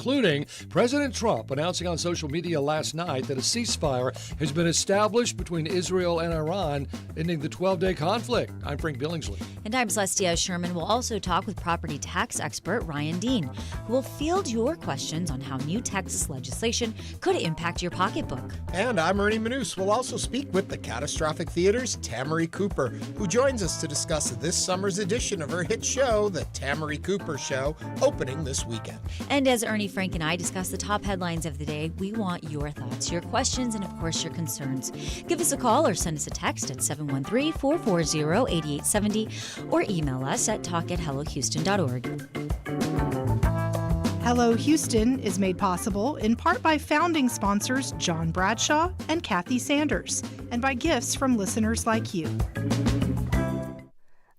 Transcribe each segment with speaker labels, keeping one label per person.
Speaker 1: including President Trump announcing on social media last night that a ceasefire has been established between Israel and Iran, ending the 12-day conflict. I'm Frank Billingsley.
Speaker 2: And I'm Celestia Sherman. We'll also talk with property tax expert Ryan Dean, who will field your questions on how new Texas legislation could impact your pocketbook.
Speaker 3: And I'm Ernie Manous. We'll also speak with the Catastrophic Theatre's Tamarie Cooper, who joins us to discuss this summer's edition of her hit show, The Tamarie Cooper Show, opening this weekend.
Speaker 2: And as Ernie, Frank, and I discuss the top headlines of the day, we want your thoughts, your questions, and of course your concerns. Give us a call or send us a text at 713-440-8870 or email us at talk@hellohouston.org.
Speaker 4: Hello Houston is made possible in part by founding sponsors John Bradshaw and Kathy Sanders, and by gifts from listeners like you.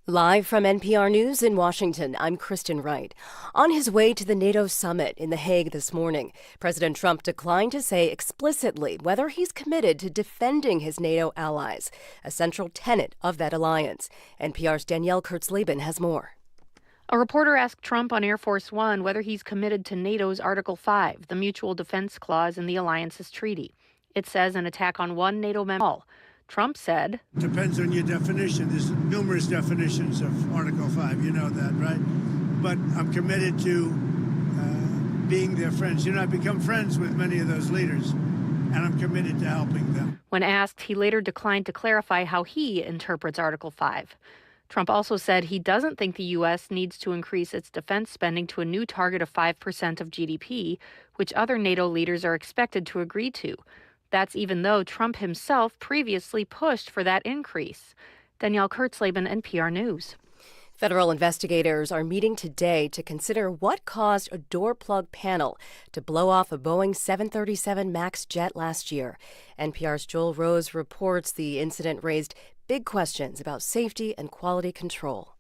Speaker 5: Live from NPR News in Washington, I'm Kristen Wright. On his way to the NATO summit in The Hague this morning, President Trump declined to say explicitly whether he's committed to defending his NATO allies, a central tenet of that alliance. NPR's Danielle Kurtzleben has more.
Speaker 6: A reporter asked Trump on Air Force One whether he's committed to NATO's Article 5, the Mutual Defense Clause in the alliance's treaty. It says an attack on one NATO member. Trump said,
Speaker 7: "Depends on your definition. There's numerous definitions of Article 5. You know that, right? But I'm committed to being their friends. You know, I've become friends with many of those leaders, and I'm committed to helping them."
Speaker 6: When asked, he later declined to clarify how he interprets Article 5. Trump also said he doesn't think the U.S. needs to increase its defense spending to a new target of 5% of GDP, which other NATO leaders are expected to agree to. That's even though Trump himself previously pushed for that increase. Danielle Kurtzleben, NPR News.
Speaker 5: Federal investigators are meeting today to consider what caused a door plug panel to blow off a Boeing 737 MAX jet last year. NPR's Joel Rose reports the incident raised big questions about safety and quality control.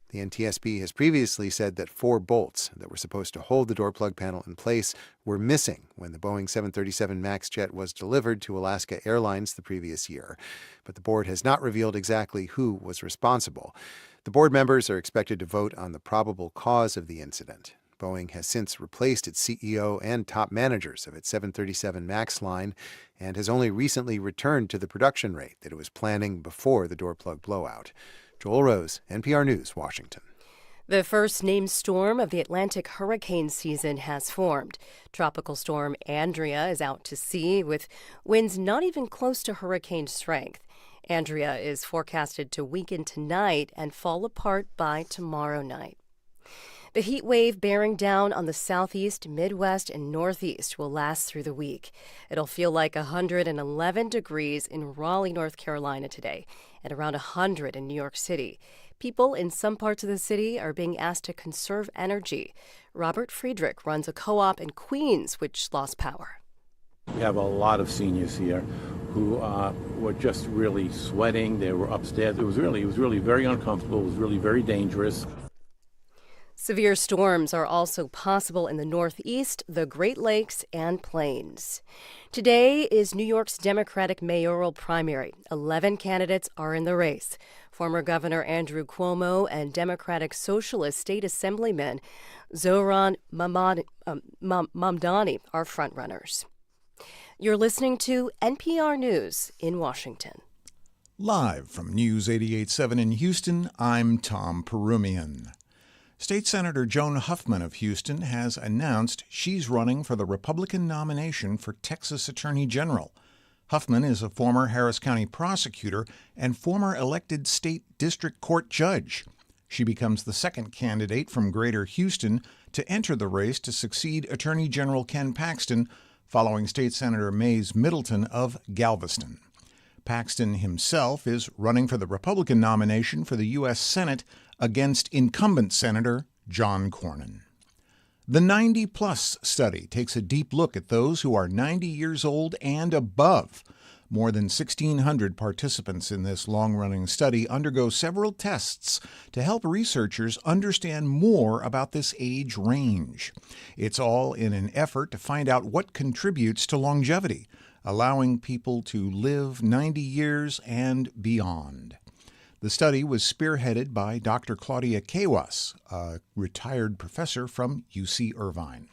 Speaker 8: The NTSB has previously said that 4 bolts that were supposed to hold the door plug panel in place were missing when the Boeing 737 MAX jet was delivered to Alaska Airlines the previous year. But the board has not revealed exactly who was responsible. The board members are expected to vote on the probable cause of the incident. Boeing has since replaced its CEO and top managers of its 737 MAX line and has only recently returned to the production rate that it was planning before the door plug blowout. Joel Rose, NPR News, Washington.
Speaker 5: The first named storm of the Atlantic hurricane season has formed. Tropical storm Andrea is out to sea with winds not even close to hurricane strength. Andrea is forecasted to weaken tonight and fall apart by tomorrow night. The heat wave bearing down on the southeast, midwest, and northeast will last through the week. It'll feel like 111 degrees in Raleigh, North Carolina today, and around 100 in New York City. People in some parts of the city are being asked to conserve energy. Robert Friedrich runs a co-op in Queens which lost power.
Speaker 9: We have a lot of seniors here who were just really sweating. They were upstairs. It was really very uncomfortable. It was really very dangerous.
Speaker 5: Severe storms are also possible in the Northeast, the Great Lakes, and Plains. Today is New York's Democratic mayoral primary. 11 candidates are in the race. Former Governor Andrew Cuomo and Democratic Socialist State Assemblyman Zohran Mamdani are frontrunners. You're listening to NPR News in Washington.
Speaker 10: Live from News 88.7 in Houston, I'm Tom Perumian. State Senator Joan Huffman of Houston has announced she's running for the Republican nomination for Texas Attorney General. Huffman is a former Harris County prosecutor and former elected state district court judge. She becomes the second candidate from Greater Houston to enter the race to succeed Attorney General Ken Paxton, following State Senator Mays Middleton of Galveston. Paxton himself is running for the Republican nomination for the U.S. Senate against incumbent Senator John Cornyn. The 90-Plus study takes a deep look at those who are 90 years old and above. More than 1,600 participants in this long-running study undergo several tests to help researchers understand more about this age range. It's all in an effort to find out what contributes to longevity, allowing people to live 90 years and beyond. The study was spearheaded by Dr. Claudia Kawas, a retired professor from UC Irvine.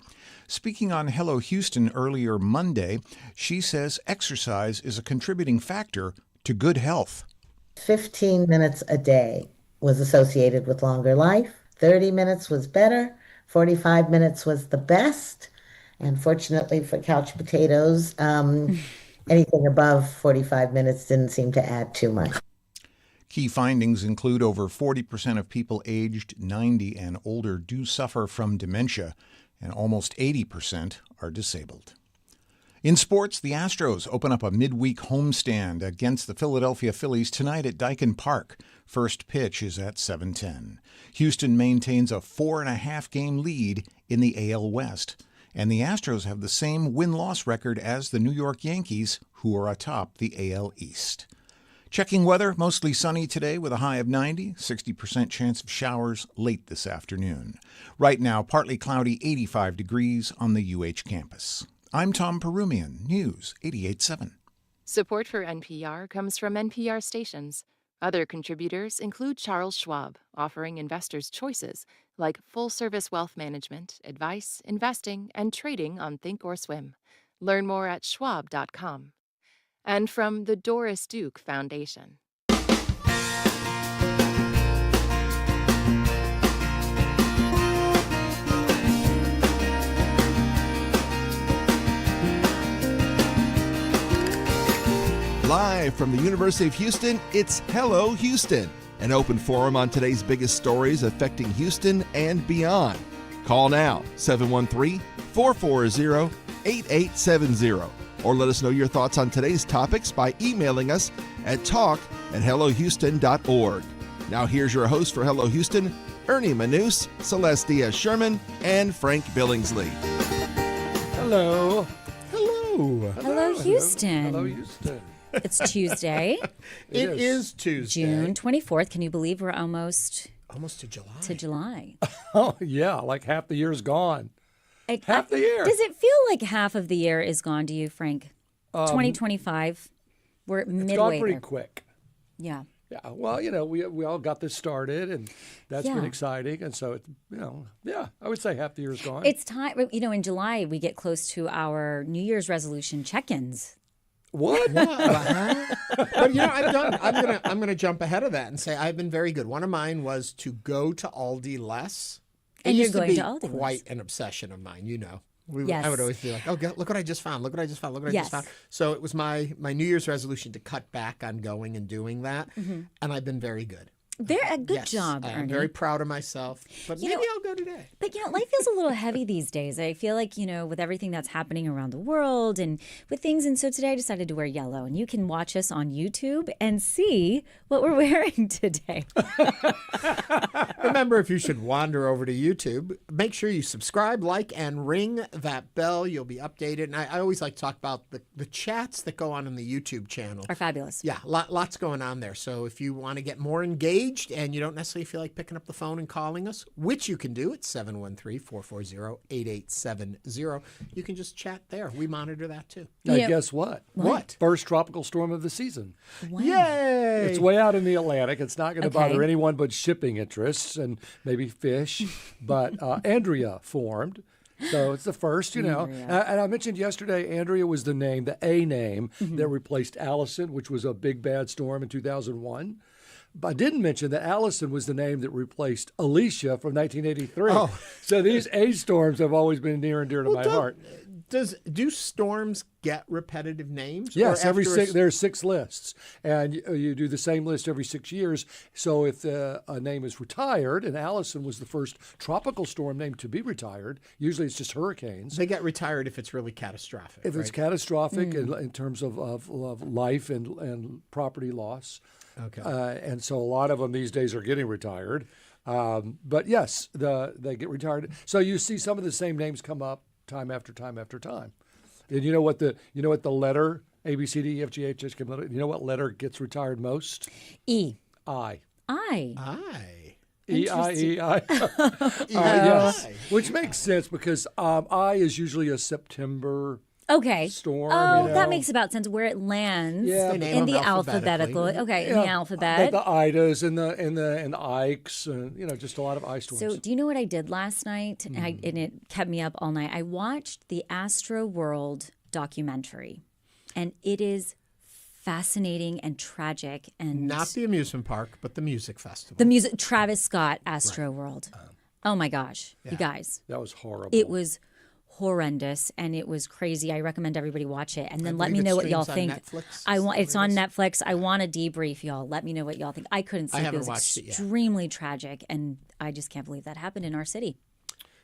Speaker 10: Speaking on Hello Houston earlier Monday, she says exercise is a contributing factor to good health.
Speaker 11: 15 minutes a day was associated with longer life. 30 minutes was better. 45 minutes was the best. And fortunately for couch potatoes, anything above 45 minutes didn't seem to add too much.
Speaker 10: Key findings include over 40% of people aged 90 and older do suffer from dementia, and almost 80% are disabled. In sports, the Astros open up a midweek homestand against the Philadelphia Phillies tonight at Daikin Park. First pitch is at 7:10. Houston maintains a 4.5-game lead in the AL West, and the Astros have the same win-loss record as the New York Yankees, who are atop the AL East. Checking weather, mostly sunny today with a high of 90, 60% chance of showers late this afternoon. Right now, partly cloudy, 85 degrees on the UH campus. I'm Tom Perumian, News 88.7.
Speaker 12: Support for NPR comes from NPR stations. Other contributors include Charles Schwab, offering investors choices like full-service wealth management, advice, investing, and trading on Thinkorswim. Learn more at schwab.com. And from the Doris Duke Foundation.
Speaker 13: Live from the University of Houston, it's Hello Houston, an open forum on today's biggest stories affecting Houston and beyond. Call now, 713-440-8870. Or let us know your thoughts on today's topics by emailing us at talk@hellohouston.org. Now here's your host for Hello Houston, Ernie Manous, Celeste Diaz-Sherman, and Frank Billingsley.
Speaker 1: Hello.
Speaker 3: Hello.
Speaker 2: Hello, Houston.
Speaker 1: Hello, Houston.
Speaker 2: It's Tuesday.
Speaker 3: It is Tuesday.
Speaker 2: June 24th. Can you believe we're almost
Speaker 3: to July?
Speaker 2: To July.
Speaker 1: Oh, yeah, like half the year's gone. Half the year.
Speaker 2: Does it feel like half of the year is gone to you, Frank? 2025. We're midway
Speaker 1: It's gone pretty
Speaker 2: there.
Speaker 1: quick.
Speaker 2: Yeah.
Speaker 1: Yeah. Well, we all got this started, and that's been exciting. And so, I would say half the year's gone.
Speaker 2: It's time. In July, we get close to our New Year's resolution check-ins.
Speaker 1: What?
Speaker 3: But I'm gonna jump ahead of that and say I've been very good. One of mine was to go to Aldi less.
Speaker 2: And you're going
Speaker 3: to
Speaker 2: Aldi
Speaker 3: quite
Speaker 2: less.
Speaker 3: an obsession of mine,
Speaker 2: Yes.
Speaker 3: I would always be like, oh, look what I just found. Look what I just found. Look what I
Speaker 2: Yes.
Speaker 3: just found. So it was my New Year's resolution to cut back on going and doing that.
Speaker 2: Mm-hmm.
Speaker 3: And I've been very good.
Speaker 2: Good job, Ernie.
Speaker 3: I'm very proud of myself. But maybe I'll go today.
Speaker 2: But, life feels a little heavy these days. I feel like, with everything that's happening around the world and with things. And so today I decided to wear yellow. And you can watch us on YouTube and see what we're wearing today.
Speaker 3: Remember, if you should wander over to YouTube, make sure you subscribe, like, and ring that bell. You'll be updated. And I always like to talk about the chats that go on the YouTube channel.
Speaker 2: Are fabulous.
Speaker 3: Yeah, lots going on there. So if you want to get more engaged and you don't necessarily feel like picking up the phone and calling us, which you can do at 713-440-8870, you can just chat there. We monitor that too.
Speaker 1: Now, guess what?
Speaker 3: What?
Speaker 1: First tropical storm of the season.
Speaker 2: Wow.
Speaker 3: Yay!
Speaker 1: It's way out in the Atlantic. It's not going to
Speaker 2: Okay.
Speaker 1: bother anyone but shipping interests and maybe fish. But Andrea formed. So it's the first, And I mentioned yesterday, Andrea was the name, the A name, that replaced Allison, which was a big bad storm in 2001. But I didn't mention that Allison was the name that replaced Alicia from 1983.
Speaker 3: Oh.
Speaker 1: So these A storms have always been near and dear to my heart.
Speaker 3: Do storms get repetitive names?
Speaker 1: Yes,
Speaker 3: Or after
Speaker 1: there are 6 lists, and you do the same list every 6 years. So if a name is retired, and Allison was the first tropical storm name to be retired, usually it's just hurricanes.
Speaker 3: They get retired if it's really catastrophic.
Speaker 1: If it's catastrophic in terms of life and property loss.
Speaker 3: Okay.
Speaker 1: And so a lot of them these days are getting retired. But yes, they get retired. So you see some of the same names come up time after time after time. And you know what the letter A, B, C, D, E, F, G, H, I, J, K, L, M, N, O, you know what letter gets retired most?
Speaker 2: E.
Speaker 1: I.
Speaker 2: I.
Speaker 1: E-I-E-I. Yes, which makes sense because I is usually a September
Speaker 2: Okay.
Speaker 1: storm.
Speaker 2: Oh,
Speaker 1: you
Speaker 2: that
Speaker 1: know.
Speaker 2: makes about sense where it lands.
Speaker 1: Yeah,
Speaker 2: in the alphabetical. Okay, in the alphabet.
Speaker 1: The Idas and the Ikes, and just a lot of ice storms.
Speaker 2: So, do you know what I did last night? And it kept me up all night. I watched the Astro World documentary, and it is fascinating and tragic. And
Speaker 3: Not the amusement park, but the music festival.
Speaker 2: the music, Travis Scott Astro World. Oh my gosh, you guys,
Speaker 1: that was horrible.
Speaker 2: it was horrendous and it was crazy. I recommend everybody watch it, and then let me
Speaker 3: believe it
Speaker 2: know what y'all
Speaker 3: streams on
Speaker 2: think.
Speaker 3: Netflix.
Speaker 2: It's on Netflix. I want to debrief y'all. Let me know what y'all think. I couldn't sleep.
Speaker 3: haven't
Speaker 2: It was
Speaker 3: watched it yet.
Speaker 2: extremely tragic, and I just can't believe that happened in our city.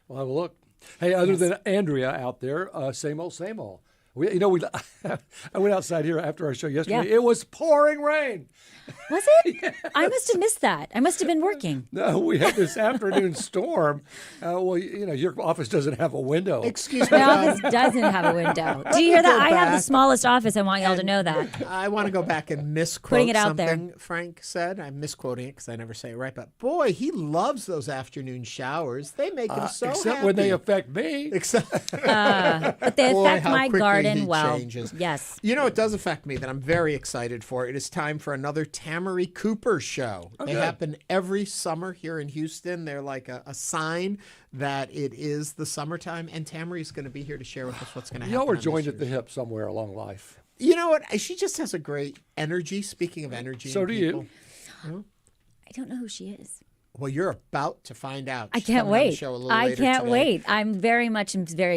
Speaker 1: Well, have a look. Hey, other than Andrea out there, same old, same old. I went outside here after our show yesterday.
Speaker 2: Yeah.
Speaker 1: It was pouring rain.
Speaker 2: Was it? I must have missed that. I must have been working.
Speaker 1: No, we had this afternoon storm. Your office doesn't have a window.
Speaker 3: Excuse me.
Speaker 2: My office doesn't have a window. Do you hear that? I have the smallest office. I want y'all to know that.
Speaker 3: I want to go back and misquote
Speaker 2: Putting it out there.
Speaker 3: something Frank said. I'm misquoting it because I never say it right. But boy, he loves those afternoon showers. They make him so
Speaker 1: Except
Speaker 3: happy.
Speaker 1: when they affect me.
Speaker 2: But they
Speaker 3: Boy,
Speaker 2: affect
Speaker 3: how
Speaker 2: my
Speaker 3: quickly
Speaker 2: garden
Speaker 3: he
Speaker 2: well.
Speaker 3: changes.
Speaker 2: Yes.
Speaker 3: You know, it does affect me that I'm very excited for. It is time for another Tamarie Cooper show. They happen every summer here in Houston. They're like a sign that it is the summertime, and Tamarie's going to be here to share with us what's going to happen.
Speaker 1: Y'all were
Speaker 3: on
Speaker 1: joined
Speaker 3: this
Speaker 1: at the
Speaker 3: year's.
Speaker 1: hip somewhere along life.
Speaker 3: You know what? She just has a great energy. Speaking of energy,
Speaker 1: So
Speaker 3: in
Speaker 1: do
Speaker 3: people.
Speaker 1: you.
Speaker 2: I don't know who she is.
Speaker 3: Well, you're about to find out.
Speaker 2: I
Speaker 3: She's
Speaker 2: can't
Speaker 3: coming on the
Speaker 2: wait.
Speaker 3: show a little
Speaker 2: I
Speaker 3: later
Speaker 2: can't
Speaker 3: today.
Speaker 2: wait. I'm very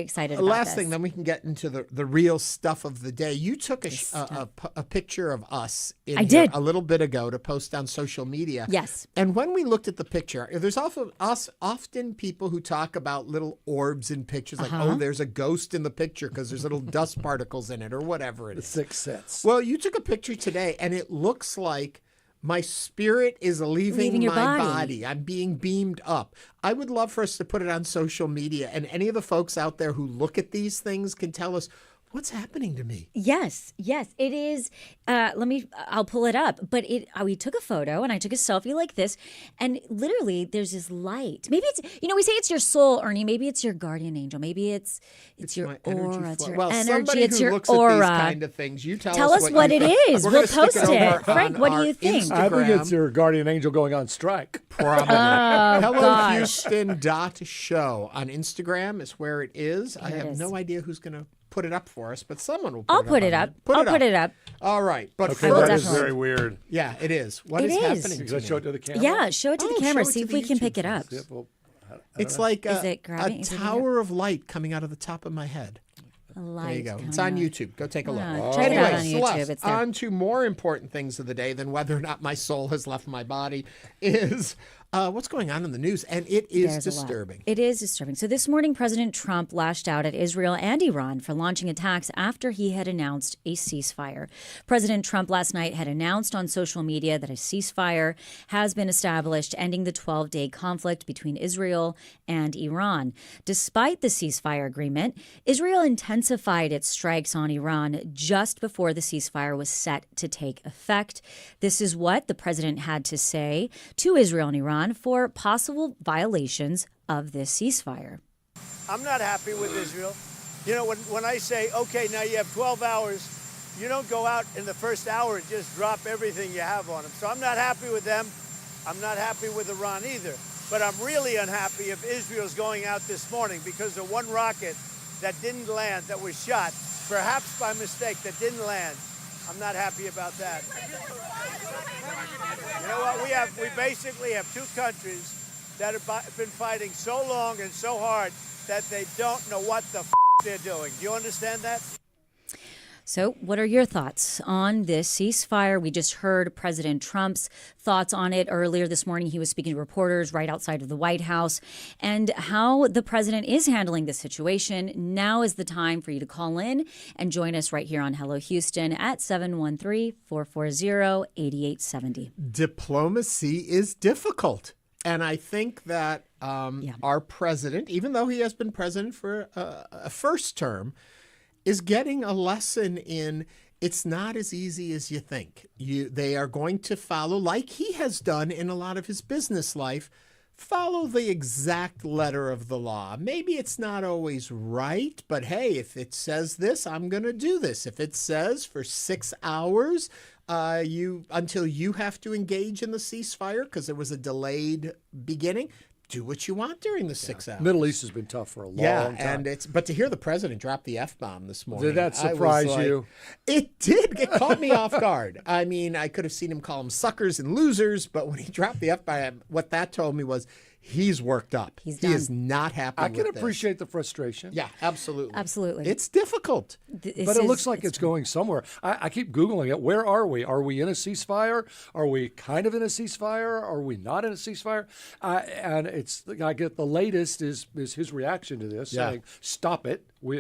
Speaker 2: excited about
Speaker 3: Last
Speaker 2: this.
Speaker 3: thing, then we can get into the real stuff of the day. You took a picture of us in
Speaker 2: I
Speaker 3: here
Speaker 2: did.
Speaker 3: a little bit ago to post on social media.
Speaker 2: Yes.
Speaker 3: And when we looked at the picture, there's often people who talk about little orbs in pictures, like, oh, there's a ghost in the picture because there's little dust particles in it or whatever it
Speaker 1: The
Speaker 3: is.
Speaker 1: Sixth Sense.
Speaker 3: Well, you took a picture today, and it looks like my spirit is leaving
Speaker 2: your
Speaker 3: my
Speaker 2: body.
Speaker 3: I'm being beamed up. I would love for us to put it on social media, and any of the folks out there who look at these things can tell us what's happening to me.
Speaker 2: Yes, it is. I'll pull it up. But we took a photo and I took a selfie like this, and literally there's this light. Maybe it's, we say it's your soul, Ernie. Maybe it's your guardian angel. Maybe it's your
Speaker 3: my energy
Speaker 2: aura. It's
Speaker 3: flow.
Speaker 2: your
Speaker 3: Well,
Speaker 2: energy.
Speaker 3: somebody
Speaker 2: It's
Speaker 3: who
Speaker 2: your
Speaker 3: looks
Speaker 2: aura.
Speaker 3: at these kind of things, you tell
Speaker 2: us what it is.
Speaker 3: We're
Speaker 2: We'll
Speaker 3: gonna stick
Speaker 2: post it.
Speaker 3: over
Speaker 2: Frank,
Speaker 3: on
Speaker 2: what do
Speaker 3: our
Speaker 2: you think?
Speaker 1: I think
Speaker 3: Instagram.
Speaker 1: it's your guardian angel going on strike.
Speaker 3: Probably.
Speaker 2: gosh.
Speaker 3: HelloHouston.show on Instagram is where it is. I
Speaker 2: Here it
Speaker 3: have
Speaker 2: is.
Speaker 3: no idea who's going to put it up for us, but someone will
Speaker 2: I'll
Speaker 3: put
Speaker 2: put
Speaker 3: it
Speaker 2: it
Speaker 3: up.
Speaker 2: up.
Speaker 3: Put
Speaker 2: I'll
Speaker 3: it
Speaker 2: put
Speaker 3: up.
Speaker 2: it up.
Speaker 3: All right. But
Speaker 1: Okay,
Speaker 2: will
Speaker 1: that is
Speaker 2: definitely.
Speaker 1: very weird.
Speaker 3: yeah, it is. What
Speaker 2: It
Speaker 3: is
Speaker 2: is.
Speaker 3: happening
Speaker 1: Should
Speaker 3: to
Speaker 1: I
Speaker 3: me?
Speaker 1: show it to the camera?
Speaker 2: Yeah, show it to the
Speaker 3: Oh,
Speaker 2: camera.
Speaker 3: show it
Speaker 2: See
Speaker 3: to
Speaker 2: if
Speaker 3: the
Speaker 2: we can
Speaker 3: YouTube
Speaker 2: pick it up.
Speaker 1: Yeah, well,
Speaker 3: It's like
Speaker 2: Is
Speaker 3: a
Speaker 2: it grabbing? Is it picking it up?
Speaker 3: tower of light coming out of the top of my head.
Speaker 2: A
Speaker 3: There
Speaker 2: light
Speaker 3: you go. It's
Speaker 2: coming
Speaker 3: on
Speaker 2: up.
Speaker 3: YouTube. Go take a look.
Speaker 2: Check it out on
Speaker 3: Anyway,
Speaker 2: YouTube.
Speaker 3: Celeste,
Speaker 2: It's there.
Speaker 3: on to more important things of the day than whether or not my soul has left my body is what's going on in the news, and it is
Speaker 2: There's a lot.
Speaker 3: disturbing.
Speaker 2: It is disturbing. So this morning, President Trump lashed out at Israel and Iran for launching attacks after he had announced a ceasefire. President Trump last night had announced on social media that a ceasefire has been established, ending the 12-day conflict between Israel and Iran. Despite the ceasefire agreement, Israel intensified its strikes on Iran just before the ceasefire was set to take effect. This is what the president had to say to Israel and Iran for possible violations of this ceasefire.
Speaker 7: I'm not happy with Israel. You know, when I say, okay, now you have 12 hours, you don't go out in the first hour and just drop everything you have on them. So I'm not happy with them. I'm not happy with Iran either. But I'm really unhappy if Israel's going out this morning because of one rocket that didn't land, that was shot, perhaps by mistake, that didn't land. I'm not happy about that. You know what? We basically have two countries that have been fighting so long and so hard that they don't know what the they're doing. Do you understand that?
Speaker 2: So what are your thoughts on this ceasefire? We just heard President Trump's thoughts on it earlier this morning. He was speaking to reporters right outside of the White House, and how the president is handling the situation. Now is the time for you to call in and join us right here on Hello Houston at 713-440-8870.
Speaker 3: Diplomacy is difficult. And I think that our president, even though he has been president for a first term, is getting a lesson in it's not as easy as you think. They are going to follow, like he has done in a lot of his business life, follow the exact letter of the law. Maybe it's not always right, but hey, if it says this, I'm going to do this. If it says for 6 hours, until you have to engage in the ceasefire because there was a delayed beginning, do what you want during the 6 hours.
Speaker 1: Middle East has been tough for a long time.
Speaker 3: But to hear the president drop the F-bomb this morning.
Speaker 1: Did that surprise you?
Speaker 3: It did. It caught me off guard. I mean, I could have seen him call them suckers and losers, but when he dropped the F-bomb, what that told me was he's worked up.
Speaker 2: He
Speaker 3: is not happy
Speaker 1: I
Speaker 3: with
Speaker 1: can
Speaker 3: this.
Speaker 1: appreciate the frustration.
Speaker 3: Yeah, absolutely.
Speaker 2: Absolutely.
Speaker 3: It's difficult.
Speaker 1: But it looks like it's going somewhere. I keep Googling it. Where are we? Are we in a ceasefire? Are we kind of in a ceasefire? Are we not in a ceasefire? And I get the latest is his reaction to this, saying, stop it. We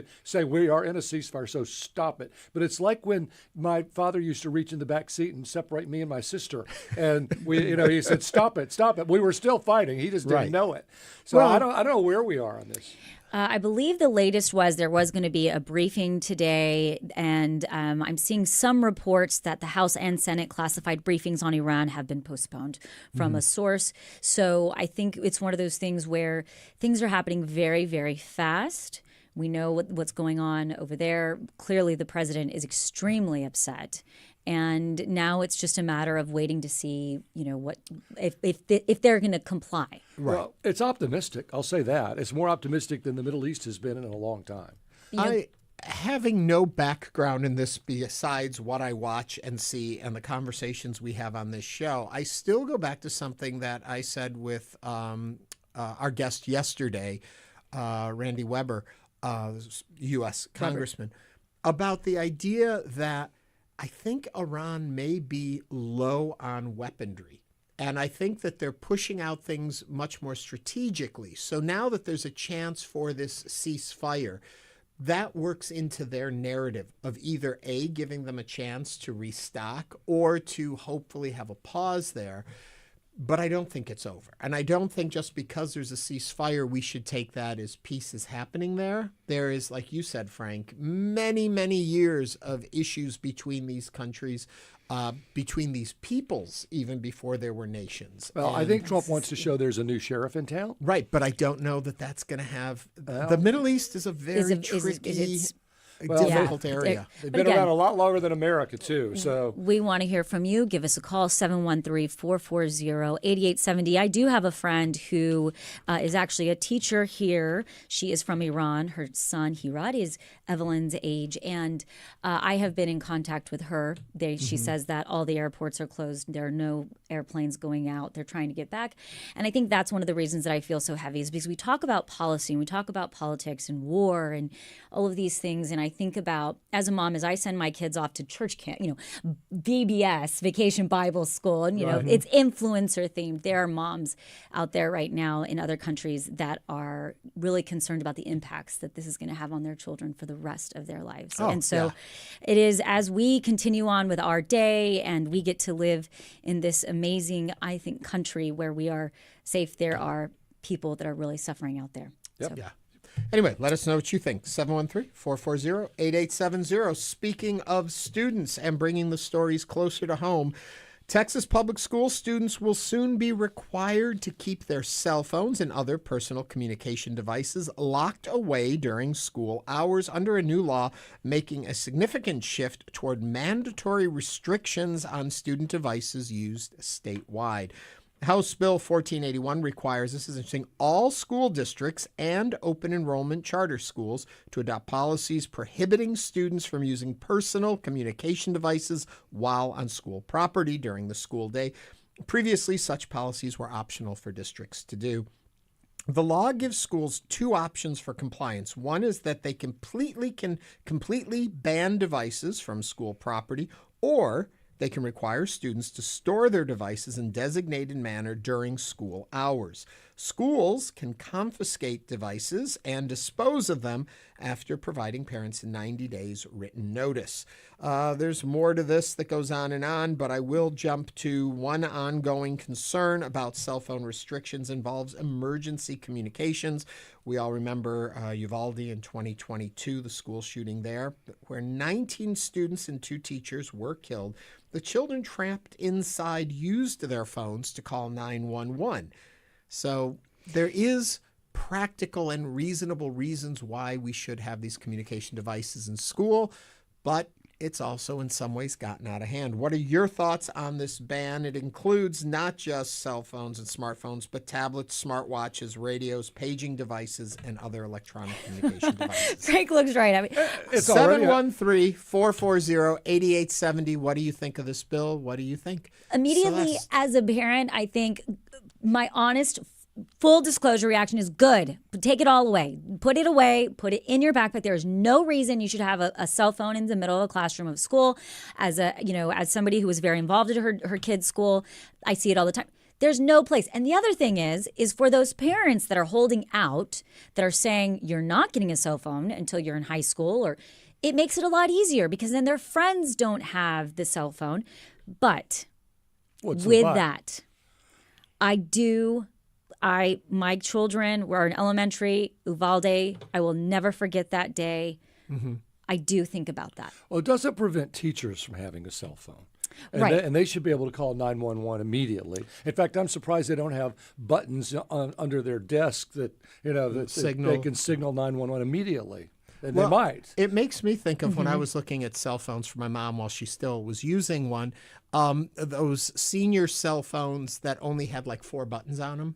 Speaker 1: are in a ceasefire, so stop it. But it's like when my father used to reach in the back seat and separate me and my sister. And he said, stop it, stop it. We were still fighting. He just didn't know it. So I don't know where we are on this.
Speaker 2: I believe the latest was there was going to be a briefing today, and I'm seeing some reports that the House and Senate classified briefings on Iran have been postponed from a source. So I think it's one of those things where things are happening very, very fast. We know what's going on over there. Clearly, the president is extremely upset. And now it's just a matter of waiting to see, what if they're going to comply.
Speaker 1: Right. Well, it's optimistic. I'll say that. It's more optimistic than the Middle East has been in a long time.
Speaker 3: Having no background in this besides what I watch and see and the conversations we have on this show, I still go back to something that I said with our guest yesterday, Randy Weber, U.S. Congressman, about the idea that I think Iran may be low on weaponry. And I think that they're pushing out things much more strategically. So now that there's a chance for this ceasefire, that works into their narrative of either A, giving them a chance to restock or to hopefully have a pause there. But I don't think it's over. And I don't think just because there's a ceasefire, we should take that as peace is happening there. There is, like you said, Frank, many, many years of issues between these countries, between these peoples, even before there were nations.
Speaker 1: Well, I think Trump wants to show there's a new sheriff in town.
Speaker 3: Right, but I don't know that that's going to have... the Middle East is a very tricky... difficult area.
Speaker 1: They've been around a lot longer than America, too. So
Speaker 2: we want to hear from you. Give us a call, 713-440-8870. I do have a friend who is actually a teacher here. She is from Iran. Her son, Hirad, is Evelyn's age. And I have been in contact with her. She says that all the airports are closed. There are no airplanes going out. They're trying to get back. And I think that's one of the reasons that I feel so heavy is because we talk about policy and we talk about politics and war and all of these things. And I think about, as a mom, as I send my kids off to church camp, VBS, Vacation Bible School, and, it's influencer themed. There are moms out there right now in other countries that are really concerned about the impacts that this is going to have on their children for the rest of their lives. It is, as we continue on with our day and we get to live in this amazing, I think, country where we are safe, there are people that are really suffering out there.
Speaker 3: Yep.
Speaker 2: So.
Speaker 3: Yeah. Anyway, let us know what you think. 713-440-8870. Speaking of students and bringing the stories closer to home, Texas public school students will soon be required to keep their cell phones and other personal communication devices locked away during school hours under a new law, making a significant shift toward mandatory restrictions on student devices used statewide. House Bill 1481 requires, this is interesting, all school districts and open enrollment charter schools to adopt policies prohibiting students from using personal communication devices while on school property during the school day. Previously, such policies were optional for districts to do. The law gives schools two options for compliance. One is that they can completely ban devices from school property, or they can require students to store their devices in designated manner during school hours. Schools can confiscate devices and dispose of them after providing parents 90 days written notice. There's more to this that goes on, but I will jump to one ongoing concern about cell phone restrictions involves emergency communications. We all remember Uvalde in 2022, the school shooting there, where 19 students and 2 teachers were killed. The children trapped inside used their phones to call 911. So there is practical and reasonable reasons why we should have these communication devices in school, but it's also in some ways gotten out of hand. What are your thoughts on this ban? It includes not just cell phones and smartphones, but tablets, smartwatches, radios, paging devices, and other electronic communication devices.
Speaker 2: Frank looks right. I mean,
Speaker 1: It's already
Speaker 3: 713-440-8870. What do you think of this bill? What do you think?
Speaker 2: immediately
Speaker 3: Celeste?
Speaker 2: as a parent, I think my honest full disclosure reaction is good. Take it all away. Put it away. Put it in your backpack. There is no reason you should have a cell phone in the middle of a classroom of school. As somebody who was very involved in her kid's school, I see it all the time. There's no place. And the other thing is for those parents that are holding out, that are saying you're not getting a cell phone until you're in high school, or it makes it a lot easier because then their friends don't have the cell phone. But that, my children were in elementary, Uvalde. I will never forget that day.
Speaker 1: Mm-hmm.
Speaker 2: I do think about that.
Speaker 1: Well, it doesn't prevent teachers from having a cell phone. And
Speaker 2: Right.
Speaker 1: and they should be able to call 911 immediately. In fact, I'm surprised they don't have buttons under their desk that they can signal 911 immediately. And they might.
Speaker 3: It makes me think of when I was looking at cell phones for my mom while she still was using one, those senior cell phones that only had like 4 buttons on them.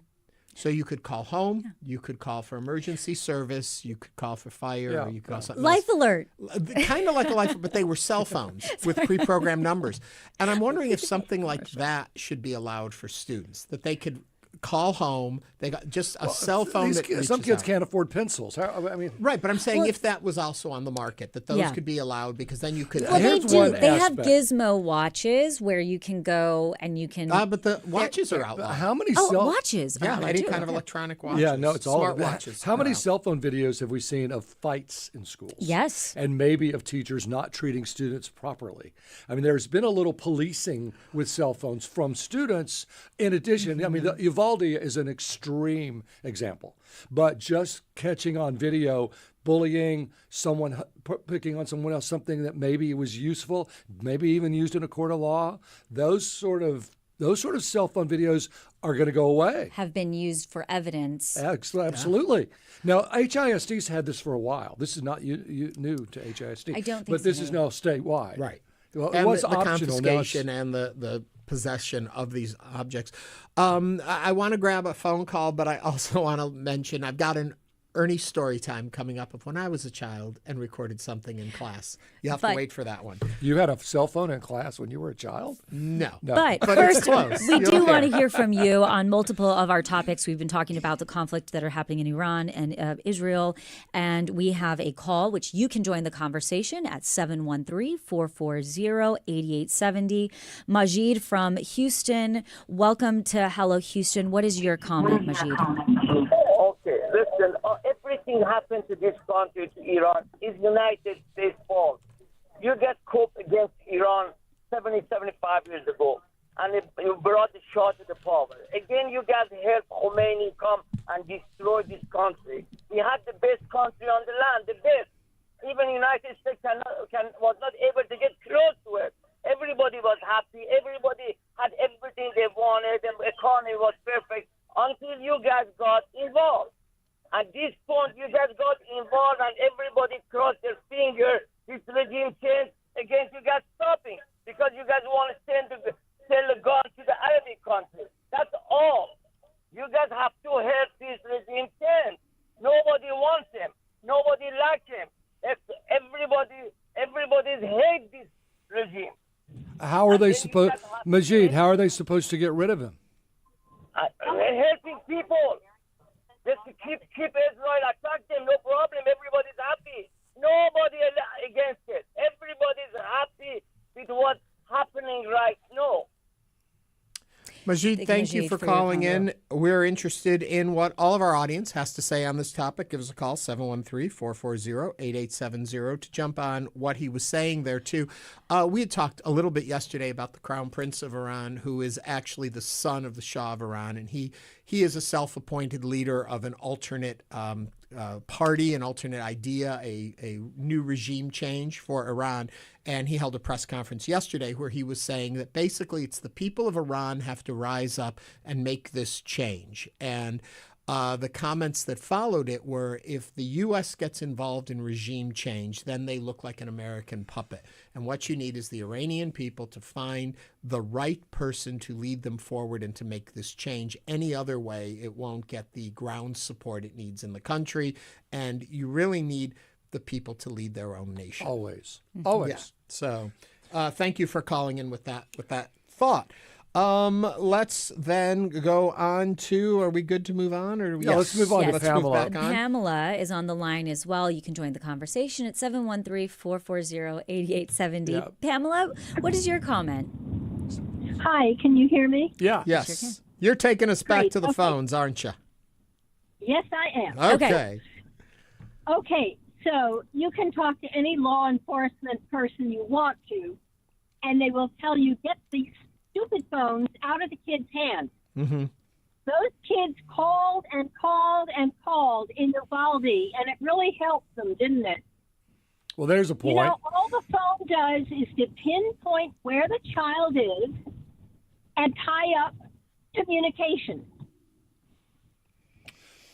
Speaker 3: So you could call home, you could call for emergency service, you could call for fire, or you could call something
Speaker 2: Life
Speaker 3: else.
Speaker 2: alert.
Speaker 3: Kind of like a life, but they were cell phones with pre-programmed numbers. And I'm wondering if something like that should be allowed for students, that they could call home. They got just a cell phone.
Speaker 1: Some kids can't afford pencils.
Speaker 3: Right, but I'm saying if that was also on the market, that those could be allowed, because then you could.
Speaker 2: Well, they do. They have gizmo watches where you can go and you can.
Speaker 3: But the watches are outlawed.
Speaker 1: How many
Speaker 2: watches?
Speaker 3: Yeah,
Speaker 2: Oh,
Speaker 3: any
Speaker 2: I do.
Speaker 3: kind of
Speaker 2: Okay.
Speaker 3: electronic watches.
Speaker 1: Yeah, no, it's all
Speaker 3: smart watches.
Speaker 1: How many cell phone videos have we seen of fights in schools?
Speaker 2: Yes.
Speaker 1: And maybe of teachers not treating students properly. I mean, there's been a little policing with cell phones from students. In addition, I mean, the Uvalde is an extreme example, but just catching on video bullying, someone picking on someone else, something that maybe was useful, maybe even used in a court of law, those sort of cell phone videos are going to go away.
Speaker 2: Have been used for evidence.
Speaker 1: Absolutely. Yeah. Now, HISD's had this for a while. This is not new to HISD.
Speaker 2: I don't think
Speaker 1: But this is now statewide.
Speaker 3: Right.
Speaker 1: Well,
Speaker 3: and
Speaker 1: it was
Speaker 3: the
Speaker 1: optional.
Speaker 3: confiscation and the possession of these objects. I want to grab a phone call, but I also want to mention I've got an Ernie story time coming up of when I was a child and recorded something in class. You have to wait for that one.
Speaker 1: You had a cell phone in class when you were a child?
Speaker 3: No.
Speaker 2: But first, we do want to hear from you on multiple of our topics. We've been talking about the conflict that are happening in Iran and Israel, and we have a call which you can join the conversation at 713-440-8870. Majid from Houston, welcome to Hello Houston. What is your comment, Majid?
Speaker 14: Okay, listen, everything happened to this country, to Iran, is United States' fault. You get coup against Iran 75 years ago, and you brought the Shah to the power. Again, you guys helped Khomeini come and destroy this country. We had the best country on the land, the best. Even United States was not able to get close to it. Everybody was happy. Everybody had everything they wanted, and the economy was perfect until you guys got involved. At this point, you guys got involved, and everybody crossed their finger. This regime changed against you guys stopping because you guys want to sell the gun to the Arabic countries. That's all. You guys have to help this regime change. Nobody wants him. Nobody likes him. Everybody's hate this regime.
Speaker 1: How are they supposed, Majid? How are they supposed to get rid of him?
Speaker 14: Helping people. Just to keep Israel, attack them, no problem. Everybody's happy. Nobody against it. Everybody's happy with what's happening right now.
Speaker 3: Majid, thank you for calling in. We're interested in what all of our audience has to say on this topic. Give us a call, 713-440-8870, to jump on what he was saying there, too. We had talked a little bit yesterday about the Crown Prince of Iran, who is actually the son of the Shah of Iran, and he is a self-appointed leader of an alternate party, an alternate idea, a new regime change for Iran. And he held a press conference yesterday where he was saying that basically it's the people of Iran have to rise up and make this change. And the comments that followed it were, if the U.S. gets involved in regime change, then they look like an American puppet. And what you need is the Iranian people to find the right person to lead them forward and to make this change. Any other way, it won't get the ground support it needs in the country. And you really need the people to lead their own nation.
Speaker 1: Always.
Speaker 3: Yeah. So thank you for calling in with that thought. Let's then go on to, are we good to move on? Or
Speaker 1: Yeah, let's move on to
Speaker 3: Let's
Speaker 1: Pamela.
Speaker 3: move back on.
Speaker 2: Pamela is on the line as well. You can join the conversation at 713-440-8870.
Speaker 1: Yeah.
Speaker 2: Pamela, what is your comment?
Speaker 15: Hi, can you hear me?
Speaker 1: Yeah.
Speaker 3: Yes.
Speaker 2: Sure
Speaker 3: You're taking us back
Speaker 15: Great,
Speaker 3: to the
Speaker 15: okay.
Speaker 3: phones, aren't you?
Speaker 15: Yes, I am.
Speaker 3: Okay.
Speaker 15: Okay, so you can talk to any law enforcement person you want to, and they will tell you, get these stupid phones out of the kids' hands.
Speaker 3: Mm-hmm.
Speaker 15: Those kids called and called and called in Uvalde, and it really helped them, didn't it?
Speaker 1: Well, there's a point.
Speaker 15: You know, all the phone does is to pinpoint where the child is and tie up communication.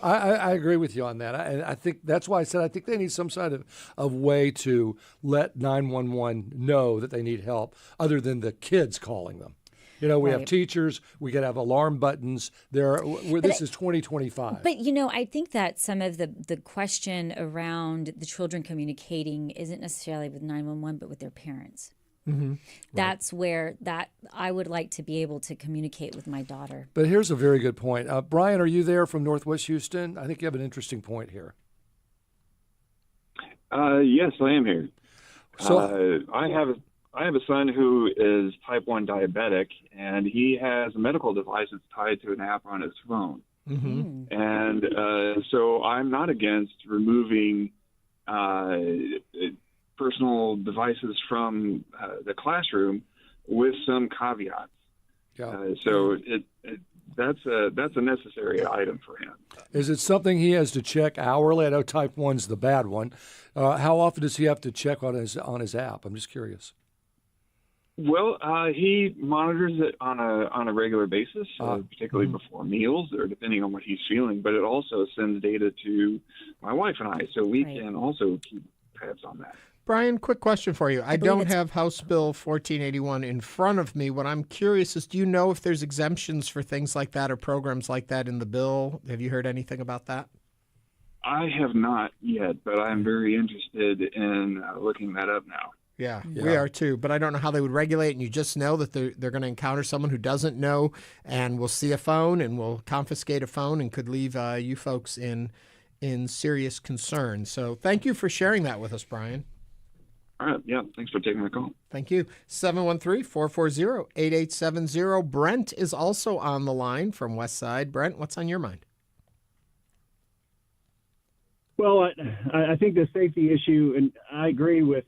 Speaker 1: I agree with you on that. I think that's why I said I think they need some sort of way to let 911 know that they need help other than the kids calling them. You know, we have teachers, we could have alarm buttons. This is 2025.
Speaker 2: But, you know, I think that some of the question around the children communicating isn't necessarily with 911, but with their parents.
Speaker 3: Mm-hmm.
Speaker 2: That's where I would like to be able to communicate with my daughter.
Speaker 1: But here's a very good point. Brian, are you there from Northwest Houston? I think you have an interesting point here.
Speaker 16: Yes, I am here.
Speaker 1: So
Speaker 16: I have a son who is type 1 diabetic, and he has a medical device that's tied to an app on his phone.
Speaker 3: Mm-hmm.
Speaker 16: And so I'm not against removing personal devices from the classroom with some caveats.
Speaker 1: Yeah.
Speaker 16: So that's a necessary item for him.
Speaker 1: Is it something he has to check hourly? I know type 1's the bad one. How often does he have to check on his app? I'm just curious.
Speaker 16: Well, he monitors it on a regular basis, particularly before meals or depending on what he's feeling. But it also sends data to my wife and I, so we can also keep tabs on that.
Speaker 3: Brian, quick question for you. I don't have House Bill 1481 in front of me. What I'm curious is, do you know if there's exemptions for things like that or programs like that in the bill? Have you heard anything about that?
Speaker 16: I have not yet, but I'm very interested in looking that up now.
Speaker 3: Yeah, we are too. But I don't know how they would regulate, and you just know that they're going to encounter someone who doesn't know and will see a phone and will confiscate a phone and could leave you folks in serious concern. So thank you for sharing that with us, Brian.
Speaker 16: All right. Yeah. Thanks for taking my call.
Speaker 3: Thank you. 713-440-8870. Brent is also on the line from West Side. Brent, what's on your mind?
Speaker 17: Well, I think the safety issue, and I agree with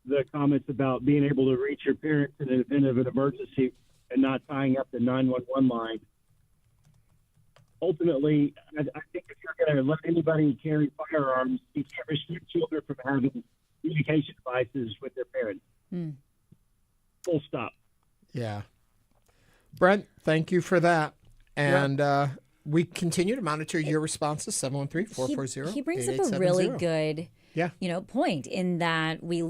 Speaker 17: the comments about being able to reach your parents in the event of an emergency and not tying up the 911 line. Ultimately, I think if you're going to let anybody carry firearms, you can't restrict children from having communication devices with their parents. Full stop.
Speaker 3: Yeah. Brent, thank you for that. And we continue to monitor your responses, 713-440-8870.
Speaker 2: He brings up a really good point in that we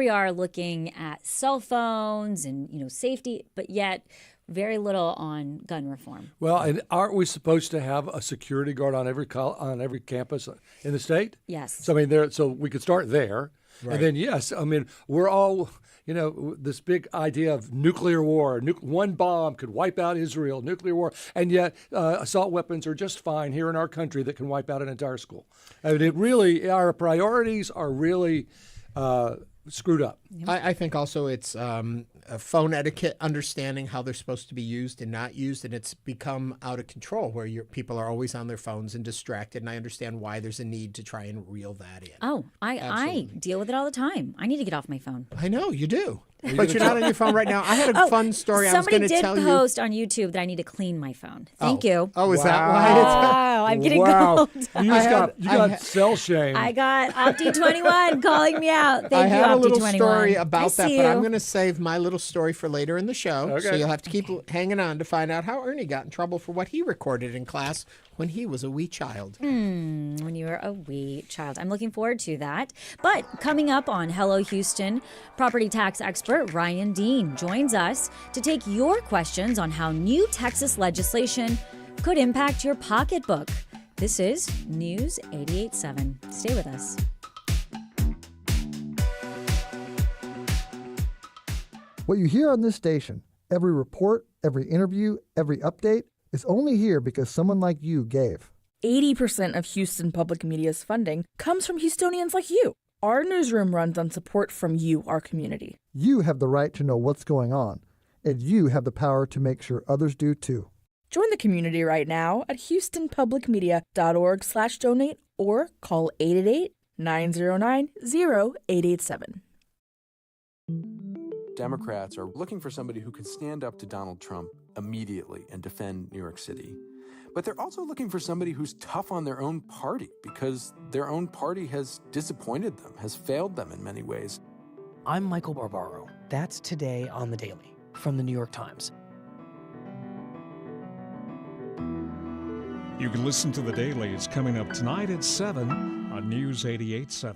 Speaker 2: are looking at cell phones and, safety, but yet very little on gun reform.
Speaker 1: Well, and aren't we supposed to have a security guard on every campus in the state?
Speaker 2: Yes.
Speaker 1: So so we could start there, and then we're all this big idea of nuclear war. One bomb could wipe out Israel. Nuclear war, and yet assault weapons are just fine here in our country that can wipe out an entire school. I mean, our priorities are really screwed up.
Speaker 3: I think also it's a phone etiquette, understanding how they're supposed to be used and not used, and it's become out of control where people are always on their phones and distracted, and I understand why there's a need to try and reel that in.
Speaker 2: Oh, I deal with it all the time. I need to get off my phone.
Speaker 3: I know, you do. But you're not on your phone right now. I had a fun story I was going to tell you.
Speaker 2: Somebody did post on YouTube that I need to clean my phone. Thank you.
Speaker 3: Oh, is that why?
Speaker 2: Wow, I'm getting gold.
Speaker 1: You got cell shame.
Speaker 2: I got Opti21 calling me out. Thank
Speaker 3: I
Speaker 2: you,
Speaker 3: had a little
Speaker 2: Opti21.
Speaker 3: story about that,
Speaker 2: see
Speaker 3: but
Speaker 2: you.
Speaker 3: I'm going to save my little story for later in the show. So
Speaker 1: Okay.
Speaker 3: you'll have to keep hanging on to find out how Ernie got in trouble for what he recorded in class when he was a wee child.
Speaker 2: When you were a wee child. I'm looking forward to that. But coming up on Hello Houston, property tax expert Ryan Dean joins us to take your questions on how new Texas legislation could impact your pocketbook. This is News 88.7. Stay with us.
Speaker 18: What you hear on this station, every report, every interview, every update, is only here because someone like you gave.
Speaker 19: 80% of Houston Public Media's funding comes from Houstonians like you. Our newsroom runs on support from you, our community.
Speaker 18: You have the right to know what's going on, and you have the power to make sure others do too.
Speaker 19: Join the community right now at houstonpublicmedia.org/donate or call 888-909-0887.
Speaker 20: Democrats are looking for somebody who can stand up to Donald Trump immediately and defend New York City. But they're also looking for somebody who's tough on their own party because their own party has disappointed them, has failed them in many ways.
Speaker 21: I'm Michael Barbaro. That's Today on the Daily from the New York Times.
Speaker 22: You can listen to The Daily. It's coming up tonight at 7 on News 88.7.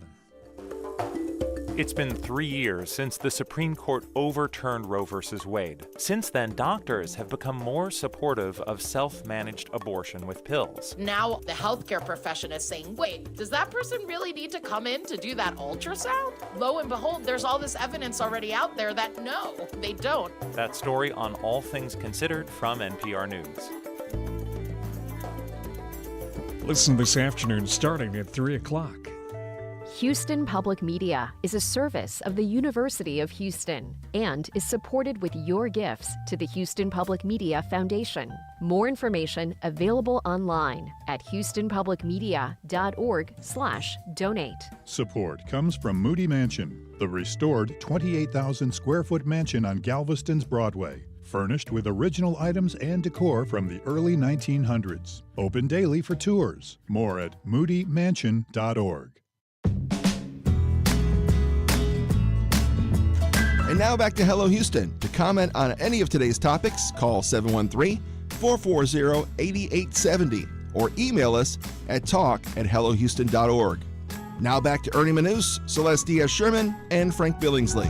Speaker 23: It's been 3 years since the Supreme Court overturned Roe v. Wade. Since then, doctors have become more supportive of self-managed abortion with pills.
Speaker 24: Now the healthcare profession is saying, wait, does that person really need to come in to do that ultrasound? Lo and behold, there's all this evidence already out there that no, they don't.
Speaker 23: That story on All Things Considered from NPR News.
Speaker 22: Listen this afternoon starting at 3 o'clock.
Speaker 25: Houston Public Media is a service of the University of Houston and is supported with your gifts to the Houston Public Media Foundation. More information available online at houstonpublicmedia.org/donate.
Speaker 26: Support comes from Moody Mansion, the restored 28,000 square foot mansion on Galveston's Broadway. Furnished with original items and decor from the early 1900s. Open daily for tours. More at moodymansion.org.
Speaker 13: And now back to Hello Houston. To comment on any of today's topics, call 713-440-8870 or email us at talk@hellohouston.org. Now back to Ernie Manous, Celeste Diaz-Sherman, and Frank Billingsley.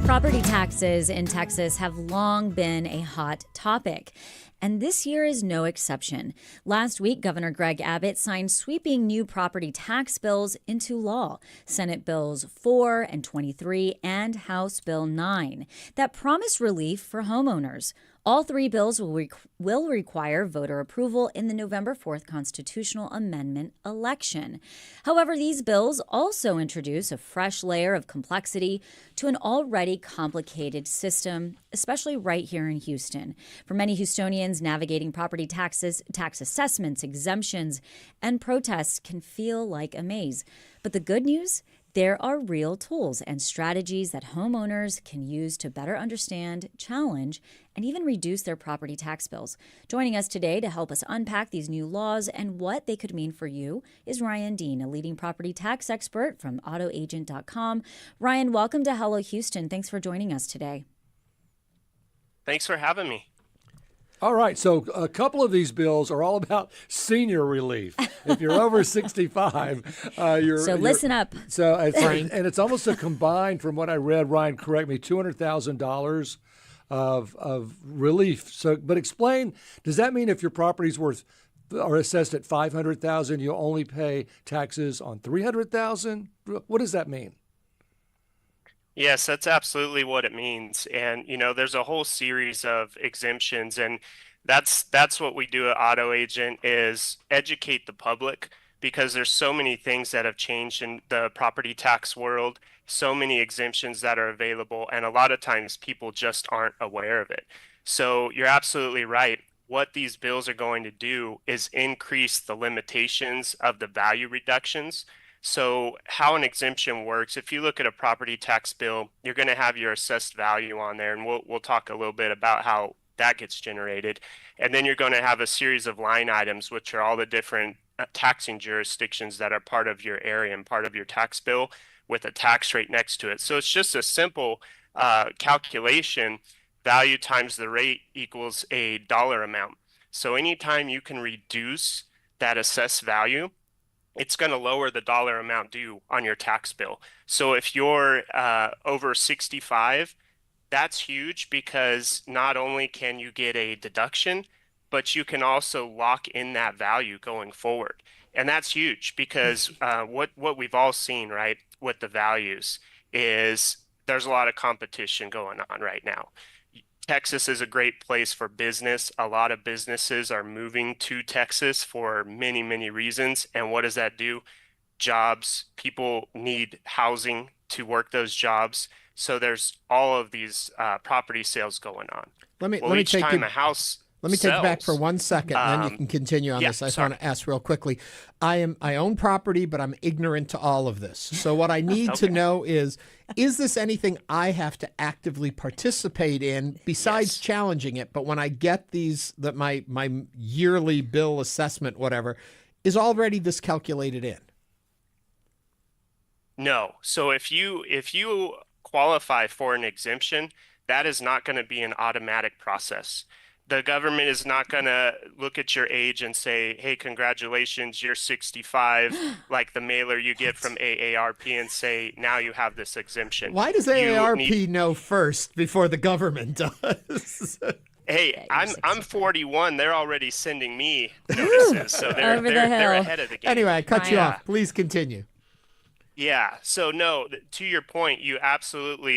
Speaker 2: Property taxes in Texas have long been a hot topic, and this year is no exception. Last week, Governor Greg Abbott signed sweeping new property tax bills into law, Senate Bills 4 and 23 and House Bill 9, that promise relief for homeowners. All three bills will require voter approval in the November 4th constitutional amendment election. However, these bills also introduce a fresh layer of complexity to an already complicated system, especially right here in Houston. For many Houstonians, navigating property taxes, tax assessments, exemptions, and protests can feel like a maze. But the good news? There are real tools and strategies that homeowners can use to better understand, challenge, and even reduce their property tax bills. Joining us today to help us unpack these new laws and what they could mean for you is Ryan Dean, a leading property tax expert from AutoAgent.com. Ryan, welcome to Hello Houston. Thanks for joining us today.
Speaker 27: Thanks for having me.
Speaker 1: All right, so a couple of these bills are all about senior relief. If you're over 65,
Speaker 2: listen up.
Speaker 1: So and it's almost a combined, from what I read, Ryan, correct me, $200,000 of relief. So, but explain, does that mean if your property's worth or assessed at $500,000, you only pay taxes on $300,000? What does that mean?
Speaker 27: Yes, that's absolutely what it means. And, there's a whole series of exemptions, and that's what we do at Auto Agent is educate the public, because there's so many things that have changed in the property tax world, so many exemptions that are available, and a lot of times people just aren't aware of it. So you're absolutely right. What these bills are going to do is increase the limitations of the value reductions. So how an exemption works, if you look at a property tax bill, you're going to have your assessed value on there, and we'll talk a little bit about how that gets generated. And then you're going to have a series of line items, which are all the different taxing jurisdictions that are part of your area and part of your tax bill with a tax rate next to it. So it's just a simple calculation. Value times the rate equals a dollar amount. So anytime you can reduce that assessed value, it's going to lower the dollar amount due on your tax bill. So if you're over 65, that's huge, because not only can you get a deduction, but you can also lock in that value going forward. And that's huge, because what we've all seen, right, with the values is there's a lot of competition going on right now. Texas is a great place for business. A lot of businesses are moving to Texas for many, many reasons. And what does that do? Jobs. People need housing to work those jobs. So there's all of these property sales going on.
Speaker 3: Let me
Speaker 27: each
Speaker 3: take
Speaker 27: time
Speaker 3: you,
Speaker 27: a house
Speaker 3: Let me take you back for
Speaker 27: sells,
Speaker 3: 1 second, and then you can continue on
Speaker 27: yeah,
Speaker 3: this. I just
Speaker 27: sorry.
Speaker 3: want to ask real quickly. I own property, but I'm ignorant to all of this. So what I need to know is this anything I have to actively participate in besides challenging it? But when I get that my yearly bill assessment, whatever, is already this calculated in?
Speaker 27: No. So if you qualify for an exemption, that is not going to be an automatic process. The government is not going to look at your age and say, hey, congratulations, you're 65, like the mailer you get from AARP, and say, now you have this exemption.
Speaker 3: Why does AARP know first before the government does?
Speaker 27: Hey, I'm 41. They're already sending me notices, so they're ahead of the game.
Speaker 3: Anyway, I cut you off. Please continue.
Speaker 27: Yeah. So no, to your point,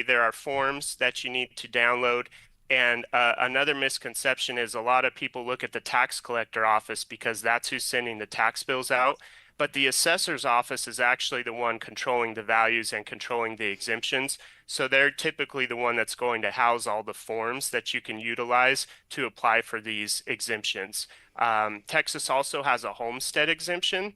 Speaker 27: there are forms that you need to download. And another misconception is a lot of people look at the tax collector office because that's who's sending the tax bills out. But the assessor's office is actually the one controlling the values and controlling the exemptions. So they're typically the one that's going to house all the forms that you can utilize to apply for these exemptions. Texas also has a homestead exemption,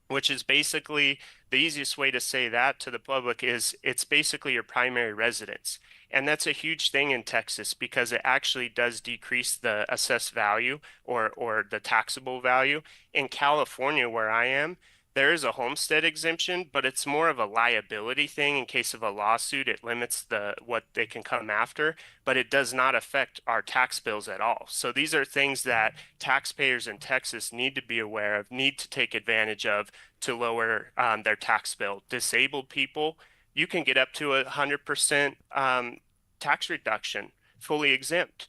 Speaker 27: which is basically the easiest way to say that to the public is it's basically your primary residence. And that's a huge thing in Texas because it actually does decrease the assessed value or the taxable value. In California, where I am, there is a homestead exemption, but it's more of a liability thing. In case of a lawsuit, it limits what they can come after, but it does not affect our tax bills at all. So these are things that taxpayers in Texas need to be aware of, need to take advantage of to lower their tax bill. Disabled people, you can get up to 100% tax reduction, fully exempt.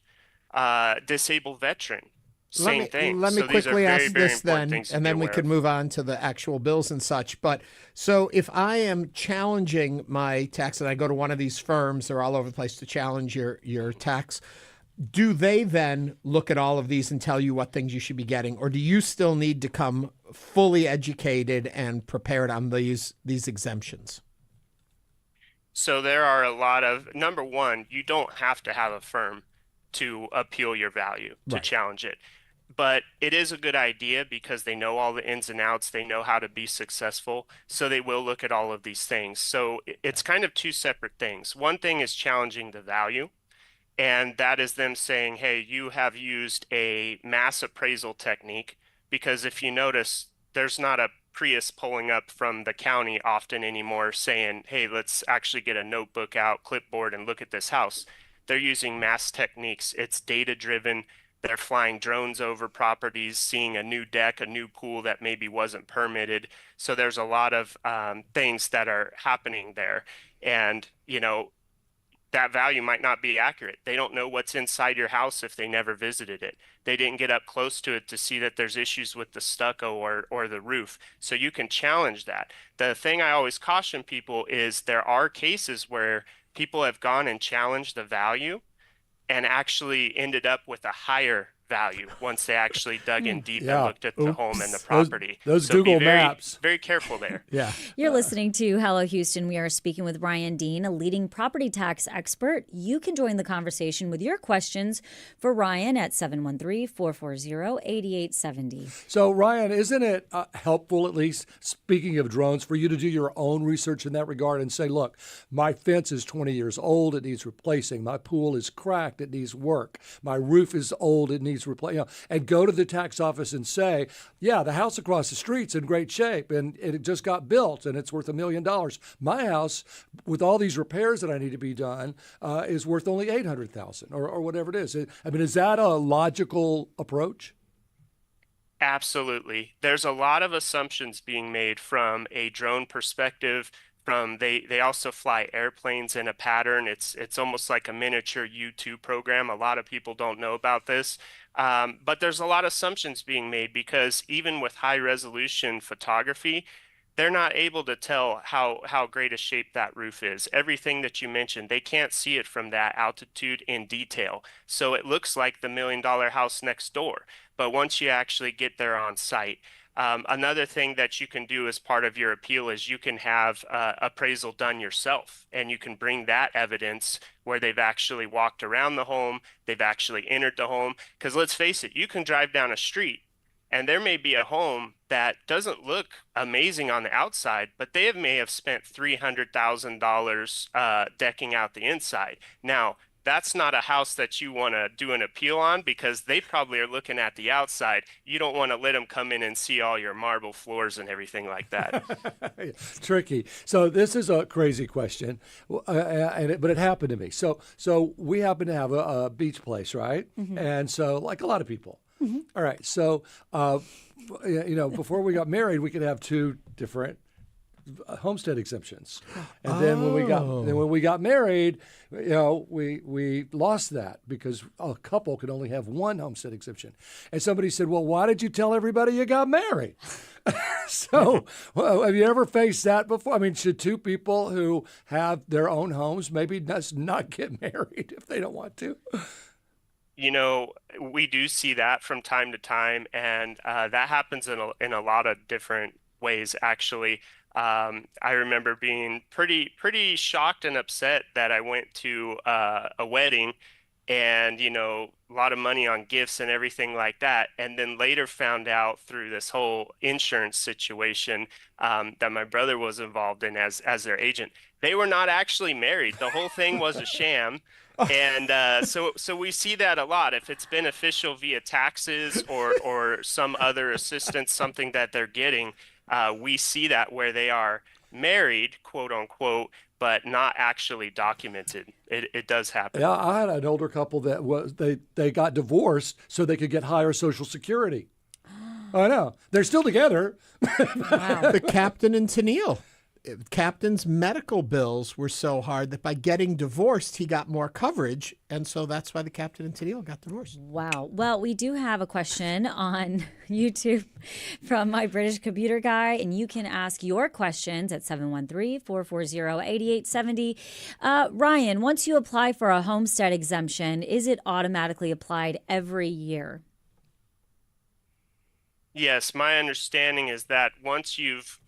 Speaker 27: Disabled veteran, same thing.
Speaker 3: Let me
Speaker 27: So these are
Speaker 3: quickly
Speaker 27: very,
Speaker 3: ask
Speaker 27: very
Speaker 3: this
Speaker 27: important
Speaker 3: then,
Speaker 27: things to
Speaker 3: and
Speaker 27: be
Speaker 3: then we
Speaker 27: aware
Speaker 3: could
Speaker 27: of.
Speaker 3: move on to the actual bills and such. But so if I am challenging my tax and I go to one of these firms, they're all over the place to challenge your tax, do they then look at all of these and tell you what things you should be getting? Or do you still need to come fully educated and prepared on these exemptions?
Speaker 27: So there are a lot of, number one, you don't have to have a firm to appeal your value, to
Speaker 3: Right.
Speaker 27: challenge it. But it is a good idea because they know all the ins and outs. They know how to be successful. So they will look at all of these things. So it's kind of two separate things. One thing is challenging the value. And that is them saying, hey, you have used a mass appraisal technique, because if you notice, there's not a Prius pulling up from the county often anymore saying, hey, let's actually get a notebook out, clipboard, and look at this house. They're using mass techniques. It's data driven. They're flying drones over properties, seeing a new deck, a new pool that maybe wasn't permitted. So there's a lot of things that are happening there. And, that value might not be accurate. They don't know what's inside your house if they never visited it. They didn't get up close to it to see that there's issues with the stucco or the roof. So you can challenge that. The thing I always caution people is there are cases where people have gone and challenged the value and actually ended up with a higher value once they actually dug in deep
Speaker 1: Yeah.
Speaker 27: and looked at the
Speaker 1: Oops.
Speaker 27: home and the property.
Speaker 1: Those
Speaker 27: So
Speaker 1: Google
Speaker 27: be very,
Speaker 1: Maps.
Speaker 27: very careful there.
Speaker 1: Yeah.
Speaker 2: You're listening to Hello Houston. We are speaking with Ryan Dean, a leading property tax expert. You can join the conversation with your questions for Ryan at 713-440-8870.
Speaker 1: So, Ryan, isn't it helpful, at least speaking of drones, for you to do your own research in that regard and say, look, my fence is 20 years old, it needs replacing. My pool is cracked, it needs work. My roof is old, it needs replacing. And go to the tax office and say, yeah, the house across the street's in great shape and it just got built and it's worth $1 million. My house, with all these repairs that I need to be done, is worth only $800,000 or whatever it is. I mean, is that a logical approach?
Speaker 27: Absolutely. There's a lot of assumptions being made from a drone perspective. They also fly airplanes in a pattern. It's almost like a miniature U2 program. A lot of people don't know about this. But there's a lot of assumptions being made because even with high resolution photography, they're not able to tell how great a shape that roof is. Everything that you mentioned, they can't see it from that altitude in detail. So it looks like the $1 million house next door. But once you actually get there on site, another thing that you can do as part of your appeal is you can have appraisal done yourself, and you can bring that evidence where they've actually walked around the home, they've actually entered the home. Because let's face it, you can drive down a street and there may be a home that doesn't look amazing on the outside, but they may have spent $300,000 decking out the inside. Now, that's not a house that you want to do an appeal on because they probably are looking at the outside. You don't want to let them come in and see all your marble floors and everything like that.
Speaker 1: Tricky. So this is a crazy question, but it happened to me. So we happen to have a beach place, right? Mm-hmm. And so like a lot of people. Mm-hmm. All right. So, before we got married, we could have two different homestead exemptions, and then when we got married, we lost that because a couple could only have one homestead exemption. And somebody said, "Well, why did you tell everybody you got married?" So, have you ever faced that before? I mean, should two people who have their own homes maybe just not get married if they don't want to?
Speaker 27: We do see that from time to time, and that happens in a lot of different ways, actually. I remember being pretty shocked and upset that I went to a wedding and, a lot of money on gifts and everything like that. And then later found out through this whole insurance situation that my brother was involved in as their agent. They were not actually married. The whole thing was a sham. And so we see that a lot. If it's beneficial via taxes or some other assistance, something that they're getting, we see that where they are married, quote unquote, but not actually documented. It does happen.
Speaker 1: Yeah, I had an older couple that they got divorced so they could get higher Social Security. I know. They're still together.
Speaker 3: Wow. The captain and Tennille. Captain's medical bills were so hard that by getting divorced, he got more coverage. And so that's why the captain and Tennille got divorced.
Speaker 2: Wow. Well, we do have a question on YouTube from my British computer guy, and you can ask your questions at 713-440-8870. Ryan, once you apply for a homestead exemption, is it automatically applied every year?
Speaker 27: Yes, my understanding is that once you've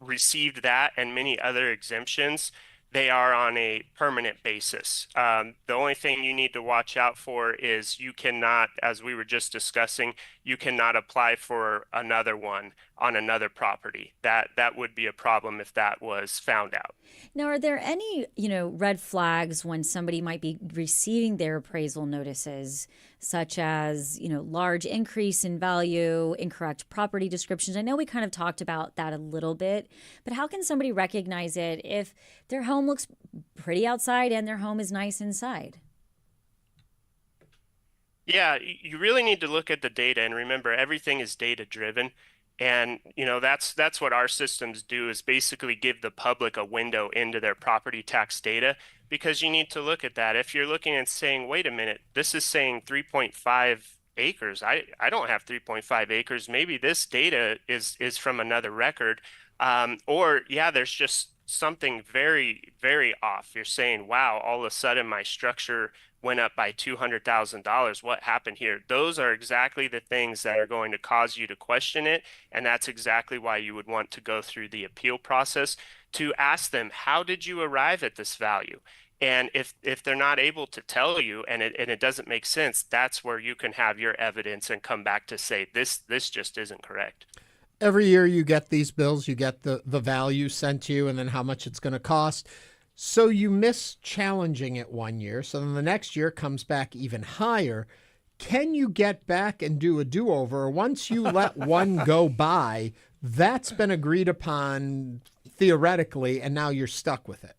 Speaker 27: received that and many other exemptions, they are on a permanent basis. The only thing you need to watch out for is you cannot, as we were just discussing, you cannot apply for another one on another property. That would be a problem if that was found out.
Speaker 2: Now, are there any, red flags when somebody might be receiving their appraisal notices, such as, large increase in value, incorrect property descriptions? I know we kind of talked about that a little bit, but how can somebody recognize it if their home looks pretty outside and their home is nice inside?
Speaker 27: Yeah, you really need to look at the data, and remember, everything is data driven. And, that's what our systems do, is basically give the public a window into their property tax data, because you need to look at that. If you're looking and saying, wait a minute, this is saying 3.5 acres. I don't have 3.5 acres. Maybe this data is from another record. There's just something very, very off. You're saying, wow, all of a sudden my structure went up by $200,000. What happened here? Those are exactly the things that are going to cause you to question it. And that's exactly why you would want to go through the appeal process to ask them, how did you arrive at this value? And if they're not able to tell you and it doesn't make sense, that's where you can have your evidence and come back to say, this just isn't correct.
Speaker 3: Every year you get these bills, you get the value sent to you and then how much it's going to cost. So you miss challenging it one year. So then the next year comes back even higher. Can you get back and do a do-over? Or once you let one go by, that's been agreed upon theoretically, and now you're stuck with it?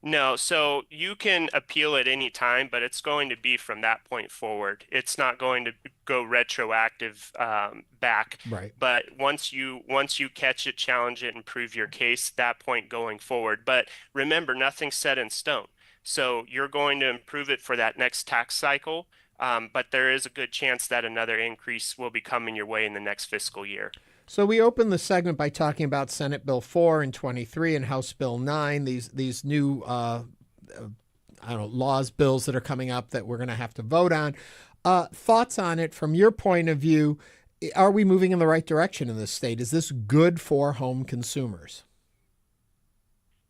Speaker 27: No, so you can appeal at any time, but it's going to be from that point forward. It's not going to go retroactive back.
Speaker 3: Right.
Speaker 27: But once you catch it, challenge it, and prove your case, that point going forward. But remember, nothing's set in stone. So you're going to improve it for that next tax cycle, but there is a good chance that another increase will be coming your way in the next fiscal year.
Speaker 3: So we opened the segment by talking about Senate Bill 4 and 23 and House Bill 9, these new laws, bills that are coming up that we're going to have to vote on. Thoughts on it from your point of view? Are we moving in the right direction in this state? Is this good for home consumers?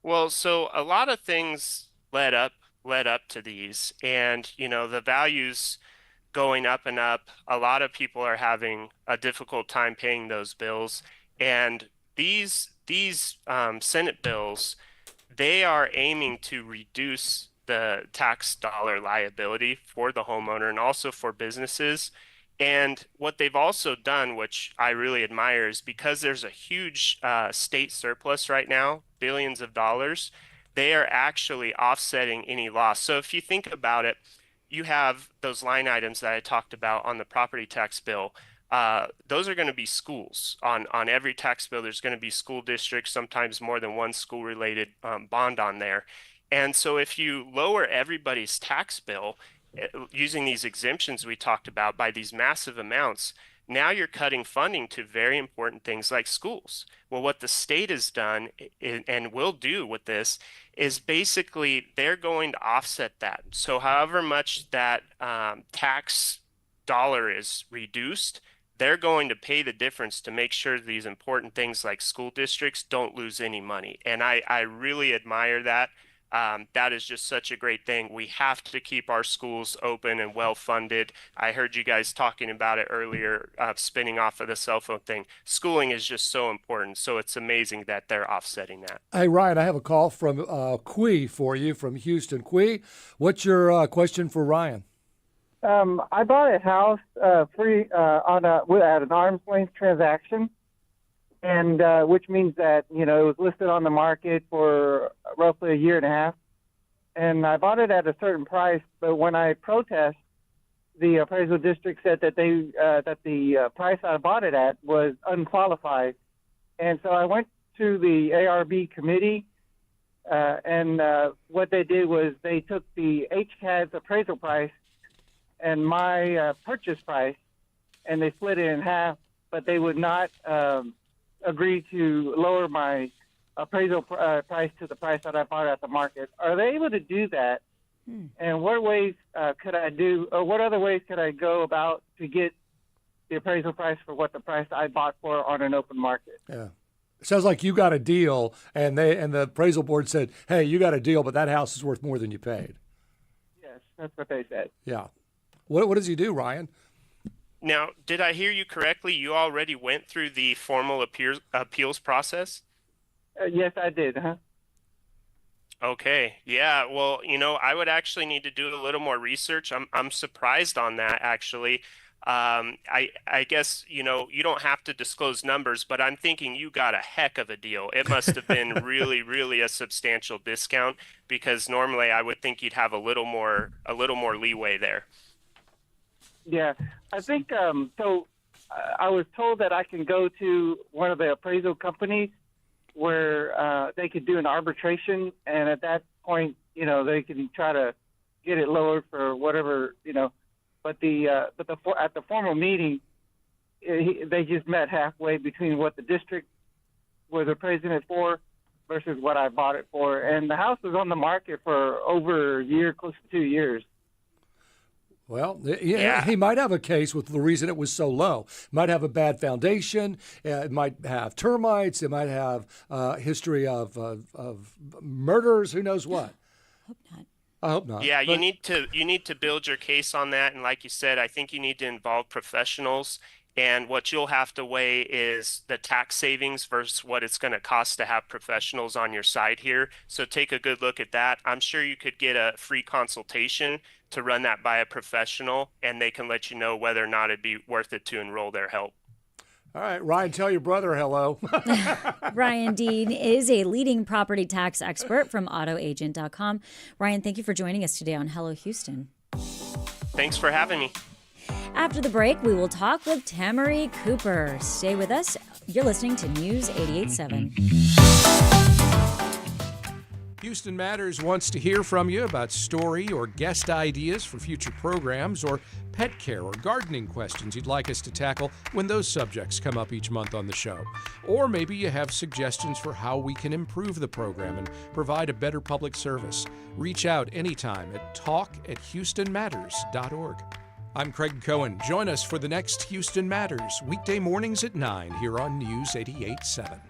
Speaker 27: Well, so a lot of things led up to these, and the values going up and up. A lot of people are having a difficult time paying those bills, and these Senate bills, they are aiming to reduce the tax dollar liability for the homeowner and also for businesses. And what they've also done, which I really admire, is because there's a huge state surplus right now, billions of dollars, they are actually offsetting any loss. So if you think about it, you have those line items that I talked about on the property tax bill. Those are going to be schools. On every tax bill, there's going to be school districts, sometimes more than one school-related bond on there. And so if you lower everybody's tax bill using these exemptions we talked about by these massive amounts, now you're cutting funding to very important things like schools. Well, what the state has done and will do with this is basically they're going to offset that. So however much that tax dollar is reduced, they're going to pay the difference to make sure these important things like school districts don't lose any money. And I really admire that. That is just such a great thing. We have to keep our schools open and well funded. I heard you guys talking about it earlier, spinning off of the cell phone thing. Schooling is just so important. So it's amazing that they're offsetting that.
Speaker 1: Hey, Ryan, I have a call from Quee for you from Houston. Quee, what's your question for Ryan?
Speaker 4: I bought a house free at an arm's length transaction. And which means that, it was listed on the market for roughly a year and a half. And I bought it at a certain price, but when I protest, the appraisal district said that the price I bought it at was unqualified. And so I went to the ARB committee, and what they did was they took the HCAD's appraisal price and my purchase price, and they split it in half, but they would not agree to lower my appraisal price to the price that I bought at the market. Are they able to do that? And what ways could I do, or what other ways could I go about to get the appraisal price for what the price I bought for on an open market?
Speaker 1: Yeah. It sounds like you got a deal, and the appraisal board said, hey, you got a deal, but that house is worth more than you paid.
Speaker 4: Yes, that's what they said.
Speaker 1: Yeah. What does he do, Ryan?
Speaker 27: Now, did I hear you correctly? You already went through the formal appeals process?
Speaker 4: Yes, I did.
Speaker 27: Okay. Yeah. Well, I would actually need to do a little more research. I'm surprised on that, actually. I guess, you don't have to disclose numbers, but I'm thinking you got a heck of a deal. It must have been really, really a substantial discount, because normally I would think you'd have a little more leeway there.
Speaker 4: Yeah, I think so. I was told that I can go to one of the appraisal companies where they could do an arbitration, and at that point, they can try to get it lowered for whatever, But at the formal meeting, they just met halfway between what the district was appraising it for versus what I bought it for. And the house was on the market for over a year, close to 2 years.
Speaker 1: Well, yeah, he might have a case with the reason it was so low. Might have a bad foundation. It might have termites. It might have history of murders. Who knows what?
Speaker 2: Hope not.
Speaker 1: I hope not.
Speaker 27: Yeah, you need to build your case on that, and like you said, I think you need to involve professionals. And what you'll have to weigh is the tax savings versus what it's going to cost to have professionals on your side here. So take a good look at that. I'm sure you could get a free consultation to run that by a professional, and they can let you know whether or not it'd be worth it to enroll their help.
Speaker 1: All right, Ryan, tell your brother hello.
Speaker 2: Ryan Dean is a leading property tax expert from AutoAgent.com. Ryan, thank you for joining us today on Hello Houston.
Speaker 27: Thanks for having me.
Speaker 2: After the break, we will talk with Tamarie Cooper. Stay with us. You're listening to News 88.7.
Speaker 22: Houston Matters wants to hear from you about story or guest ideas for future programs, or pet care or gardening questions you'd like us to tackle when those subjects come up each month on the show. Or maybe you have suggestions for how we can improve the program and provide a better public service. Reach out anytime at talk@houstonmatters.org. I'm Craig Cohen. Join us for the next Houston Matters, weekday mornings at 9 here on News 88.7.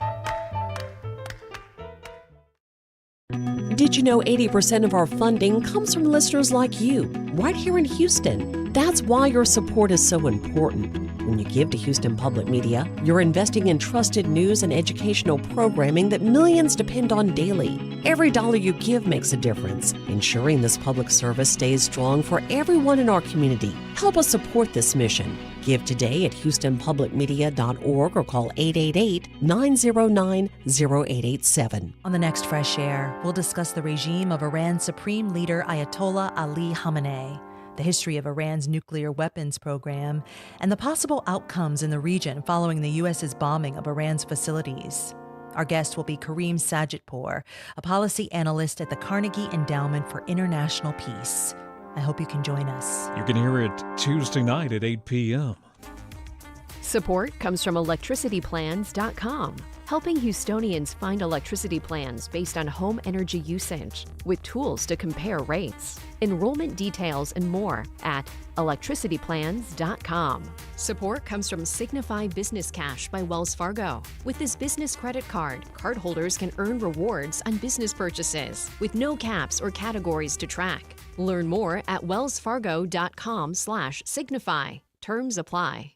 Speaker 5: Did you know 80% of our funding comes from listeners like you, right here in Houston? That's why your support is so important. When you give to Houston Public Media, you're investing in trusted news and educational programming that millions depend on daily. Every dollar you give makes a difference, ensuring this public service stays strong for everyone in our community. Help us support this mission. Give today at houstonpublicmedia.org or call 888-909-0887.
Speaker 6: On the next Fresh Air, we'll discuss the regime of Iran's Supreme Leader Ayatollah Ali Khamenei, the history of Iran's nuclear weapons program, and the possible outcomes in the region following the U.S.'s bombing of Iran's facilities. Our guest will be Kareem Sajidpour, a policy analyst at the Carnegie Endowment for International Peace. I hope you can join us.
Speaker 22: You can hear it Tuesday night at 8 p.m.
Speaker 25: Support comes from electricityplans.com, helping Houstonians find electricity plans based on home energy usage with tools to compare rates. Enrollment details and more at electricityplans.com. Support comes from Signify Business Cash by Wells Fargo. With this business credit card, cardholders can earn rewards on business purchases with no caps or categories to track. Learn more at wellsfargo.com/signify. Terms apply.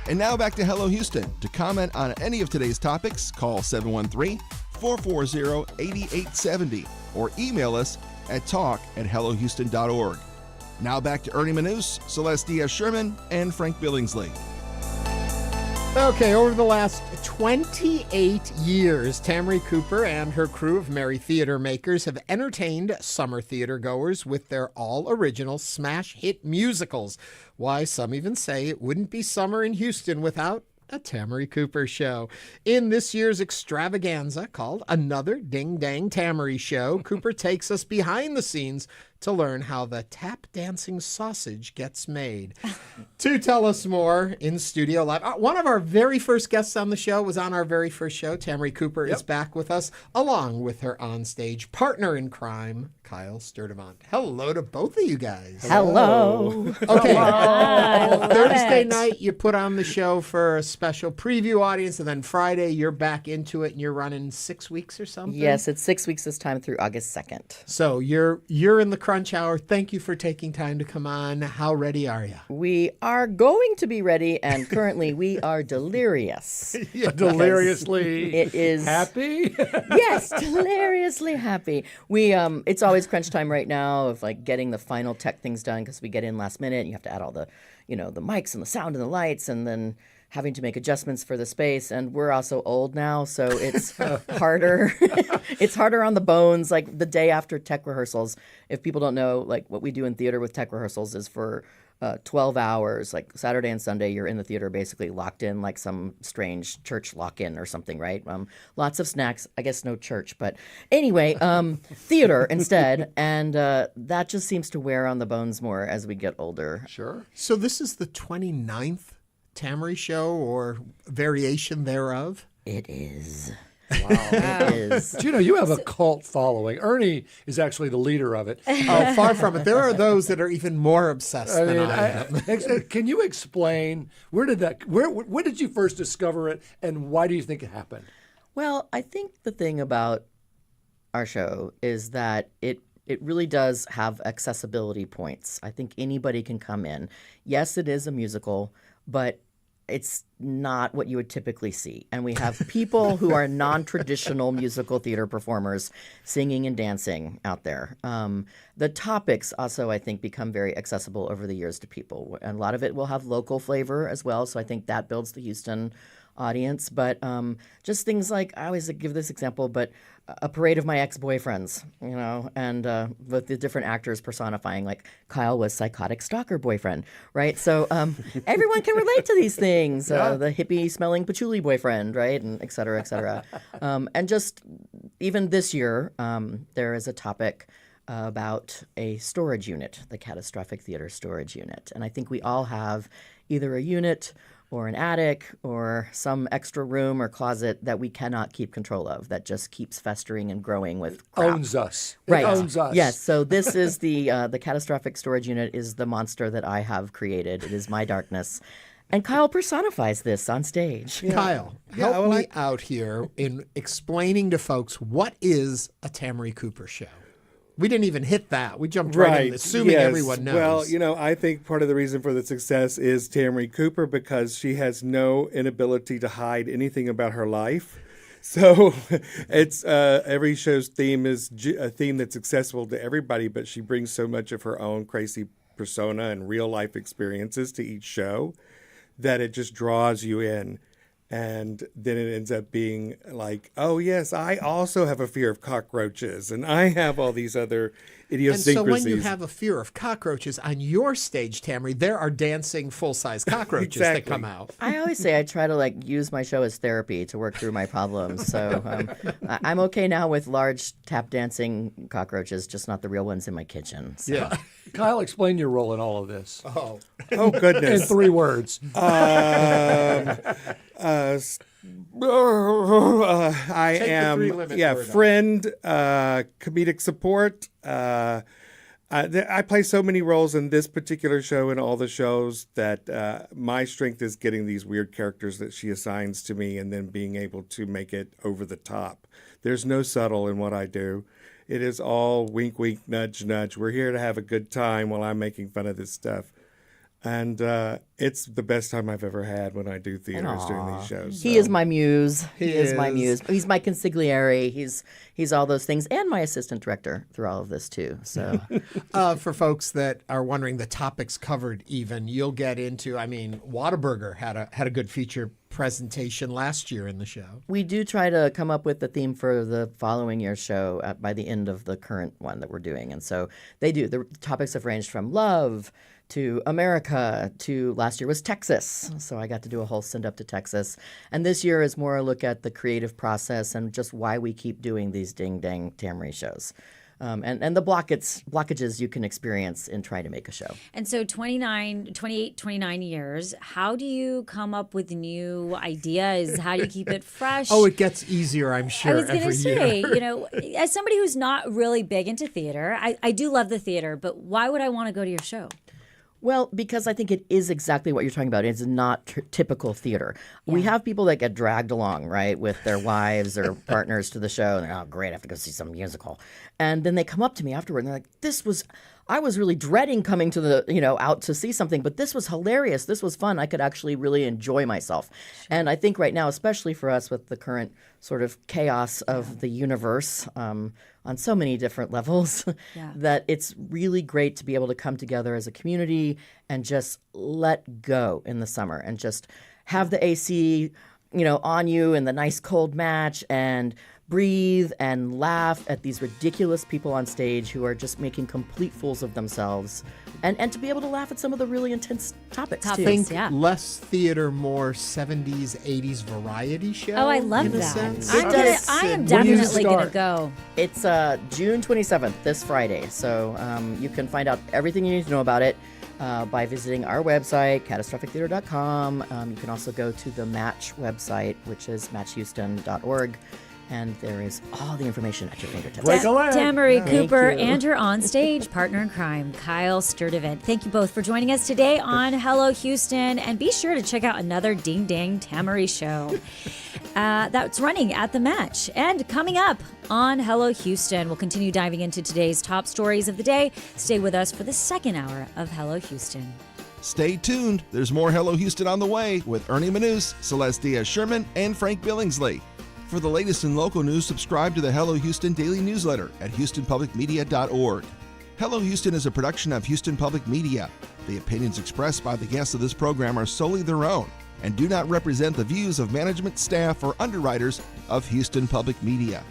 Speaker 13: And now back to Hello Houston. To comment on any of today's topics, call 713-440-8870 or email us at talk@hellohouston.org. Now back to Ernie Manous, Celeste Diaz-Sherman, and Frank Billingsley.
Speaker 3: Okay, over the last 28 years, Tamarie Cooper and her crew of merry theater makers have entertained summer theater goers with their all-original smash hit musicals. Why, some even say it wouldn't be summer in Houston without a Tamarie Cooper show. In this year's extravaganza called Another Ding-Dang Tamarie Show, Cooper takes us behind the scenes to learn how the tap dancing sausage gets made. To tell us more, in studio live, one of our very first guests on the show was on our very first show. Tamarie Cooper is back with us, along with her onstage partner in crime, Kyle Sturdivant. Hello to both of you guys.
Speaker 8: Hello.
Speaker 3: Okay.
Speaker 8: Hello.
Speaker 3: Thursday night, you put on the show for a special preview audience, and then Friday, you're back into it, and you're running 6 weeks or something?
Speaker 8: Yes, it's 6 weeks this time through August 2nd.
Speaker 3: So you're in the crunch hour. Thank you for taking time to come on. How ready are you?
Speaker 8: We are going to be ready, and currently we are delirious.
Speaker 1: Deliriously
Speaker 8: it is
Speaker 1: happy?
Speaker 8: Yes, deliriously happy. We it's always crunch time right now of like getting the final tech things done because we get in last minute and you have to add all the, the mics and the sound and the lights, and then having to make adjustments for the space. And we're also old now, so it's harder. It's harder on the bones. Like the day after tech rehearsals, if people don't know, like what we do in theater with tech rehearsals is for 12 hours, like Saturday and Sunday, you're in the theater basically locked in like some strange church lock-in or something, right? Lots of snacks, I guess no church, but anyway, theater instead. And that just seems to wear on the bones more as we get older.
Speaker 1: Sure.
Speaker 3: So this is the 29th Tamarie Show or variation thereof?
Speaker 8: It is.
Speaker 1: Wow.
Speaker 8: It is.
Speaker 1: Do you know, you have a cult following. Ernie is actually the leader of it.
Speaker 3: Oh, far from it. There are those that are even more obsessed than I am.
Speaker 1: Can you explain, where did you first discover it, and why do you think it happened?
Speaker 8: Well, I think the thing about our show is that it really does have accessibility points. I think anybody can come in. Yes, it is a musical, but it's not what you would typically see. And we have people who are non-traditional musical theater performers singing and dancing out there. The topics also, I think, become very accessible over the years to people. And a lot of it will have local flavor as well. So I think that builds the Houston audience. But just things like, I always give this example, but a parade of my ex-boyfriends, and with the different actors personifying, like Kyle was psychotic stalker boyfriend, right? So everyone can relate to these things. The hippie-smelling patchouli boyfriend, right? And et cetera, et cetera. And just even this year, there is a topic about a storage unit, the Catastrophic Theatre storage unit. And I think we all have either a unit or an attic or some extra room or closet that we cannot keep control of, that just keeps festering and growing with crap.
Speaker 1: Owns us.
Speaker 8: Right.
Speaker 1: It owns us.
Speaker 8: Yes. So this is the catastrophic storage unit is the monster that I have created. It is my darkness. And Kyle personifies this on stage.
Speaker 3: Yeah. Kyle, help me out here in explaining to folks, what is a Tamarie Cooper show? We didn't even hit that. We jumped right in, assuming everyone knows.
Speaker 7: Well, I think part of the reason for the success is Tamarie Cooper, because she has no inability to hide anything about her life. So it's every show's theme is a theme that's accessible to everybody, but she brings so much of her own crazy persona and real life experiences to each show that it just draws you in. And then it ends up being like, oh, yes, I also have a fear of cockroaches, and I have all these other idiosyncrasies.
Speaker 3: And so when you have a fear of cockroaches on your stage, Tamarie, there are dancing full-size cockroaches that come out.
Speaker 8: I always say I try to use my show as therapy to work through my problems. So I'm okay now with large tap dancing cockroaches, just not the real ones in my kitchen. So.
Speaker 1: Yeah. Kyle, explain your role in all of this.
Speaker 7: Oh goodness.
Speaker 1: In 3 words.
Speaker 7: I am, friend, comedic support. I play so many roles in this particular show and all the shows that my strength is getting these weird characters that she assigns to me and then being able to make it over the top. There's no subtle in what I do. It is all wink, wink, nudge, nudge. We're here to have a good time while I'm making fun of this stuff. And it's the best time I've ever had when I do theaters doing these shows.
Speaker 8: He is my muse. He is my muse. He's my consigliere. He's all those things, and my assistant director through all of this too. So,
Speaker 3: for folks that are wondering the topics covered, even you'll get into. Whataburger had a good feature presentation last year in the show.
Speaker 8: We do try to come up with the theme for the following year's show by the end of the current one that we're doing, and so they do. The topics have ranged from love to America, to last year was Texas. So I got to do a whole send up to Texas. And this year is more a look at the creative process and just why we keep doing these Ding-Dang Tamarie shows. And the blockages you can experience in trying to make a show.
Speaker 2: And so 29 years, how do you come up with new ideas? How do you keep it fresh?
Speaker 3: Oh, it gets easier, I'm sure,
Speaker 2: I was going to say,
Speaker 3: year.
Speaker 2: As somebody who's not really big into theater, I do love the theater, but why would I want to go to your show?
Speaker 8: Well, because I think it is exactly what you're talking about. It's not typical theater. Yeah. We have people that get dragged along, right, with their wives or partners to the show. And they're, oh, great, I have to go see some musical. And then they come up to me afterward and they're like, I was really dreading coming to the, out to see something, but this was hilarious. This was fun. I could actually really enjoy myself. Sure. And I think right now, especially for us with the current sort of chaos of the universe on so many different levels, that it's really great to be able to come together as a community and just let go in the summer and just have the AC, on you and the nice cold match and breathe and laugh at these ridiculous people on stage who are just making complete fools of themselves, and to be able to laugh at some of the really intense topics too.
Speaker 3: Think less theater, more 70s, 80s variety show.
Speaker 2: Oh, I love
Speaker 3: in a
Speaker 2: that.
Speaker 3: sense.
Speaker 2: I am definitely going to go.
Speaker 8: It's June 27th, this Friday. So you can find out everything you need to know about it by visiting our website, catastrophichetheatre.com. You can also go to the Match website, which is matchhouston.org. And there is all the information at your fingertips.
Speaker 2: Tamarie Cooper and her on-stage partner in crime, Kyle Sturdivant. Thank you both for joining us today on Hello Houston. And be sure to check out another Ding-Dang Tamarie Show that's running at the Match. And coming up on Hello Houston, we'll continue diving into today's top stories of the day. Stay with us for the second hour of Hello Houston.
Speaker 13: Stay tuned. There's more Hello Houston on the way with Ernie Manous, Celeste Diaz-Sherman, and Frank Billingsley. For the latest in local news, subscribe to the Hello Houston daily newsletter at houstonpublicmedia.org. Hello Houston is a production of Houston Public Media. The opinions expressed by the guests of this program are solely their own and do not represent the views of management, staff, or underwriters of Houston Public Media.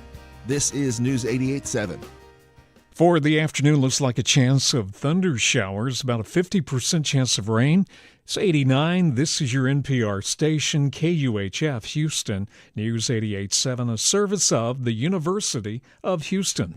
Speaker 13: This is News 88.7.
Speaker 9: For the afternoon, looks like a chance of thunder showers, about a 50% chance of rain. It's 89. This is your NPR station, KUHF Houston, News 88.7, a service of the University of Houston.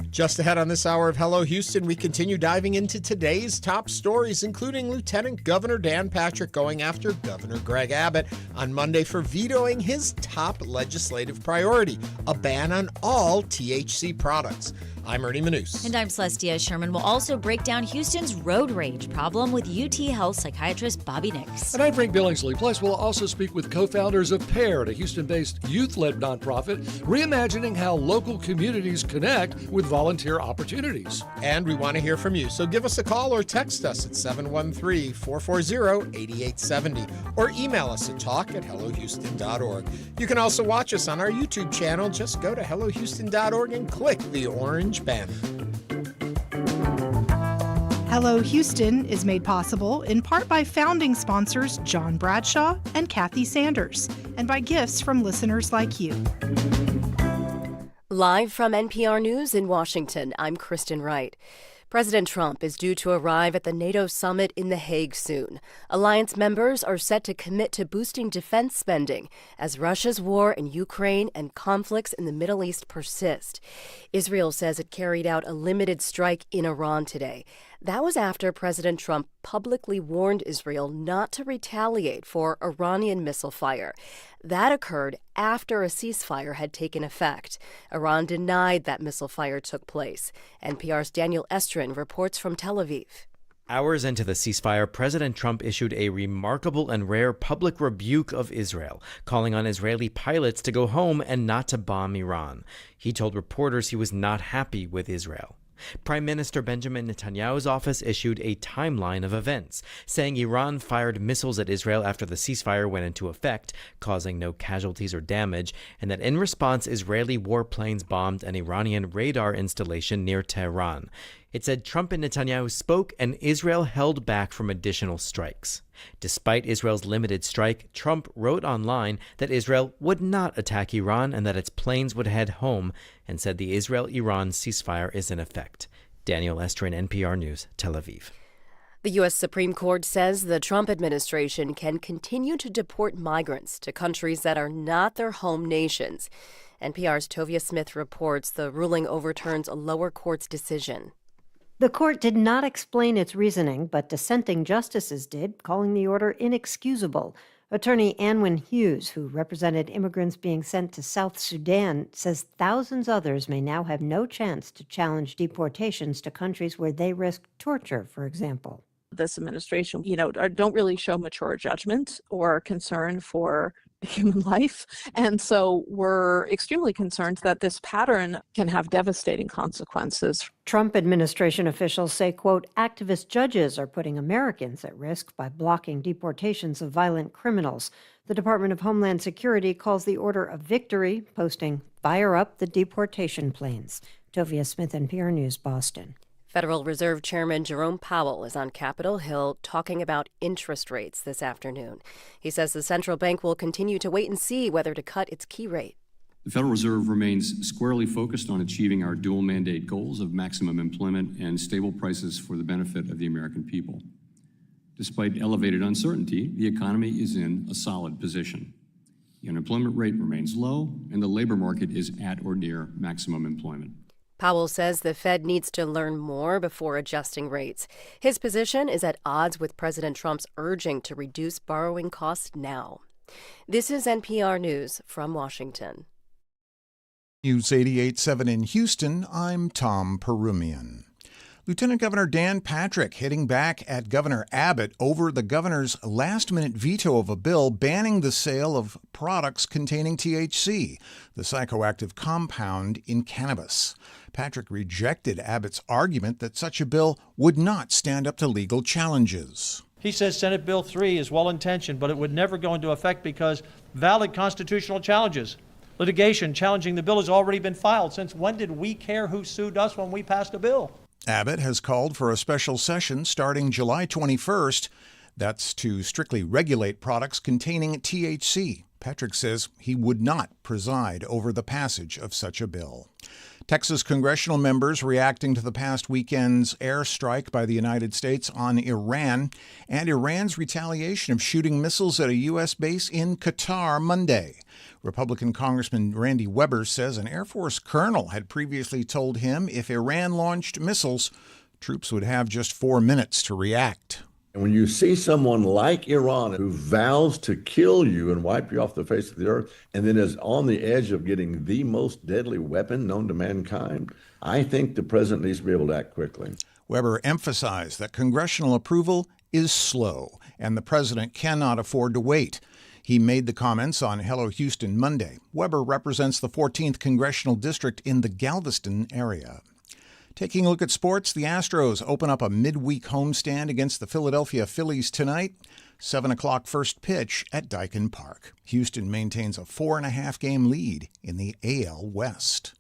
Speaker 3: Just ahead on this hour of Hello Houston, we continue diving into today's top stories, including Lieutenant Governor Dan Patrick going after Governor Greg Abbott on Monday for vetoing his top legislative priority, a ban on all THC products. I'm Ernie Manous.
Speaker 2: And I'm Celeste Diaz-Sherman. We'll also break down Houston's road rage problem with UTHealth psychiatrist Bobby Nix.
Speaker 1: And I'm Frank Billingsley. Plus, we'll also speak with co-founders of Peared, a Houston-based youth-led nonprofit, reimagining how local communities connect with volunteer opportunities.
Speaker 3: And we want to hear from you, so give us a call or text us at 713-440-8870 or email us at talk@hellohouston.org. You can also watch us on our YouTube channel. Just go to hellohouston.org and click the orange banner.
Speaker 10: Hello Houston is made possible in part by founding sponsors John Bradshaw and Kathy Sanders, and by gifts from listeners like you.
Speaker 11: Live from NPR News in Washington, I'm Kristen Wright. President Trump is due to arrive at the NATO summit in The Hague soon. Alliance members are set to commit to boosting defense spending as Russia's war in Ukraine and conflicts in the Middle East persist. Israel says it carried out a limited strike in Iran today. That was after President Trump publicly warned Israel not to retaliate for Iranian missile fire. That occurred after a ceasefire had taken effect. Iran denied that missile fire took place. NPR's Daniel Estrin reports from Tel Aviv.
Speaker 12: Hours into the ceasefire, President Trump issued a remarkable and rare public rebuke of Israel, calling on Israeli pilots to go home and not to bomb Iran. He told reporters he was not happy with Israel. Prime Minister Benjamin Netanyahu's office issued a timeline of events, saying Iran fired missiles at Israel after the ceasefire went into effect, causing no casualties or damage, and that in response, Israeli warplanes bombed an Iranian radar installation near Tehran. It said Trump and Netanyahu spoke and Israel held back from additional strikes. Despite Israel's limited strike, Trump wrote online that Israel would not attack Iran and that its planes would head home, and said the Israel-Iran ceasefire is in effect. Daniel Estrin, NPR News, Tel Aviv.
Speaker 11: The U.S. Supreme Court says the Trump administration can continue to deport migrants to countries that are not their home nations. NPR's Tovia Smith reports the ruling overturns a lower court's decision.
Speaker 14: The court did not explain its reasoning, but dissenting justices did, calling the order inexcusable. Attorney Anwin Hughes, who represented immigrants being sent to South Sudan, says thousands others may now have no chance to challenge deportations to countries where they risk torture, for example.
Speaker 15: This administration, don't really show mature judgment or concern for human life. And so we're extremely concerned that this pattern can have devastating consequences.
Speaker 14: Trump administration officials say, quote, activist judges are putting Americans at risk by blocking deportations of violent criminals. The Department of Homeland Security calls the order a victory, posting, "Fire up the deportation planes." Tovia Smith, NPR News, Boston.
Speaker 11: Federal Reserve Chairman Jerome Powell is on Capitol Hill talking about interest rates this afternoon. He says the central bank will continue to wait and see whether to cut its key rate.
Speaker 16: The Federal Reserve remains squarely focused on achieving our dual mandate goals of maximum employment and stable prices for the benefit of the American people. Despite elevated uncertainty, the economy is in a solid position. The unemployment rate remains low, and the labor market is at or near maximum employment.
Speaker 11: Powell says the Fed needs to learn more before adjusting rates. His position is at odds with President Trump's urging to reduce borrowing costs now. This is NPR News from Washington.
Speaker 17: News 88.7 in Houston, I'm Tom Perumian. Lieutenant Governor Dan Patrick hitting back at Governor Abbott over the governor's last-minute veto of a bill banning the sale of products containing THC, the psychoactive compound in cannabis. Patrick rejected Abbott's argument that such a bill would not stand up to legal challenges.
Speaker 18: He says Senate Bill 3 is well-intentioned, but it would never go into effect because valid constitutional challenges. Litigation challenging the bill has already been filed. Since when did we care who sued us when we passed a bill?
Speaker 17: Abbott has called for a special session starting July 21st. That's to strictly regulate products containing THC. Patrick says he would not preside over the passage of such a bill. Texas congressional members reacting to the past weekend's airstrike by the United States on Iran and Iran's retaliation of shooting missiles at a U.S. base in Qatar Monday. Republican Congressman Randy Weber says an Air Force colonel had previously told him if Iran launched missiles, troops would have just 4 minutes to react.
Speaker 19: And when you see someone like Iran who vows to kill you and wipe you off the face of the earth, and then is on the edge of getting the most deadly weapon known to mankind, I think the president needs to be able to act quickly.
Speaker 17: Weber emphasized that congressional approval is slow, and the president cannot afford to wait. He made the comments on Hello Houston Monday. Weber represents the 14th Congressional District in the Galveston area. Taking a look at sports, the Astros open up a midweek homestand against the Philadelphia Phillies tonight. 7 o'clock first pitch at Daikin Park. Houston maintains a 4.5-game lead in the AL West.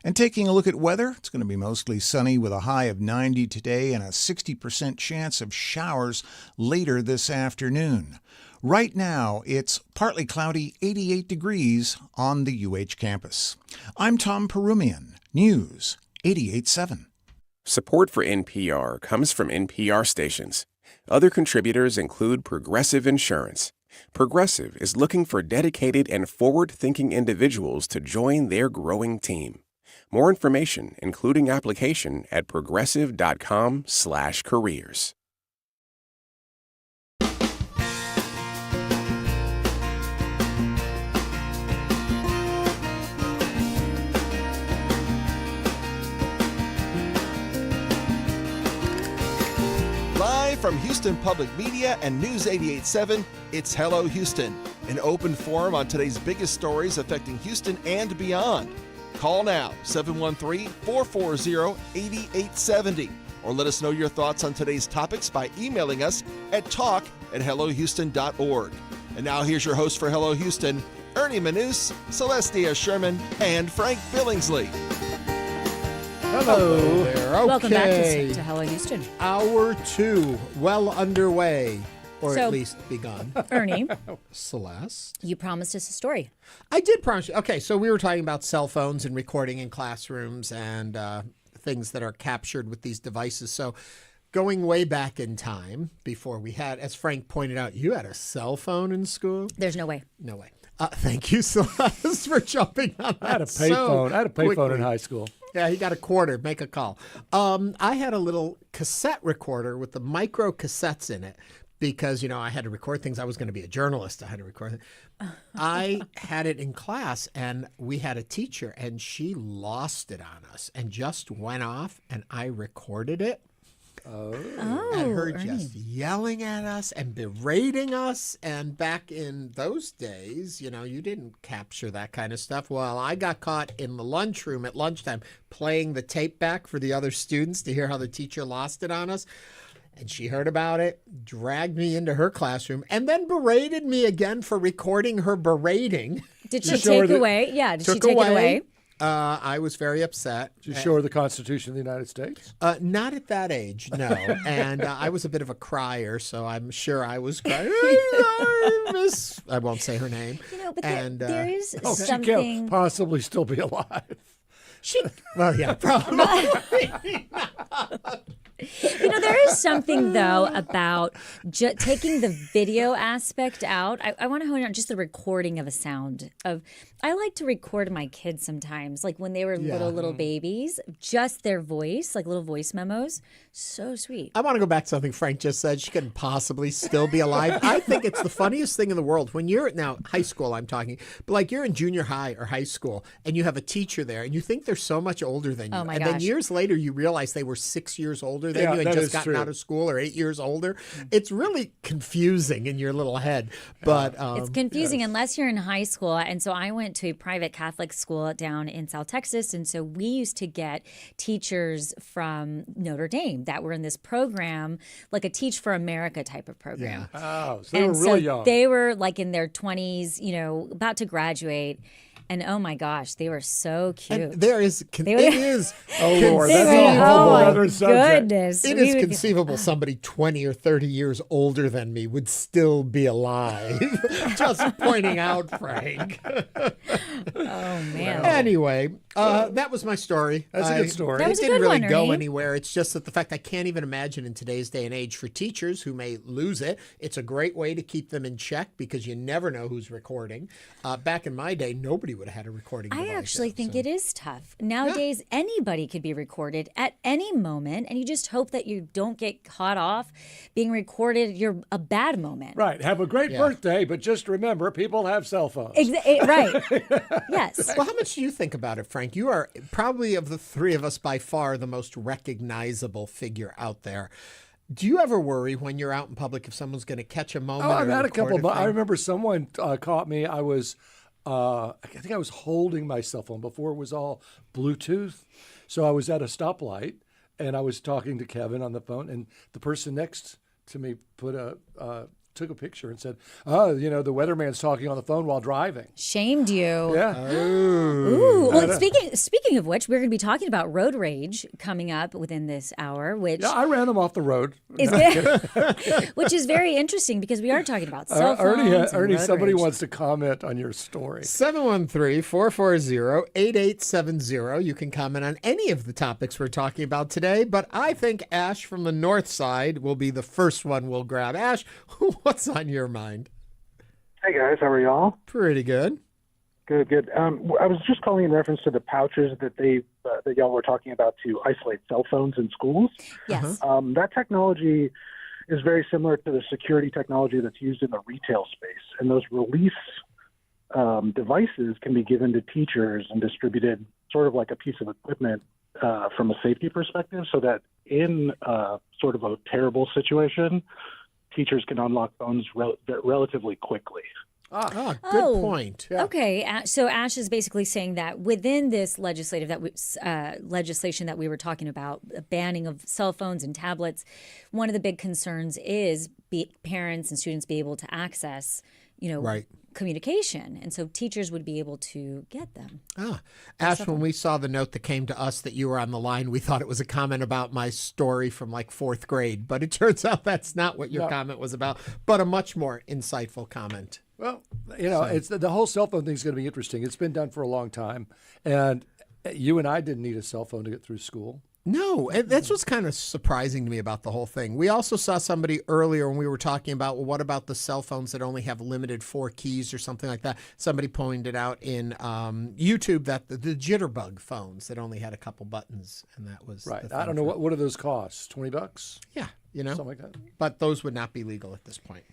Speaker 17: And taking a look at weather, it's going to be mostly sunny with a high of 90 today and a 60% chance of showers later this afternoon. Right now, it's partly cloudy, 88 degrees on the UH campus. I'm Tom Perumian, News 88.7.
Speaker 20: Support for NPR comes from NPR stations. Other contributors include Progressive Insurance. Progressive is looking for dedicated and forward-thinking individuals to join their growing team. More information, including application, at progressive.com/careers.
Speaker 13: Live from Houston Public Media and News 88.7, it's Hello Houston, an open forum on today's biggest stories affecting Houston and beyond. Call now, 713-440-8870, or let us know your thoughts on today's topics by emailing us at talk@hellohouston.org. And now here's your host for Hello Houston, Ernie Manous, Celestia Sherman, and Frank Billingsley.
Speaker 3: Hello there. Okay.
Speaker 2: Welcome back to Hello Houston.
Speaker 3: Hour 2, well underway, or at least begun.
Speaker 2: Ernie.
Speaker 3: Celeste.
Speaker 2: You promised us a story.
Speaker 3: I did promise you. Okay, so we were talking about cell phones and recording in classrooms and things that are captured with these devices. So going way back in time, before we had, as Frank pointed out, you had a cell phone in school?
Speaker 2: There's no way.
Speaker 3: No way. Thank you, Celeste, for jumping on that.
Speaker 1: I had a payphone in high school.
Speaker 3: Yeah, he got a quarter. Make a call. I had a little cassette recorder with the micro cassettes in it because, I had to record things. I was going to be a journalist. I had to record it. I had it in class, and we had a teacher, and she lost it on us and just went off, and I recorded it. And her just yelling at us and berating us. And back in those days, you didn't capture that kind of stuff. Well, I got caught in the lunchroom at lunchtime playing the tape back for the other students to hear how the teacher lost it on us. And she heard about it, dragged me into her classroom, and then berated me again for recording her berating.
Speaker 2: Did she take away? Yeah, did she take it away?
Speaker 3: I was very upset.
Speaker 1: Did you show her the Constitution of the United States?
Speaker 3: Not at that age, no. And I was a bit of a crier, so I'm sure I was crying. Miss, I won't say her name.
Speaker 2: But there is
Speaker 1: She
Speaker 2: something.
Speaker 1: can't possibly still be alive.
Speaker 3: Well, yeah, probably.
Speaker 2: There is something, though, about taking the video aspect out. I want to hone in on just the recording of a sound. I like to record my kids sometimes, like when they were little babies, just their voice, like little voice memos. So sweet.
Speaker 3: I want to go back to something Frank just said. She couldn't possibly still be alive. I think it's the funniest thing in the world. When you're now high school, I'm talking, but like you're in junior high or high school and you have a teacher there and you think they're so much older than you.
Speaker 2: Oh my
Speaker 3: and
Speaker 2: gosh.
Speaker 3: then years later, you realize they were 6 years older than you and
Speaker 1: that
Speaker 3: just
Speaker 1: is
Speaker 3: gotten
Speaker 1: true.
Speaker 3: out of school or 8 years older. It's really confusing in your little head. But
Speaker 2: It's confusing unless you're in high school. And so I went to a private Catholic school down in South Texas. And so we used to get teachers from Notre Dame that were in this program, like a Teach for America type of program.
Speaker 1: Oh, so they were really young.
Speaker 2: They were like in their 20s, about to graduate. And oh my gosh, they were so cute.
Speaker 3: And there is, it is.
Speaker 1: Oh, Lord,
Speaker 2: They
Speaker 1: that's
Speaker 2: were-
Speaker 1: a whole
Speaker 2: oh my
Speaker 1: other subject.
Speaker 2: goodness.
Speaker 3: It
Speaker 2: We
Speaker 3: is
Speaker 2: would-
Speaker 3: conceivable somebody 20 or 30 years older than me would still be alive. Just pointing out, Frank.
Speaker 2: Oh, man.
Speaker 3: Anyway, that was my story.
Speaker 1: That's a good story.
Speaker 2: That was
Speaker 3: It
Speaker 2: a
Speaker 3: didn't
Speaker 2: good
Speaker 3: really
Speaker 2: one,
Speaker 3: go
Speaker 2: Ernie.
Speaker 3: anywhere. It's just that the fact I can't even imagine in today's day and age for teachers who may lose it. It's a great way to keep them in check because you never know who's recording. Back in my day, nobody would have had a recording device.
Speaker 2: I actually think it is tough. Nowadays, anybody could be recorded at any moment, and you just hope that you don't get caught off being recorded. You're a bad moment.
Speaker 1: Right. Have a great birthday, but just remember, people have cell phones.
Speaker 2: Right. Yes.
Speaker 3: Well, how much do you think about it, Frank? You are probably of the three of us by far the most recognizable figure out there. Do you ever worry when you're out in public if someone's going to catch a moment?
Speaker 1: Oh, I've
Speaker 3: or
Speaker 1: had a couple.
Speaker 3: record
Speaker 1: I remember someone caught me. I was, I think I was holding my cell phone before it was all Bluetooth. So I was at a stoplight and I was talking to Kevin on the phone, and the person next to me took a picture and said, "Oh, the weatherman's talking on the phone while driving."
Speaker 2: Shamed you.
Speaker 1: Yeah.
Speaker 2: Ooh. Well, speaking of which, we're going to be talking about road rage coming up within this hour, which
Speaker 1: Yeah, I ran them off the road.
Speaker 2: is which is very interesting because we are talking about cell phones.
Speaker 1: Ernie,
Speaker 2: and road
Speaker 1: somebody
Speaker 2: rage.
Speaker 1: wants to comment on your story.
Speaker 3: 713-440-8870. You can comment on any of the topics we're talking about today, but I think Ash from the north side will be the first one we'll grab. Ash, what's on your mind?
Speaker 4: Hey guys, how are y'all?
Speaker 3: Pretty good.
Speaker 4: Good. I was just calling in reference to the pouches that that y'all were talking about to isolate cell phones in schools.
Speaker 2: Yes.
Speaker 4: That technology is very similar to the security technology that's used in the retail space, and those release devices can be given to teachers and distributed sort of like a piece of equipment from a safety perspective, so that in sort of a terrible situation, teachers can unlock phones relatively quickly.
Speaker 3: Good point. Yeah.
Speaker 2: Okay, so Ash is basically saying that within this legislation that we were talking about, banning of cell phones and tablets, one of the big concerns is parents and students be able to access, communication, and so teachers would be able to get them.
Speaker 3: Ash, when we saw the note that came to us that you were on the line, we thought it was a comment about my story from like fourth grade, but it turns out that's not what your comment was about, but a much more insightful comment.
Speaker 1: Well, it's the whole cell phone thing is going to be interesting. It's been done for a long time, and you and I didn't need a cell phone to get through school.
Speaker 3: No, that's what's kind of surprising to me about the whole thing. We also saw somebody earlier when we were talking about, well, what about the cell phones that only have limited 4 keys or something like that? Somebody pointed out in YouTube that the jitterbug phones that only had a couple buttons, and that was
Speaker 1: right. I don't know what do those cost? $20?
Speaker 3: Yeah,
Speaker 1: something like that.
Speaker 3: But those would not be legal at this point.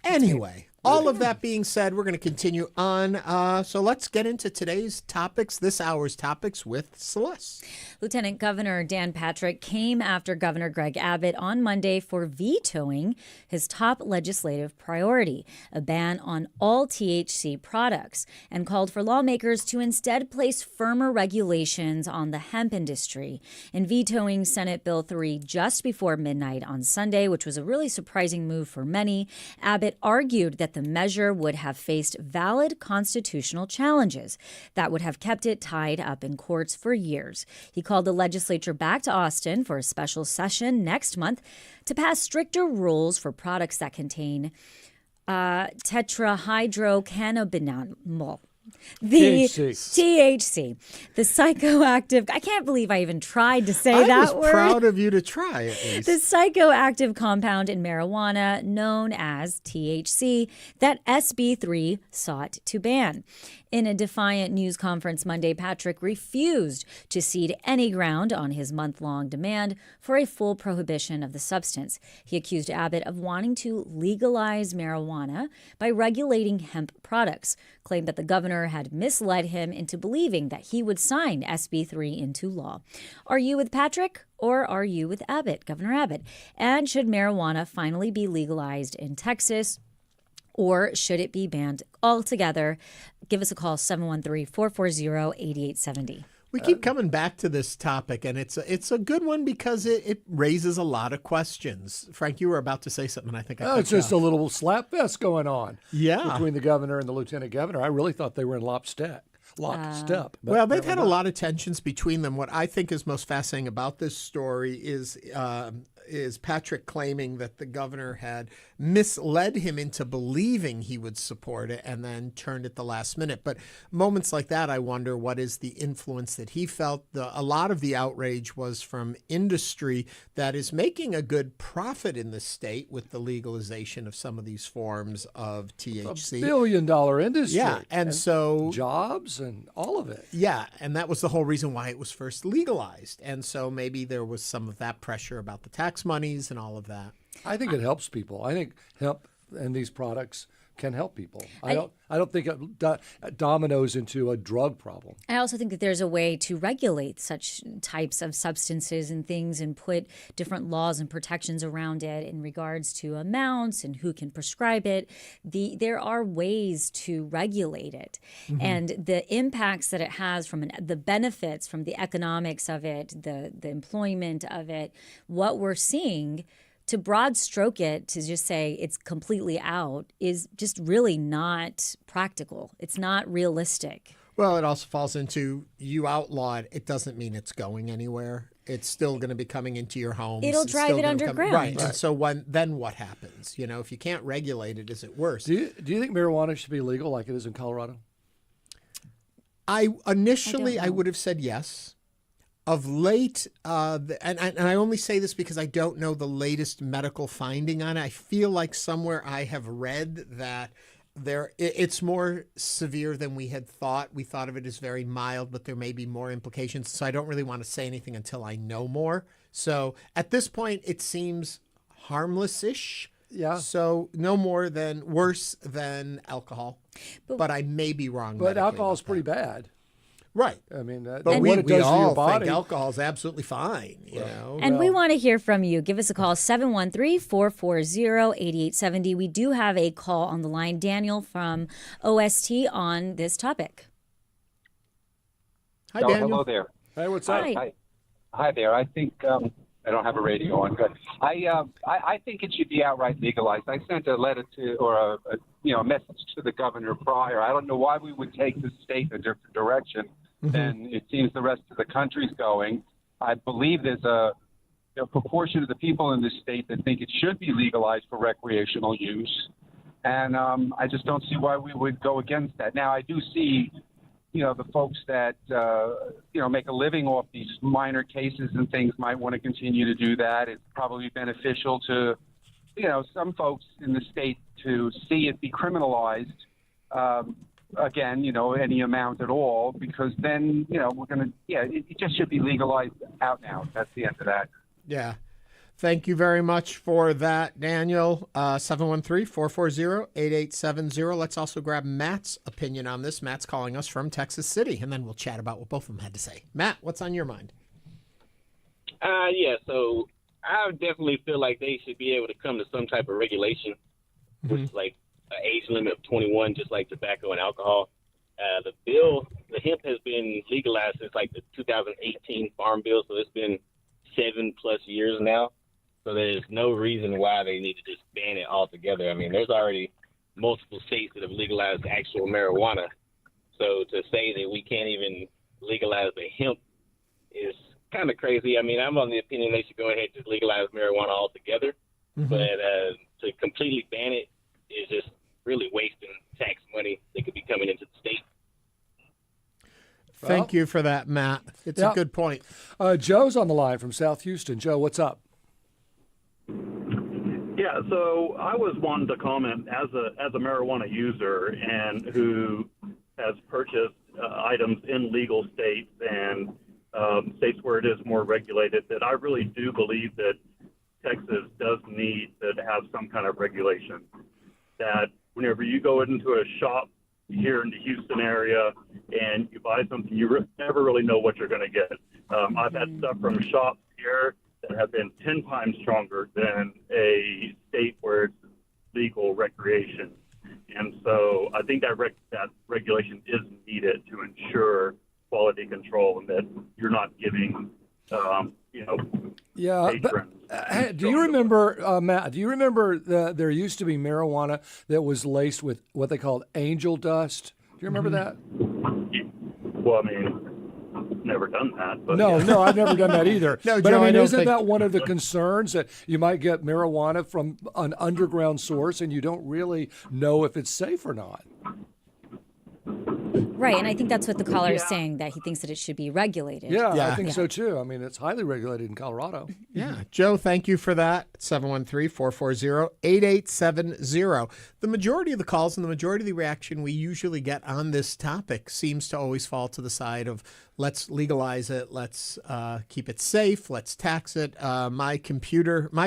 Speaker 3: Anyway, all of that being said, we're going to continue on. So let's get into today's topics, this hour's topics with Celeste.
Speaker 2: Lieutenant Governor Dan Patrick came after Governor Greg Abbott on Monday for vetoing his top legislative priority, a ban on all THC products, and called for lawmakers to instead place firmer regulations on the hemp industry. In vetoing Senate Bill 3 just before midnight on Sunday, which was a really surprising move for many, Abbott argued that that the measure would have faced valid constitutional challenges that would have kept it tied up in courts for years. He called the legislature back to Austin for a special session next month to pass stricter rules for products that contain tetrahydrocannabinol. The THC, the psychoactive. I can't believe I even tried to say that word.
Speaker 3: I was proud of you to try at least.
Speaker 2: The psychoactive compound in marijuana known as THC that SB3 sought to ban. In a defiant news conference Monday, Patrick refused to cede any ground on his month-long demand for a full prohibition of the substance. He accused Abbott of wanting to legalize marijuana by regulating hemp products, claimed that the governor had misled him into believing that he would sign SB3 into law. Are you with Patrick or are you with Abbott, Governor Abbott? And should marijuana finally be legalized in Texas? Or should it be banned altogether? Give us a call, 713-440-8870.
Speaker 3: We keep coming back to this topic, and it's a good one because it raises a lot of questions. Frank, you were about to say something. I think
Speaker 1: it's just a little slap fest going on between the governor and the lieutenant governor. I really thought they were in lockstep.
Speaker 3: Well, they've had a lot of tensions between them. What I think is most fascinating about this story is Patrick claiming that the governor had misled him into believing he would support it and then turned at the last minute. But moments like that, I wonder what is the influence that he felt. A lot of the outrage was from industry that is making a good profit in the state with the legalization of some of these forms of THC.
Speaker 1: $1 billion industry.
Speaker 3: Yeah, and so
Speaker 1: jobs and all of it.
Speaker 3: Yeah, and that was the whole reason why it was first legalized. And so maybe there was some of that pressure about the tax monies and all of that.
Speaker 1: I think it helps people. I think hemp and these products can help people. I don't think it dominoes into a drug problem.
Speaker 2: I also think that there's a way to regulate such types of substances and things and put different laws and protections around it in regards to amounts and who can prescribe it. There are ways to regulate it. Mm-hmm. And the impacts that it has from the benefits from the economics of it, the employment of it, what we're seeing, to broad stroke it, to just say it's completely out, is just really not practical. It's not realistic.
Speaker 3: Well, it also falls into you outlaw it. It doesn't mean it's going anywhere. It's still going to be coming into your homes.
Speaker 2: It'll drive it underground.
Speaker 3: Right. And so then what happens? You know, if you can't regulate it, is it worse?
Speaker 1: Do you think marijuana should be legal like it is in Colorado?
Speaker 3: I would have said yes. Of late, and I only say this because I don't know the latest medical finding on it. I feel like somewhere I have read that it's more severe than we had thought. We thought of it as very mild, but there may be more implications. So I don't really want to say anything until I know more. So at this point, it seems harmless-ish.
Speaker 1: Yeah.
Speaker 3: So no worse than alcohol. But I may be wrong.
Speaker 1: But alcohol is pretty bad.
Speaker 3: Right.
Speaker 1: I mean,
Speaker 3: but
Speaker 1: what it does to your body.
Speaker 3: Think alcohol is absolutely fine, you know.
Speaker 2: And we want to hear from you. Give us a call, 713-440-8870. We do have a call on the line, Daniel from OST, on this topic.
Speaker 3: Hi, Daniel.
Speaker 5: Hello there.
Speaker 1: Hey, what's up?
Speaker 5: Hi there. I think I don't have a radio on, but I think it should be outright legalized. I sent a letter a message to the governor prior. I don't know why we would take the state in a different direction than it seems the rest of the country's going. I believe there's a proportion of the people in this state that think it should be legalized for recreational use, and I just don't see why we would go against that. Now, I do see, the folks that, make a living off these minor cases and things might want to continue to do that. It's probably beneficial to, some folks in the state to see it be criminalized, again, any amount at all, because then, we're going to, it just should be legalized out now. That's the end of that.
Speaker 3: Yeah. Thank you very much for that, Daniel. 713-440-8870. Let's also grab Matt's opinion on this. Matt's calling us from Texas City, and then we'll chat about what both of them had to say. Matt, what's on your mind?
Speaker 6: So I definitely feel like they should be able to come to some type of regulation, with like an age limit of 21, just like tobacco and alcohol. The hemp has been legalized since like the 2018 Farm Bill, so it's been 7+ years now. So there's no reason why they need to just ban it altogether. I mean, there's already multiple states that have legalized actual marijuana. So to say that we can't even legalize the hemp is kind of crazy. I mean, I'm on the opinion they should go ahead and just legalize marijuana altogether.
Speaker 3: Mm-hmm.
Speaker 6: But to completely ban it is just really wasting tax money that could be coming into the state.
Speaker 3: Thank you for that, Matt. It's a good point.
Speaker 1: Joe's on the line from South Houston. Joe, what's up?
Speaker 21: Yeah, so I was wanting to comment as a marijuana user and who has purchased items in legal states and states where it is more regulated, that I really do believe that Texas does need to have some kind of regulation. That whenever you go into a shop here in the Houston area and you buy something, you never really know what you're going to get. I've had stuff from shops here that have been 10 times stronger than a state where it's legal recreation. And so I think that regulation is needed to ensure quality control and that you're not giving,
Speaker 1: But, do you remember, Matt, do you remember there used to be marijuana that was laced with what they called angel dust? Do you remember that?
Speaker 21: Well, I mean, never done that. But
Speaker 1: No, I've never done that either.
Speaker 3: No,
Speaker 1: but
Speaker 3: Joe,
Speaker 1: I mean,
Speaker 3: I don't
Speaker 1: isn't
Speaker 3: think-
Speaker 1: that one of the concerns, that you might get marijuana from an underground source and you don't really know if it's safe or not?
Speaker 2: Right, and I think that's what the caller is saying, that he thinks that it should be regulated.
Speaker 1: Yeah, I think so too. I mean, it's highly regulated in Colorado.
Speaker 3: Yeah. Joe, thank you for that. 713-440-8870. The majority of the calls and the majority of the reaction we usually get on this topic seems to always fall to the side of let's legalize it, let's keep it safe, let's tax it. My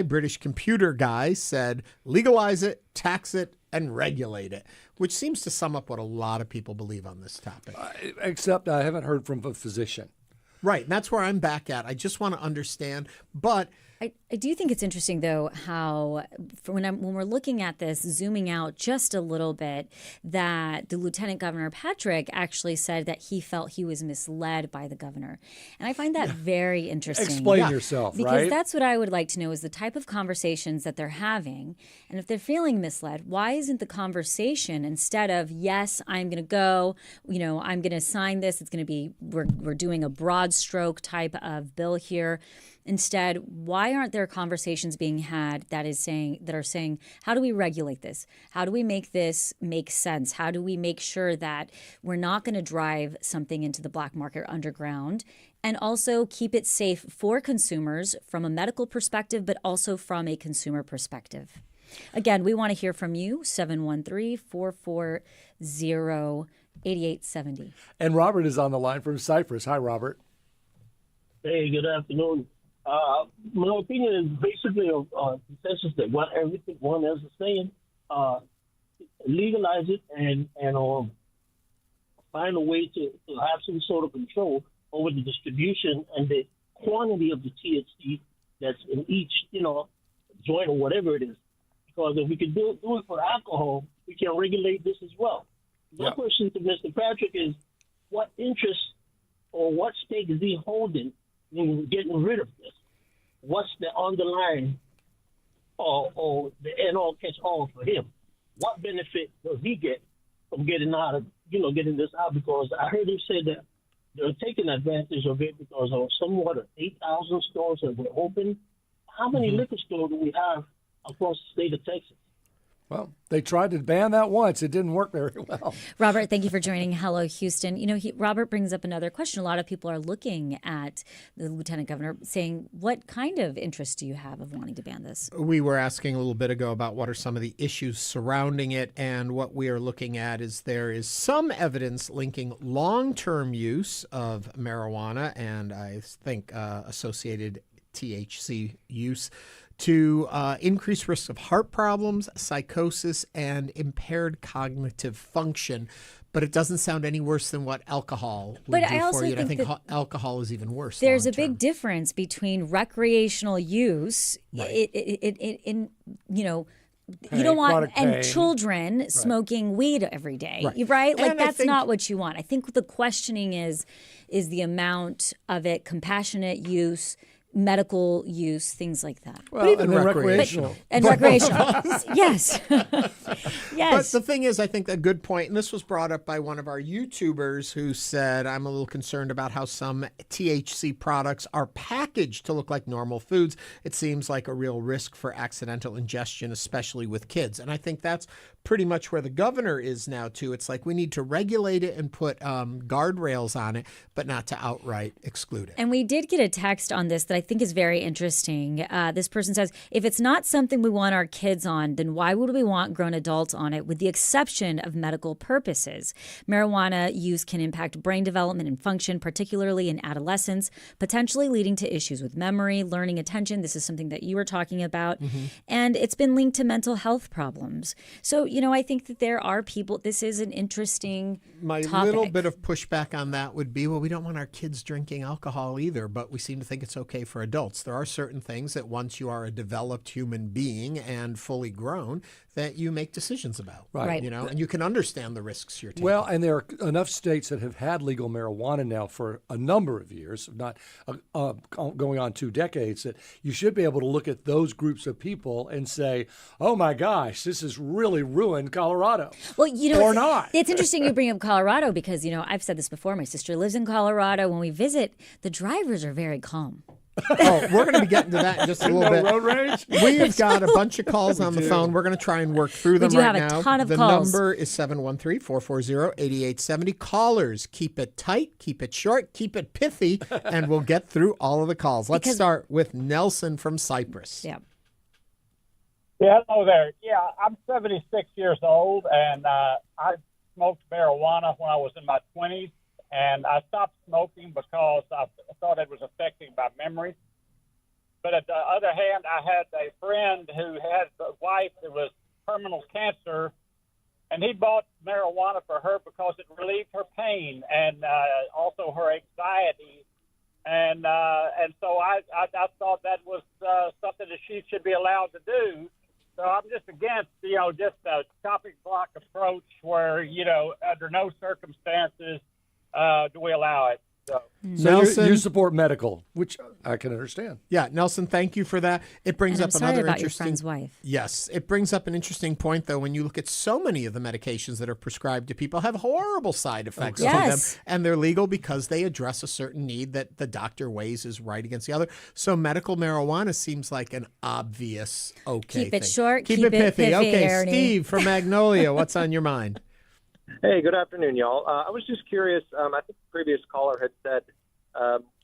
Speaker 3: British computer guy said legalize it, tax it, and regulate it, which seems to sum up what a lot of people believe on this topic.
Speaker 1: Except I haven't heard from a physician.
Speaker 3: Right, and that's where I'm back at. I just want to understand, but
Speaker 2: I do think it's interesting, though, how when we're looking at this, zooming out just a little bit, that the Lieutenant Governor Patrick actually said that he felt he was misled by the governor. And I find that very interesting.
Speaker 1: Explain yourself,
Speaker 2: because
Speaker 1: right?
Speaker 2: that's what I would like to know, is the type of conversations that they're having. And if they're feeling misled, why isn't the conversation, instead of, yes, I'm going to go, I'm going to sign this, it's going to be, we're doing a broad stroke type of bill here. Instead, why aren't there conversations being had that are saying, how do we regulate this? How do we make this make sense? How do we make sure that we're not going to drive something into the black market or underground, and also keep it safe for consumers from a medical perspective, but also from a consumer perspective? Again, we want to hear from you, 713-440-8870.
Speaker 1: And Robert is on the line from Cyprus. Hi, Robert.
Speaker 22: Hey, good afternoon. My opinion is basically a consensus that what everyone else is saying, legalize it and find a way to have some sort of control over the distribution and the quantity of the THC that's in each, joint or whatever it is. Because if we can do it for alcohol, we can regulate this as well. My question to Mr. Patrick is, what interest or what stake is he holding in getting rid of this? What's the underlying or the end all catch all for him? What benefit does he get from getting this out? Because I heard him say that they're taking advantage of it because of somewhat of 8,000 stores that were open. How many liquor stores do we have across the state of Texas?
Speaker 1: Well, they tried to ban that once. It didn't work very well.
Speaker 2: Robert, thank you for joining Hello Houston. Robert brings up another question. A lot of people are looking at the Lieutenant Governor saying, what kind of interest do you have of wanting to ban this?
Speaker 3: We were asking a little bit ago about what are some of the issues surrounding it, and what we are looking at is there is some evidence linking long-term use of marijuana and I think associated THC use to increased risk of heart problems, psychosis, and impaired cognitive function. But it doesn't sound any worse than what alcohol would do for you. And I think alcohol is even worse.
Speaker 2: There's a big difference between recreational use, you don't want children smoking weed every day, right? Like that's not what you want. I think the questioning is the amount of it, compassionate use, medical use, things like that.
Speaker 1: Well, and recreational.
Speaker 2: Recreational, yes.
Speaker 3: But the thing is, I think a good point, and this was brought up by one of our YouTubers who said, I'm a little concerned about how some THC products are packaged to look like normal foods. It seems like a real risk for accidental ingestion, especially with kids. And I think that's pretty much where the governor is now, too. It's like we need to regulate it and put guardrails on it, but not to outright exclude it.
Speaker 2: And we did get a text on this that I think is very interesting. This person says, if it's not something we want our kids on, then why would we want grown adults on it, with the exception of medical purposes? Marijuana use can impact brain development and function, particularly in adolescence, potentially leading to issues with memory, learning, attention. This is something that you were talking about. And it's been linked to mental health problems. So, I think that there are people, this is an interesting topic.
Speaker 3: Little bit of pushback on that would be, well, we don't want our kids drinking alcohol either, but we seem to think it's okay for adults. There are certain things that once you are a developed human being and fully grown, that you make decisions about.
Speaker 1: Right.
Speaker 3: And you can understand the risks you're taking.
Speaker 1: Well, and there are enough states that have had legal marijuana now for a number of years, not going on 2 decades, that you should be able to look at those groups of people and say, oh my gosh, this has really ruined Colorado.
Speaker 2: Well,
Speaker 1: or not.
Speaker 2: It's interesting you bring up Colorado because, I've said this before. My sister lives in Colorado. When we visit, the drivers are very calm.
Speaker 3: We're going to be getting to that in just a little bit.
Speaker 1: Road rage?
Speaker 3: We've got a bunch of calls on the phone. We're going to try and work through them right now.
Speaker 2: We do have a ton of
Speaker 3: the
Speaker 2: calls.
Speaker 3: number is 713-440-8870. Callers, keep it tight, keep it short, keep it pithy, and we'll get through all of the calls. Let's start with Nelson from Cyprus.
Speaker 2: Yeah.
Speaker 7: Yeah, hello there. Yeah, I'm 76 years old, and I smoked marijuana when I was in my 20s. And I stopped smoking because I thought it was affecting my memory. But at the other hand, I had a friend who had a wife that was terminal cancer, and he bought marijuana for her because it relieved her pain and also her anxiety. And so I thought that was something that she should be allowed to do. So I'm just against, just a chopping block approach where, under no circumstances do we allow it? So
Speaker 1: Nelson, you support medical, which I can understand.
Speaker 3: Yeah, Nelson, thank you for that. It brings up another
Speaker 2: about
Speaker 3: interesting.
Speaker 2: Your friend's wife.
Speaker 3: Yes, it brings up an interesting point, though. When you look at so many of the medications that are prescribed to people, have horrible side effects to them, and they're legal because they address a certain need that the doctor weighs is right against the other. So medical marijuana seems like an obvious okay.
Speaker 2: Keep it
Speaker 3: thing.
Speaker 2: short.
Speaker 3: Keep it pithy. Okay,
Speaker 2: Ernie.
Speaker 3: Steve from Magnolia, what's on your mind?
Speaker 8: Hey, good afternoon, y'all. I was just curious. I think the previous caller had said,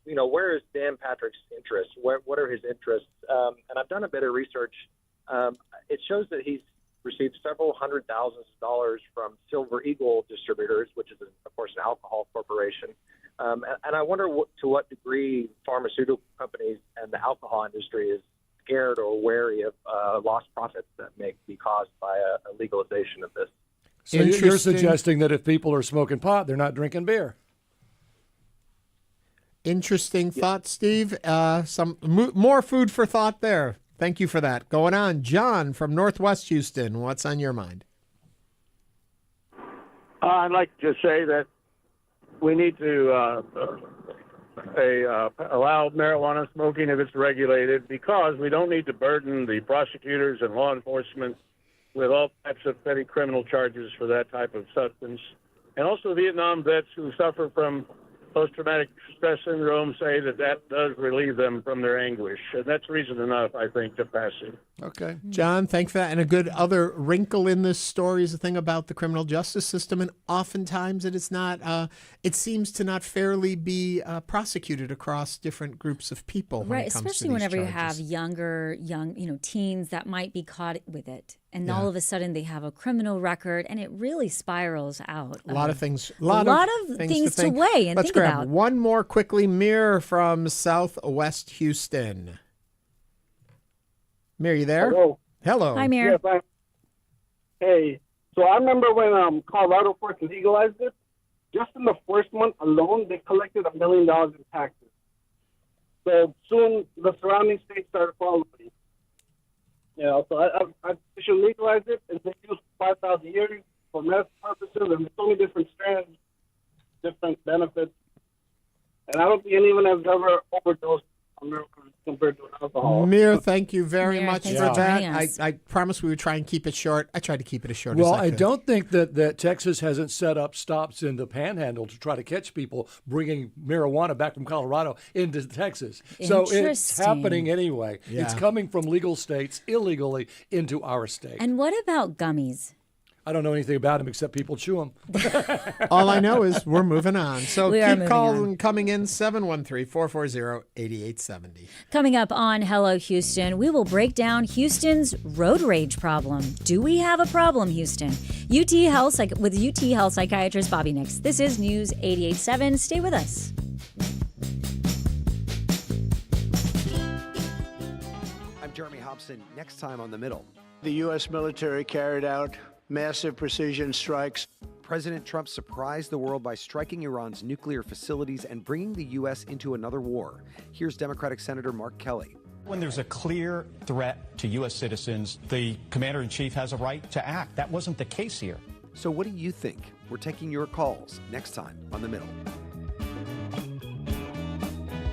Speaker 8: where is Dan Patrick's interest? What are his interests? And I've done a bit of research. It shows that he's received several $100,000s from Silver Eagle Distributors, which is, of course, an alcohol corporation. And I wonder to what degree pharmaceutical companies and the alcohol industry is scared or wary of lost profits that may be caused by a legalization of this.
Speaker 1: So you're suggesting that if people are smoking pot, they're not drinking beer.
Speaker 3: Interesting thought, Steve. Some more food for thought there. Thank you for that. Going on, John from Northwest Houston. What's on your mind?
Speaker 23: I'd like to say that we need to allow marijuana smoking if it's regulated, because we don't need to burden the prosecutors and law enforcement with all types of petty criminal charges for that type of substance. And also Vietnam vets who suffer from post-traumatic stress syndrome say that does relieve them from their anguish. And that's reason enough, I think, to pass it.
Speaker 3: Okay. John, thanks for that. And a good other wrinkle in this story is the thing about the criminal justice system. And oftentimes it is not, it seems to not fairly be prosecuted across different groups of people.
Speaker 2: Right, especially whenever you have young, teens that might be caught with it. And all of a sudden they have a criminal record, and it really spirals out.
Speaker 3: A lot of things.
Speaker 2: A lot of things to weigh and
Speaker 3: Let's
Speaker 2: think
Speaker 3: grab
Speaker 2: about.
Speaker 3: one more quickly. Mir from Southwest Houston. Mir, you there?
Speaker 24: Hello.
Speaker 3: Hello.
Speaker 2: Hi, Mir.
Speaker 24: Yes, hey, so I remember when Colorado first legalized it, just in the first month alone, they collected $1 million in taxes. So soon the surrounding states started following. So I should legalize it, and they use 5,000 years for medicine purposes, and there's so many different strands, different benefits. And I don't think anyone has ever overdosed on marijuana. compared to alcohol.
Speaker 3: Mir, thank you very
Speaker 2: Mir,
Speaker 3: much
Speaker 2: thanks
Speaker 3: for
Speaker 2: for
Speaker 3: that.
Speaker 2: joining us.
Speaker 3: I promised we would try and keep it short. I tried to keep it as short
Speaker 1: Well,
Speaker 3: as I could.
Speaker 1: I don't think that Texas hasn't set up stops in the Panhandle to try to catch people bringing marijuana back from Colorado into Texas. So it's
Speaker 2: Interesting.
Speaker 1: happening anyway. It's
Speaker 3: Yeah.
Speaker 1: coming from legal states illegally into our state.
Speaker 2: And what about gummies?
Speaker 1: I don't know anything about them except people chew them.
Speaker 3: All I know is we're moving on. So
Speaker 2: We are
Speaker 3: keep
Speaker 2: moving
Speaker 3: calling
Speaker 2: on.
Speaker 3: coming in 713-440-8870.
Speaker 2: Coming up on Hello Houston, we will break down Houston's road rage problem. Do we have a problem, Houston? With UT Health psychiatrist Bobby Nix. This is News 88.7. Stay with us.
Speaker 9: I'm Jeremy Hobson. Next time on The Middle.
Speaker 10: The U.S. military carried out massive precision strikes.
Speaker 9: President Trump surprised the world by striking Iran's nuclear facilities and bringing the U.S. into another war. Here's Democratic Senator Mark Kelly.
Speaker 12: When there's a clear threat to U.S. citizens, the commander-in-chief has a right to act. That wasn't the case here.
Speaker 9: So what do you think? We're taking your calls next time on The Middle.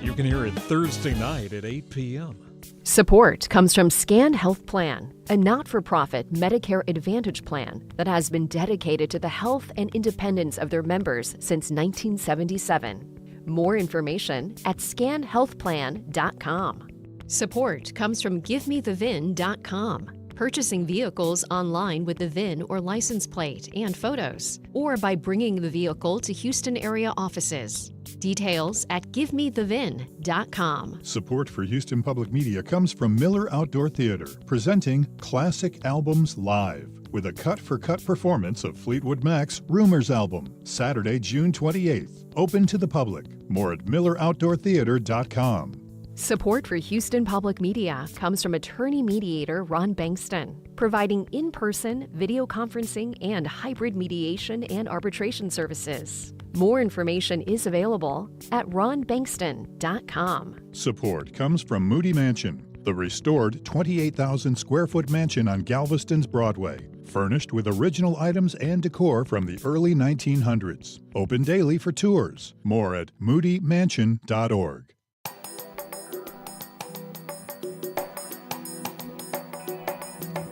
Speaker 15: You can hear it Thursday night at 8 p.m.
Speaker 25: Support comes from Scan Health Plan, a not-for-profit Medicare Advantage plan that has been dedicated to the health and independence of their members since 1977. More information at scanhealthplan.com. Support comes from GiveMeTheVIN.com. Purchasing vehicles online with the VIN or license plate and photos, or by bringing the vehicle to Houston area offices. Details at GiveMeTheVIN.com.
Speaker 26: Support for Houston Public Media comes from Miller Outdoor Theater, presenting Classic Albums Live, with a cut-for-cut performance of Fleetwood Mac's Rumors album, Saturday, June 28th. Open to the public. More at MillerOutdoorTheater.com.
Speaker 25: Support for Houston Public Media comes from attorney mediator Ron Bankston, providing in-person, video conferencing, and hybrid mediation and arbitration services. More information is available at ronbankston.com.
Speaker 26: Support comes from Moody Mansion, the restored 28,000 square foot mansion on Galveston's Broadway, furnished with original items and decor from the early 1900s. Open daily for tours. More at moodymansion.org.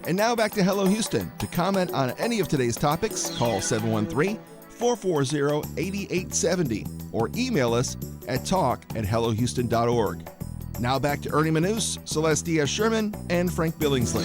Speaker 13: And now back to Hello Houston. To comment on any of today's topics, call 713-440-8870 or email us at talk@hellohouston.org. Now back to Ernie Manous, Celeste Diaz-Sherman, and Frank Billingsley.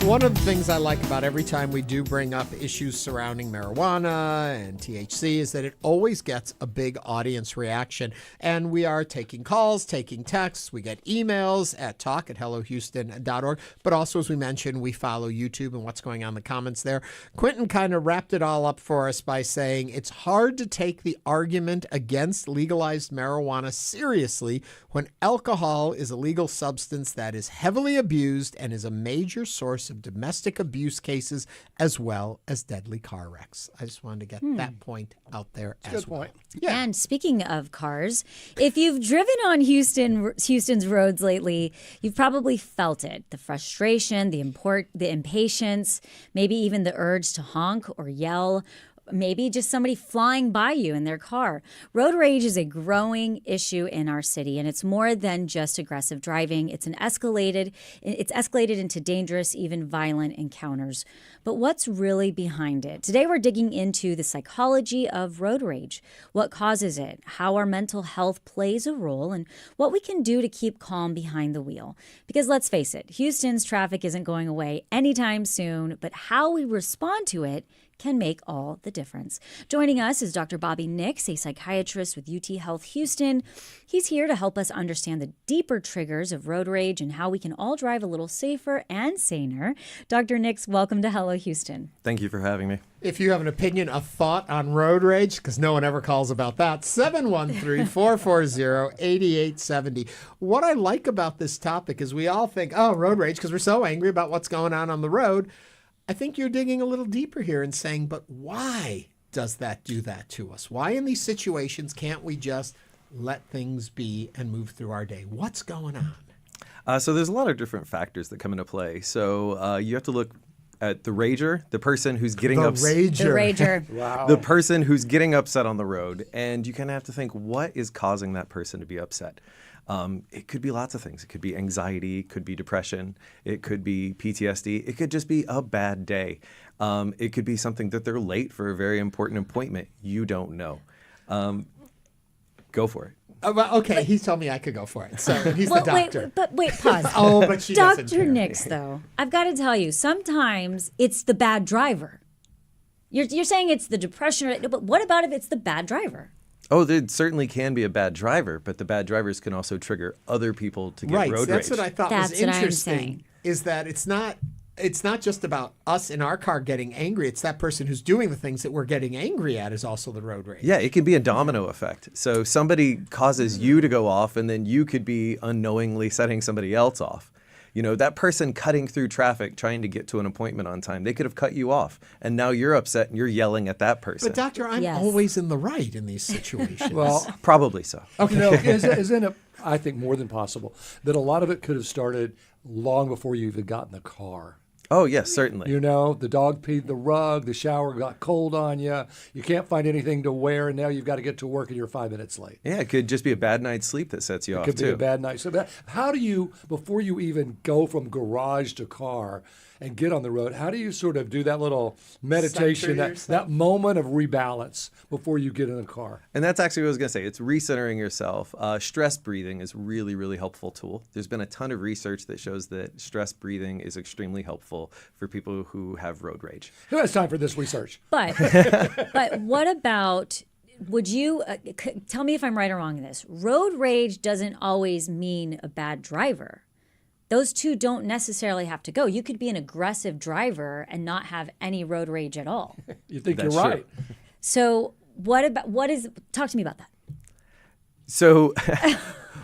Speaker 3: One of the things I like about every time we do bring up issues surrounding marijuana and THC is that it always gets a big audience reaction. And we are taking calls, taking texts. We get emails at talk@hellohouston.org. But also, as we mentioned, we follow YouTube and what's going on in the comments there. Quentin kind of wrapped it all up for us by saying it's hard to take the argument against legalized marijuana seriously when alcohol is a legal substance that is heavily abused and is a major source of domestic abuse cases as well as deadly car wrecks. I just wanted to get that point out there as well.
Speaker 1: Good point.
Speaker 3: Yeah.
Speaker 2: And speaking of cars, if you've driven on Houston's roads lately, you've probably felt it. The frustration, the impatience, maybe even the urge to honk or yell. Maybe just somebody flying by you in their car. Road rage is a growing issue in our city, and it's more than just aggressive driving. It's escalated into dangerous, even violent encounters. But what's really behind it? Today we're digging into the psychology of road rage, what causes it, how our mental health plays a role, and what we can do to keep calm behind the wheel. Because let's face it, Houston's traffic isn't going away anytime soon, but how we respond to it can make all the difference. Joining us is Dr. Bobby Nix, a psychiatrist with UTHealth Houston. He's here to help us understand the deeper triggers of road rage and how we can all drive a little safer and saner. Dr. Nix, welcome to Hello Houston.
Speaker 27: Thank you for having me.
Speaker 3: If you have an opinion, a thought on road rage, because no one ever calls about that, 713-440-8870. What I like about this topic is we all think, oh, road rage, because we're so angry about what's going on the road. I think you're digging a little deeper here and saying, but why does that do that to us? Why in these situations can't we just let things be and move through our day? What's going on?
Speaker 27: So there's a lot of different factors that come into play. So you have to look at the rager, the person who's getting upset.
Speaker 2: The rager.
Speaker 27: Wow. The person who's getting upset on the road. And you kind of have to think, what is causing that person to be upset? It could be lots of things. It could be anxiety, it could be depression, it could be PTSD, it could just be a bad day. It could be something that they're late for a very important appointment. You don't know. Go for it.
Speaker 3: Okay, he told me I could go for it. So he's the doctor.
Speaker 2: Wait, pause.
Speaker 3: Oh, but she doesn't
Speaker 2: Dr.
Speaker 3: care.
Speaker 2: Nix, though, I've got to tell you, sometimes it's the bad driver. You're saying it's the depression, but what about if it's the bad driver?
Speaker 27: Oh, there certainly can be a bad driver, but the bad drivers can also trigger other people to get road rage.
Speaker 3: That's what I thought was
Speaker 2: That's what I'm
Speaker 3: interesting.
Speaker 2: saying.
Speaker 3: Is that it's not just about us in our car getting angry. It's that person who's doing the things that we're getting angry at is also the road rage.
Speaker 27: Yeah, it can be a domino effect. So somebody causes you to go off, and then you could be unknowingly setting somebody else off. You know, that person cutting through traffic trying to get to an appointment on time, they could have cut you off. And now you're upset and you're yelling at that person.
Speaker 3: But doctor, I'm always in the right in these situations.
Speaker 27: Well, probably so.
Speaker 1: Okay. You know, isn't it, I think, more than possible that a lot of it could have started long before you even got in the car?
Speaker 27: Oh, yes, certainly.
Speaker 1: You know, the dog peed the rug, the shower got cold on you, you can't find anything to wear, and now you've got to get to work and you're 5 minutes late.
Speaker 27: Yeah, it could just be a bad night's sleep that sets you off,
Speaker 1: It could
Speaker 27: too.
Speaker 1: be a bad night. So how do you, before you even go from garage to car and get on the road, how do you sort of do that little meditation, that moment of rebalance before you get in the car?
Speaker 27: And that's actually what I was going to say. It's recentering yourself. Stress breathing is really, really helpful tool. There's been a ton of research that shows that stress breathing is extremely helpful for people who have road rage.
Speaker 1: Who has time for this research?
Speaker 2: But what about, would you, tell me if I'm right or wrong in this, road rage doesn't always mean a bad driver. Those two don't necessarily have to go. You could be an aggressive driver and not have any road rage at all.
Speaker 1: You think
Speaker 27: That's
Speaker 1: you're right.
Speaker 27: true.
Speaker 2: So talk to me about that.
Speaker 27: So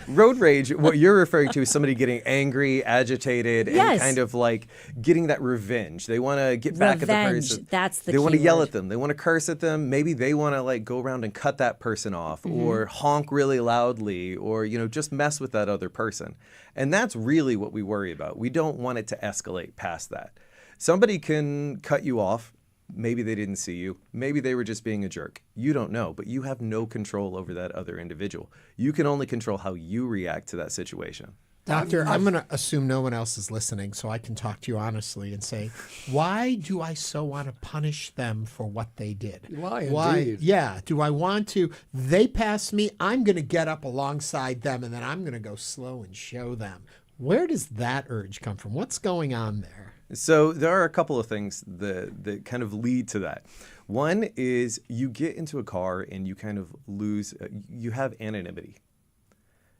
Speaker 27: road rage, what you're referring to is somebody getting angry, agitated, and
Speaker 2: Yes.
Speaker 27: kind of like getting that revenge. They want to get back at the
Speaker 2: Revenge,
Speaker 27: person.
Speaker 2: that's the
Speaker 27: They want to
Speaker 2: key
Speaker 27: yell
Speaker 2: word.
Speaker 27: at them. They want to curse at them. Maybe they want to like go around and cut that person off or honk really loudly or, you know, just mess with that other person. And that's really what we worry about. We don't want it to escalate past that. Somebody can cut you off. Maybe they didn't see you. Maybe they were just being a jerk. You don't know, but you have no control over that other individual. You can only control how you react to that situation.
Speaker 3: Doctor, I'm going to assume no one else is listening, so I can talk to you honestly and say, why do I so want to punish them for what they did?
Speaker 1: Why, indeed?
Speaker 3: Yeah. Do I want to? They pass me, I'm going to get up alongside them, and then I'm going to go slow and show them. Where does that urge come from? What's going on there?
Speaker 27: So there are a couple of things that kind of lead to that. One is you get into a car and you kind of lose, you have anonymity.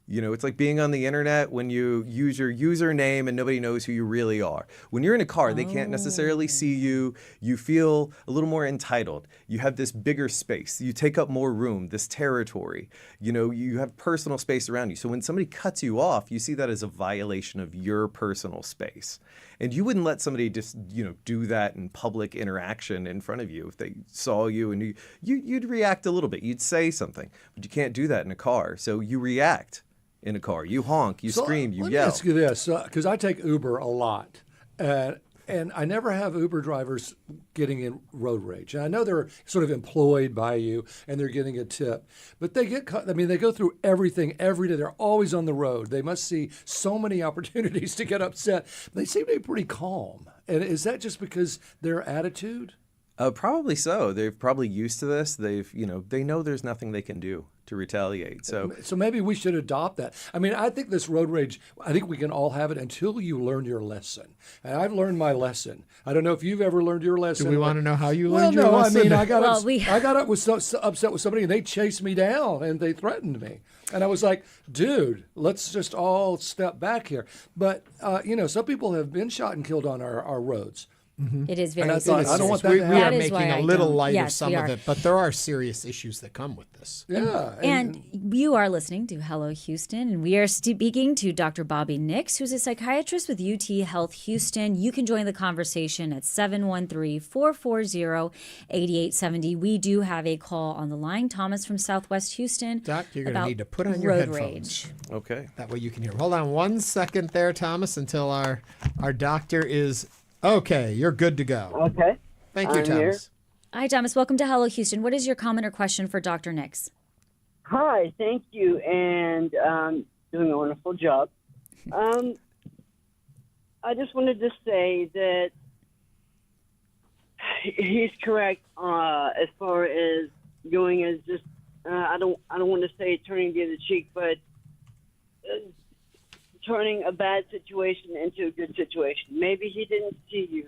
Speaker 27: You know, it's like being on the internet when you use your username and nobody knows who you really are. When you're in a car, they can't necessarily see you. You feel a little more entitled. You have this bigger space. You take up more room, this territory. You know, you have personal space around you. So when somebody cuts you off, you see that as a violation of your personal space. And you wouldn't let somebody just, you know, do that in public interaction in front of you. If they saw you and you'd react a little bit. You'd say something, but you can't do that in a car. So you react. In a car, you honk, you scream, you
Speaker 1: let
Speaker 27: yell.
Speaker 1: me ask you this, because I take Uber a lot, and I never have Uber drivers getting in road rage. And I know they're sort of employed by you, and they're getting a tip, but they get caught. I mean, they go through everything every day. They're always on the road. They must see so many opportunities to get upset. They seem to be pretty calm. And is that just because their attitude?
Speaker 27: Probably so. They're probably used to this. They know there's nothing they can do to retaliate. So
Speaker 1: maybe we should adopt that. I mean, I think this road rage, I think we can all have it until you learn your lesson. And I've learned my lesson. I don't know if you've ever learned your lesson.
Speaker 3: Do we want to know how you learned your
Speaker 1: lesson?
Speaker 3: lesson?
Speaker 1: I got upset with somebody and they chased me down and they threatened me. And I was like, dude, let's just all step back here. But, some people have been shot and killed on our roads.
Speaker 3: Mm-hmm.
Speaker 2: It is very
Speaker 1: I
Speaker 2: serious.
Speaker 1: don't want that
Speaker 3: we
Speaker 1: to
Speaker 3: are
Speaker 1: happen.
Speaker 3: making a little light of some of it, but there are serious issues that come with this.
Speaker 1: Yeah.
Speaker 2: And you are listening to Hello Houston, and we are speaking to Dr. Bobby Nix, who's a psychiatrist with UTHealth Houston. You can join the conversation at 713-440-8870. We do have a call on the line. Thomas from Southwest Houston.
Speaker 3: Doc, you're going to need to put on your
Speaker 2: road
Speaker 3: headphones.
Speaker 2: rage.
Speaker 27: Okay.
Speaker 3: That way you can hear. Hold on 1 second there, Thomas, until our doctor is... Okay, you're good to go.
Speaker 11: Okay.
Speaker 3: Thank you,
Speaker 11: I'm
Speaker 3: Thomas.
Speaker 11: here.
Speaker 2: Hi, Thomas. Welcome to Hello Houston. What is your comment or question for Dr. Nix?
Speaker 11: Hi, thank you. And doing a wonderful job. I just wanted to say that he's correct as far as going as just I don't want to say turning the other cheek, but turning a bad situation into a good situation. Maybe he didn't see you.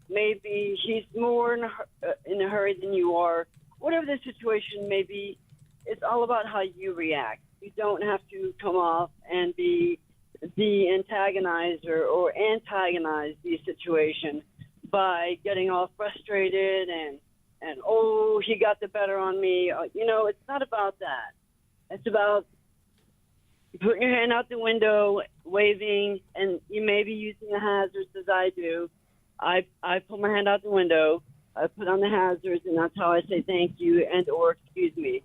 Speaker 11: Maybe he's more in a hurry than you are. Whatever the situation may be, it's all about how you react. You don't have to come off and be the antagonizer or antagonize the situation by getting all frustrated and oh, he got the better on me. It's not about that. It's about putting your hand out the window, waving, and you may be using the hazards as I do. I put my hand out the window, I put on the hazards, and that's how I say thank you and or excuse me.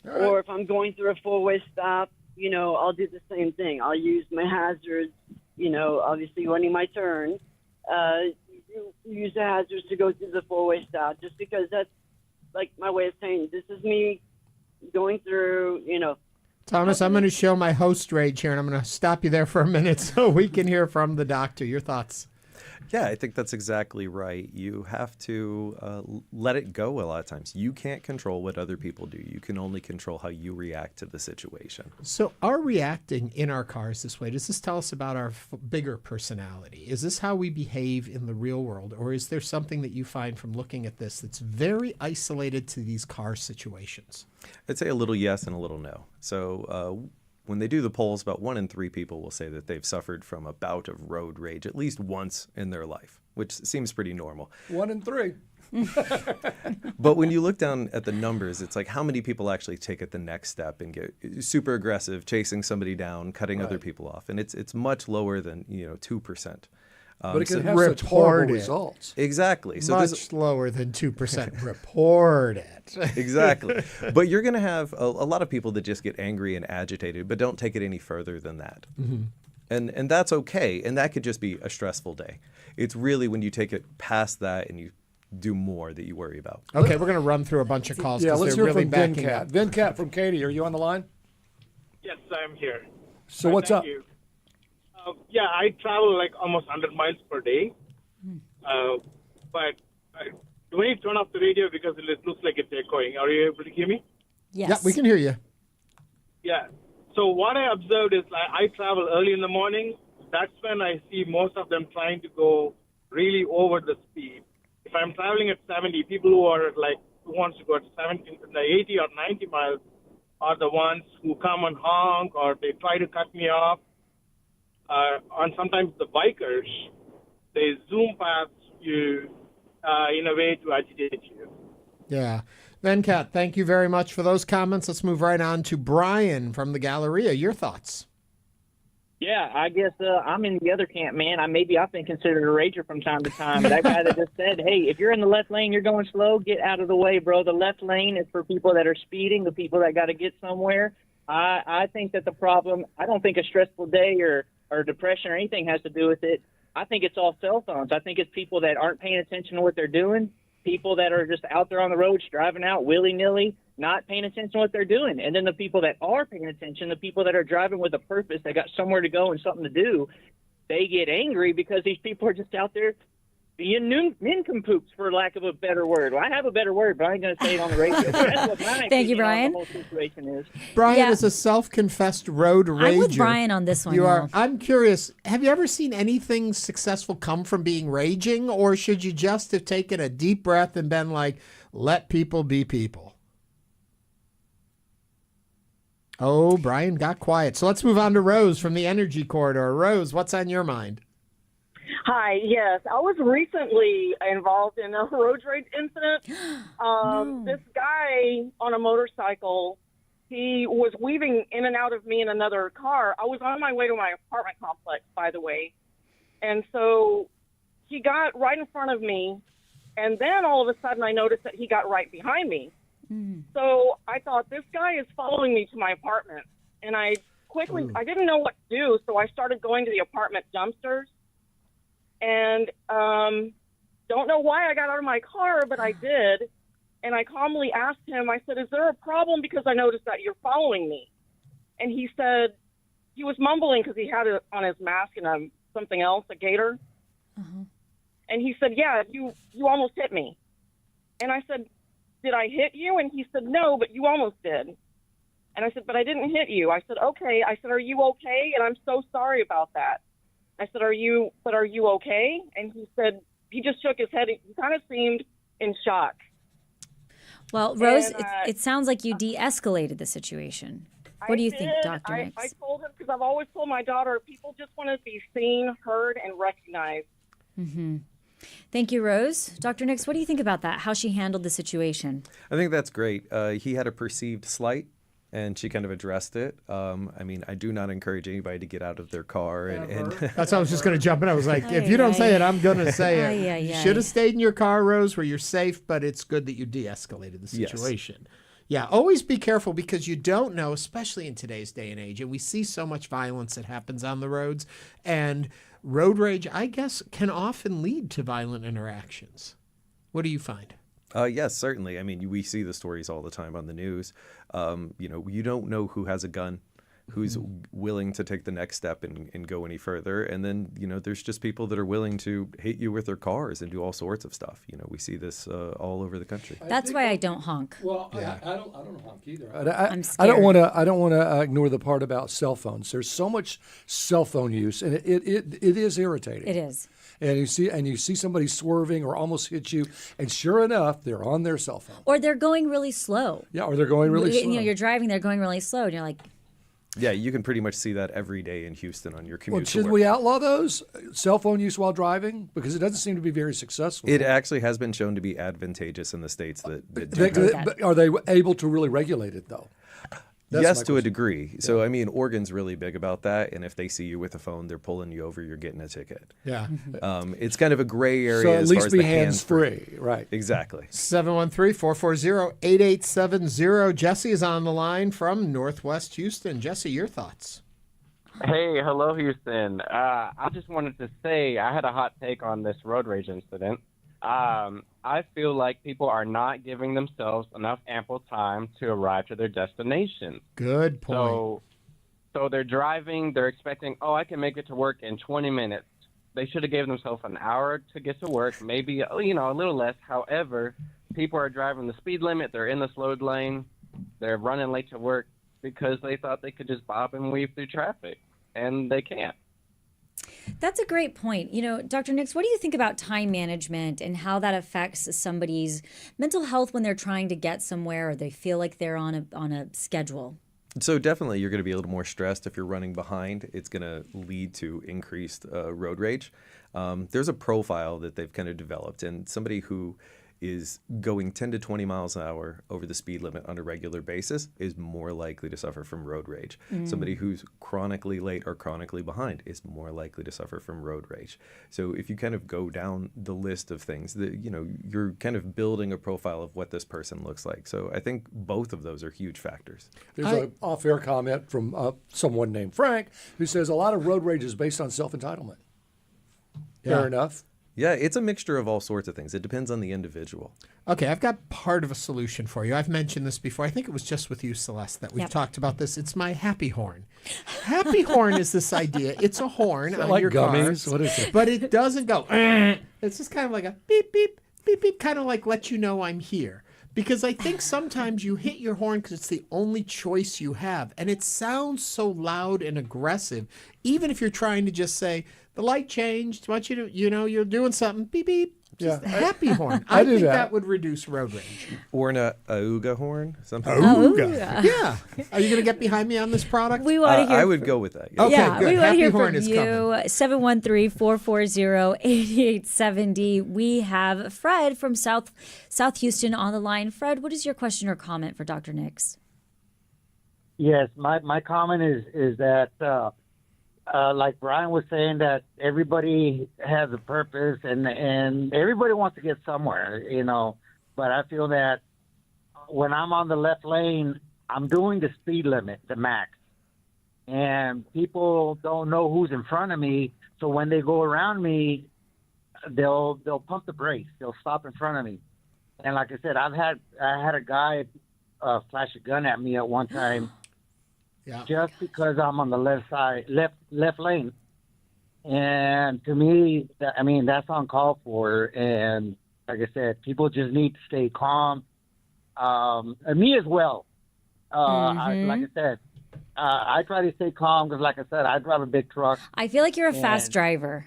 Speaker 11: Right. Or if I'm going through a four-way stop, I'll do the same thing. I'll use my hazards, obviously running my turn. Use the hazards to go through the four-way stop just because that's like my way of saying this is me going through,
Speaker 3: Thomas, I'm going to show my host rage here, and I'm going to stop you there for a minute so we can hear from the doctor. Your thoughts?
Speaker 27: Yeah, I think that's exactly right. You have to let it go a lot of times. You can't control what other people do. You can only control how you react to the situation.
Speaker 3: So our reacting in our cars this way, does this tell us about our bigger personality? Is this how we behave in the real world? Or is there something that you find from looking at this that's very isolated to these car situations?
Speaker 27: I'd say a little yes and a little no. So when they do the polls, about 1 in 3 people will say that they've suffered from a bout of road rage at least once in their life, which seems pretty normal.
Speaker 1: 1 in 3.
Speaker 27: But when you look down at the numbers, it's like how many people actually take it the next step and get super aggressive, chasing somebody down, cutting other people off. And it's much lower than 2%.
Speaker 1: But it can have such horrible results.
Speaker 27: Exactly. So
Speaker 3: much lower than 2%. Report it.
Speaker 27: Exactly. But you're going to have a lot of people that just get angry and agitated, but don't take it any further than that.
Speaker 3: Mm-hmm.
Speaker 27: And that's okay. And that could just be a stressful day. It's really when you take it past that and you do more that you worry about.
Speaker 3: Okay, we're going to run through a bunch of calls.
Speaker 1: Yeah, let's
Speaker 3: they're
Speaker 1: hear
Speaker 3: really
Speaker 1: from
Speaker 3: backing
Speaker 1: Venkat.
Speaker 3: up.
Speaker 1: Venkat from Katy, are you on the line?
Speaker 14: Yes, I'm here.
Speaker 1: So what's
Speaker 14: thank
Speaker 1: up?
Speaker 14: You. Yeah, I travel like almost 100 miles per day. But do we need to turn off the radio because it looks like it's echoing? Are you able to hear me?
Speaker 2: Yes.
Speaker 3: Yeah, we can hear you.
Speaker 14: Yeah. So what I observed is I travel early in the morning. That's when I see most of them trying to go really over the speed. If I'm traveling at 70, people who wants to go at 70, 80 or 90 miles are the ones who come and honk or they try to cut me off. And sometimes the bikers, they zoom past you in a way to agitate you.
Speaker 3: Yeah. Venkat, thank you very much for those comments. Let's move right on to Brian from the Galleria. Your thoughts?
Speaker 16: Yeah, I guess I'm in the other camp, man. I've been considered a rager from time to time. That guy that just said, hey, if you're in the left lane, you're going slow, get out of the way, bro. The left lane is for people that are speeding, the people that got to get somewhere. I think that the problem, I don't think a stressful day or depression or anything has to do with it. I think it's all cell phones. I think it's people that aren't paying attention to what they're doing, people that are just out there on the road driving out willy-nilly, not paying attention to what they're doing. And then the people that are paying attention, the people that are driving with a purpose, they got somewhere to go and something to do, they get angry because these people are just out there being nincompoops, for lack of a better word. Well, I have a better word, but I ain't going to say it on the radio. That's what my
Speaker 2: Thank you, Brian.
Speaker 16: The whole situation is.
Speaker 3: Brian is a self-confessed road rager.
Speaker 2: I'm with Brian on this one.
Speaker 3: You
Speaker 2: now.
Speaker 3: are. I'm curious, have you ever seen anything successful come from being raging, or should you just have taken a deep breath and been like, let people be people? Oh, Brian got quiet. So let's move on to Rose from the Energy Corridor. Rose, what's on your mind?
Speaker 17: Hi, yes. I was recently involved in a road rage incident. This guy on a motorcycle, he was weaving in and out of me in another car. I was on my way to my apartment complex, by the way. And so he got right in front of me, and then all of a sudden I noticed that he got right behind me. So I thought, this guy is following me to my apartment. And I didn't know what to do, so I started going to the apartment dumpsters. And don't know why I got out of my car, but I did. And I calmly asked him, I said, is there a problem because I noticed that you're following me? And he said, he was mumbling because he had it on his mask and something else, a gator. And he said, yeah, you almost hit me. And I said, did I hit you? And he said, no, but you almost did. And I said, but I didn't hit you. I said, okay. I said, are you okay? And I'm so sorry about that. I said, are you okay? And he said, he just shook his head. He kind of seemed in shock.
Speaker 2: Well, Rose, it sounds like you de-escalated the situation. What do you think, Dr. Nix?
Speaker 17: I told him, because I've always told my daughter, people just want to be seen, heard, and recognized.
Speaker 2: Mm-hmm. Thank you, Rose. Dr. Nix, what do you think about that, how she handled the situation?
Speaker 27: I think that's great. He had a perceived slight, and she kind of addressed it. I mean, I do not encourage anybody to get out of their car. And
Speaker 3: That's why I was just going to jump in. I was like, if you don't say it, I'm going to say it. You should have stayed in your car, Rose, where you're safe, but it's good that you de-escalated the situation. Yes. Yeah, always be careful because you don't know, especially in today's day and age, and we see so much violence that happens on the roads, and road rage, I guess, can often lead to violent interactions. What do you find?
Speaker 27: Yes, certainly. I mean, we see the stories all the time on the news. You don't know who has a gun, who's willing to take the next step and go any further. And then, there's just people that are willing to hit you with their cars and do all sorts of stuff. We see this all over the country.
Speaker 2: That's why I don't honk.
Speaker 1: Well, yeah. I don't honk either.
Speaker 2: I'm scared.
Speaker 1: I don't want to ignore the part about cell phones. There's so much cell phone use, and it is irritating.
Speaker 2: It is.
Speaker 1: And you see somebody swerving or almost hit you, and sure enough, they're on their cell phone.
Speaker 2: Or they're going really slow.
Speaker 1: Yeah, or they're going really slow.
Speaker 2: You're driving, they're going really slow, and you're like...
Speaker 27: Yeah, you can pretty much see that every day in Houston on your commute.
Speaker 1: Well, should we outlaw those cell phone use while driving? Because it doesn't seem to be very successful.
Speaker 27: It actually has been shown to be advantageous in the states that do
Speaker 1: that. Are they able to really regulate it, though?
Speaker 27: Yes, to a degree. So, I mean, Oregon's really big about that. And if they see you with a phone, they're pulling you over, you're getting a ticket.
Speaker 3: Yeah.
Speaker 27: It's kind of a gray area.
Speaker 1: So at
Speaker 27: as
Speaker 1: least
Speaker 27: far as
Speaker 1: be
Speaker 27: the
Speaker 1: hands-free, right?
Speaker 27: Exactly.
Speaker 3: 713-440-8870. Jesse is on the line from Northwest Houston. Jesse, your thoughts?
Speaker 4: Hey, hello, Houston. I just wanted to say I had a hot take on this road rage incident. I feel like people are not giving themselves enough ample time to arrive to their destination.
Speaker 3: Good point.
Speaker 4: So they're driving, they're expecting, I can make it to work in 20 minutes. They should have given themselves an hour to get to work, maybe, a little less. However, people are driving the speed limit, they're in the slowed lane, they're running late to work because they thought they could just bob and weave through traffic, and they can't.
Speaker 2: That's a great point. Dr. Nix, what do you think about time management and how that affects somebody's mental health when they're trying to get somewhere or they feel like they're on a schedule?
Speaker 27: So definitely you're going to be a little more stressed if you're running behind. It's going to lead to increased road rage. There's a profile that they've kind of developed, and somebody who is going 10 to 20 miles an hour over the speed limit on a regular basis is more likely to suffer from road rage. Somebody who's chronically late or chronically behind is more likely to suffer from road rage. So if you kind of go down the list of things, you're kind of building a profile of what this person looks like. So I think both of those are huge factors.
Speaker 1: There's an off-air comment from someone named Frank who says a lot of road rage is based on self-entitlement. Fair enough.
Speaker 27: Yeah, it's a mixture of all sorts of things. It depends on the individual.
Speaker 3: Okay, I've got part of a solution for you. I've mentioned this before. I think it was just with you, Celeste, that we've talked about this. It's my happy horn. Happy horn is this idea. It's a horn on your
Speaker 1: gummies?
Speaker 3: car.
Speaker 1: What is it?
Speaker 3: But it doesn't go, it's just kind of like a beep, beep, beep, beep, kind of like let you know I'm here. Because I think sometimes you hit your horn because it's the only choice you have. And it sounds so loud and aggressive, even if you're trying to just say, the light changed. I want you to, you're doing something. Beep, beep. Just a happy horn. I think that would reduce road rage.
Speaker 27: Or an auga horn. Something.
Speaker 3: Auga. Yeah. Are you going to get behind me on this product?
Speaker 2: We want to hear.
Speaker 27: I would go with that.
Speaker 3: Yeah. Okay, good.
Speaker 2: We want to hear
Speaker 3: horn
Speaker 2: from
Speaker 3: is
Speaker 2: you.
Speaker 3: coming.
Speaker 2: 713-440-8870. We have Fred from South Houston on the line. Fred, what is your question or comment for Dr. Nix?
Speaker 5: Yes, my comment is that like Brian was saying, that everybody has a purpose and everybody wants to get somewhere, but I feel that when I'm on the left lane, I'm doing the speed limit, the max, and people don't know who's in front of me. So when they go around me, they'll pump the brakes. They'll stop in front of me. And like I said, I had a guy flash a gun at me at one time. just because I'm on the left side, left lane. And to me, that's uncalled for. And like I said, people just need to stay calm. And me as well. Like I said, I try to stay calm because, like I said, I drive a big truck.
Speaker 2: I feel like you're a fast driver.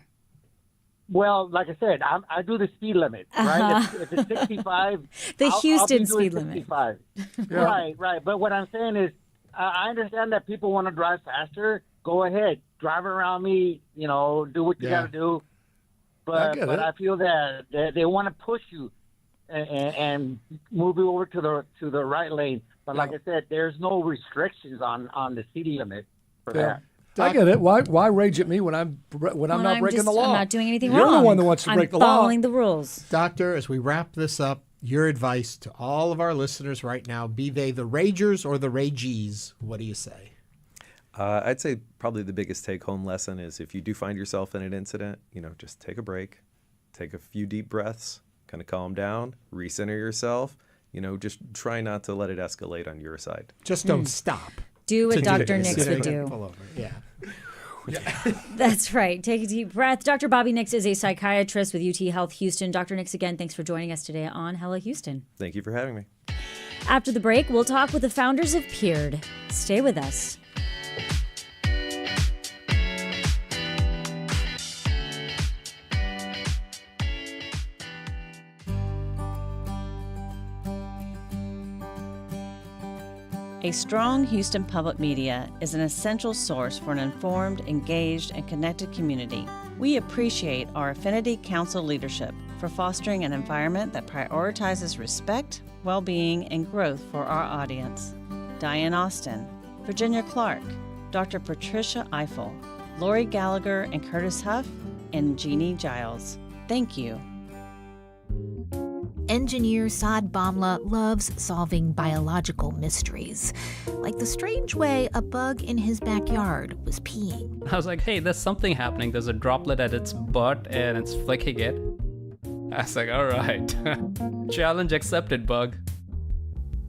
Speaker 5: Well, like I said, I do the speed limit, right? If it's 65,
Speaker 2: the Houston
Speaker 5: I'll
Speaker 2: speed
Speaker 5: 65.
Speaker 2: limit.
Speaker 5: Right. But what I'm saying is, I understand that people want to drive faster. Go ahead, drive around me. Do what you got to do. But I feel that they want to push you and move you over to the right lane. But like I said, there's no restrictions on the speed limit for that.
Speaker 1: I get it. Why rage at me when I'm not breaking the law?
Speaker 2: I'm not doing anything
Speaker 1: You're
Speaker 2: wrong.
Speaker 1: You're the one that wants to break the law.
Speaker 2: I'm following the rules.
Speaker 3: Doctor, as we wrap this up, your advice to all of our listeners right now, be they the ragers or the ragees, what do you say?
Speaker 27: I'd say probably the biggest take-home lesson is if you do find yourself in an incident, just take a break, take a few deep breaths, kind of calm down, recenter yourself. Just try not to let it escalate on your side.
Speaker 3: Just don't stop.
Speaker 2: Do what Dr. Nix would do.
Speaker 3: Yeah.
Speaker 2: That's right. Take a deep breath. Dr. Bobby Nix is a psychiatrist with UTHealth Houston. Dr. Nix, again, thanks for joining us today on Hello Houston.
Speaker 27: Thank you for having me.
Speaker 2: After the break, we'll talk with the founders of Peared. Stay with us.
Speaker 6: A strong Houston public media is an essential source for an informed, engaged, and connected community. We appreciate our Affinity Council leadership for fostering an environment that prioritizes respect, well-being, and growth for our audience. Diane Austin, Virginia Clark, Dr. Patricia Eiffel, Lori Gallagher and Curtis Huff, and Jeannie Giles. Thank you.
Speaker 7: Engineer Saad Bamla loves solving biological mysteries, like the strange way a bug in his backyard was peeing.
Speaker 18: I was like, hey, there's something happening. There's a droplet at its butt and it's flicking it. I was like, all right. Challenge accepted, bug.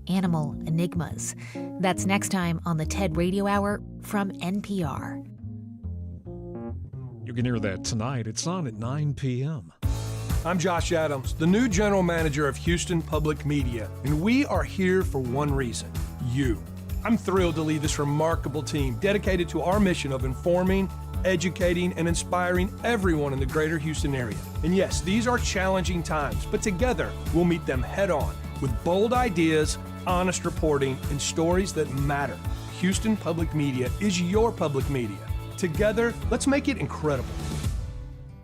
Speaker 7: Animal Enigmas. That's next time on the TED Radio Hour from NPR.
Speaker 15: You can hear that tonight. It's on at 9 p.m.
Speaker 19: I'm Josh Adams, the new general manager of Houston Public Media, and we are here for one reason, you. I'm thrilled to lead this remarkable team dedicated to our mission of informing, educating, and inspiring everyone in the greater Houston area. And yes, these are challenging times, but together we'll meet them head on with bold ideas, honest reporting, and stories that matter. Houston Public Media is your public media. Together, let's make it incredible.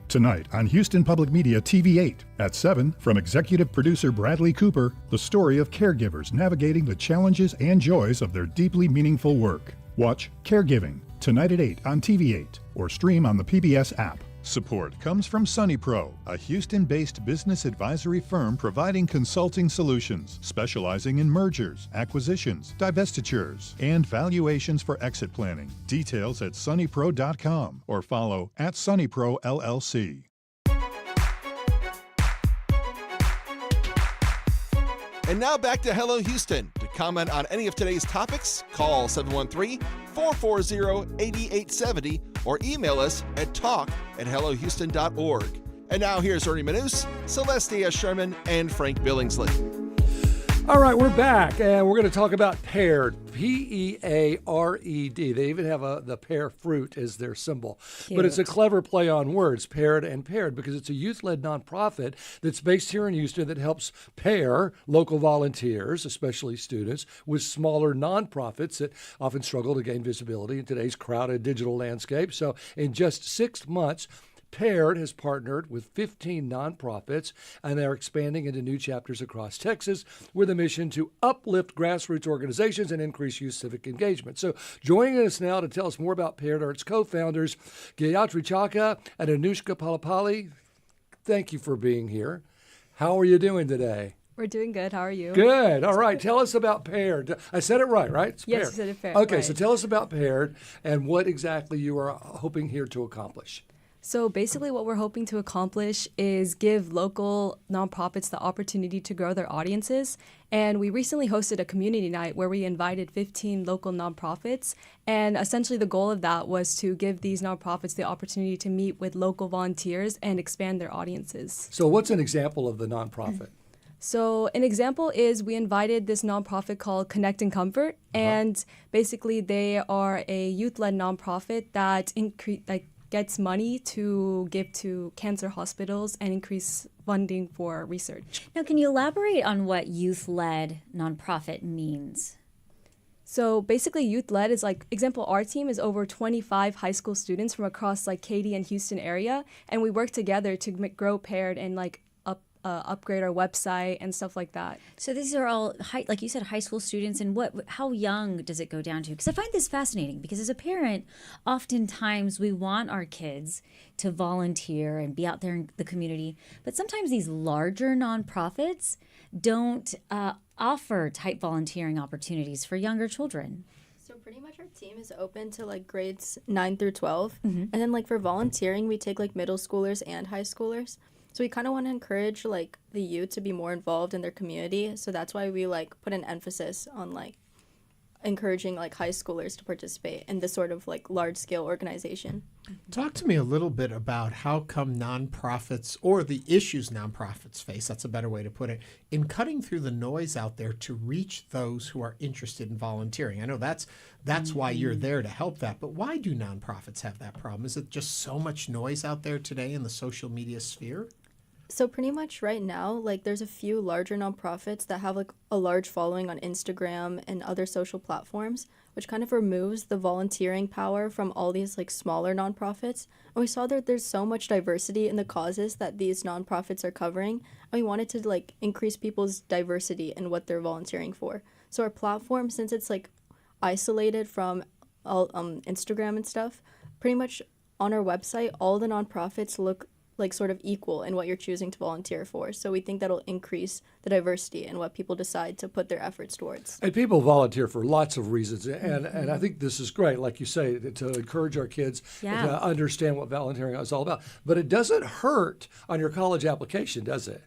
Speaker 26: Tonight on Houston Public Media TV8 at 7, from executive producer Bradley Cooper, the story of caregivers navigating the challenges and joys of their deeply meaningful work. Watch Caregiving tonight at 8 on TV8 or stream on the PBS app. Support comes from SunnyPro, a Houston-based business advisory firm providing consulting solutions, specializing in mergers, acquisitions, divestitures, and valuations for exit planning. Details at sunnypro.com or follow at SunnyPro LLC.
Speaker 13: And now back to Hello Houston. To comment on any of today's topics, call 713-440-8870 or email us at talk@hellohouston.org. And now here's Ernie Manous, Celestia Sherman, and Frank Billingsley.
Speaker 1: All right, we're back, and we're going to talk about Peared, P-E-A-R-E-D. They even have the pear fruit as their symbol.
Speaker 2: Cute.
Speaker 1: But it's a clever play on words, Peared and Peared, because it's a youth-led nonprofit that's based here in Houston that helps pair local volunteers, especially students, with smaller nonprofits that often struggle to gain visibility in today's crowded digital landscape. So in just 6 months, Peared has partnered with 15 nonprofits, and they're expanding into new chapters across Texas with a mission to uplift grassroots organizations and increase youth civic engagement. So joining us now to tell us more about Peared are its co-founders, Gaathri Chakka and Anushka Polapally. Thank you for being here. How are you doing today?
Speaker 20: We're doing good. How are you?
Speaker 1: Good. All right. Tell us about Peared. I said it right? It's
Speaker 20: yes,
Speaker 1: Peared.
Speaker 20: you said it fair.
Speaker 1: Okay,
Speaker 20: right.
Speaker 1: So tell us about Peared and what exactly you are hoping here to accomplish.
Speaker 8: So basically what we're hoping to accomplish is give local nonprofits the opportunity to grow their audiences. And we recently hosted a community night where we invited 15 local nonprofits. And essentially the goal of that was to give these nonprofits the opportunity to meet with local volunteers and expand their audiences.
Speaker 1: So what's an example of the nonprofit?
Speaker 8: So an example is we invited this nonprofit called Connect and Comfort. And basically they are a youth-led nonprofit that gets money to give to cancer hospitals and increase funding for research.
Speaker 2: Now, can you elaborate on what youth-led nonprofit means?
Speaker 8: So basically youth-led is example, our team is over 25 high school students from across Katy and Houston area, and we work together to grow Peared and upgrade our website and stuff like that.
Speaker 2: So these are all, like you said, high school students. And how young does it go down to? Because I find this fascinating because as a parent, oftentimes we want our kids to volunteer and be out there in the community. But sometimes these larger nonprofits don't offer type volunteering opportunities for younger children.
Speaker 10: So pretty much our team is open to grades 9 through 12. And then for volunteering, we take middle schoolers and high schoolers. So we kind of want to encourage the youth to be more involved in their community. So that's why we put an emphasis on encouraging high schoolers to participate in this sort of large scale organization.
Speaker 3: Talk to me a little bit about how come nonprofits, or the issues nonprofits face, that's a better way to put it, in cutting through the noise out there to reach those who are interested in volunteering. I know that's why you're there to help that, but why do nonprofits have that problem? Is it just so much noise out there today in the social media sphere?
Speaker 10: So pretty much right now, there's a few larger nonprofits that have a large following on Instagram and other social platforms, which kind of removes the volunteering power from all these smaller nonprofits. And we saw that there's so much diversity in the causes that these nonprofits are covering, and we wanted to increase people's diversity in what they're volunteering for. So our platform, since it's isolated from all Instagram and stuff, pretty much on our website, all the nonprofits look sort of equal in what you're choosing to volunteer for. So we think that'll increase the diversity in what people decide to put their efforts towards.
Speaker 1: And people volunteer for lots of reasons. And I think this is great, like you say, to encourage our kids to understand what volunteering is all about. But it doesn't hurt on your college application, does it?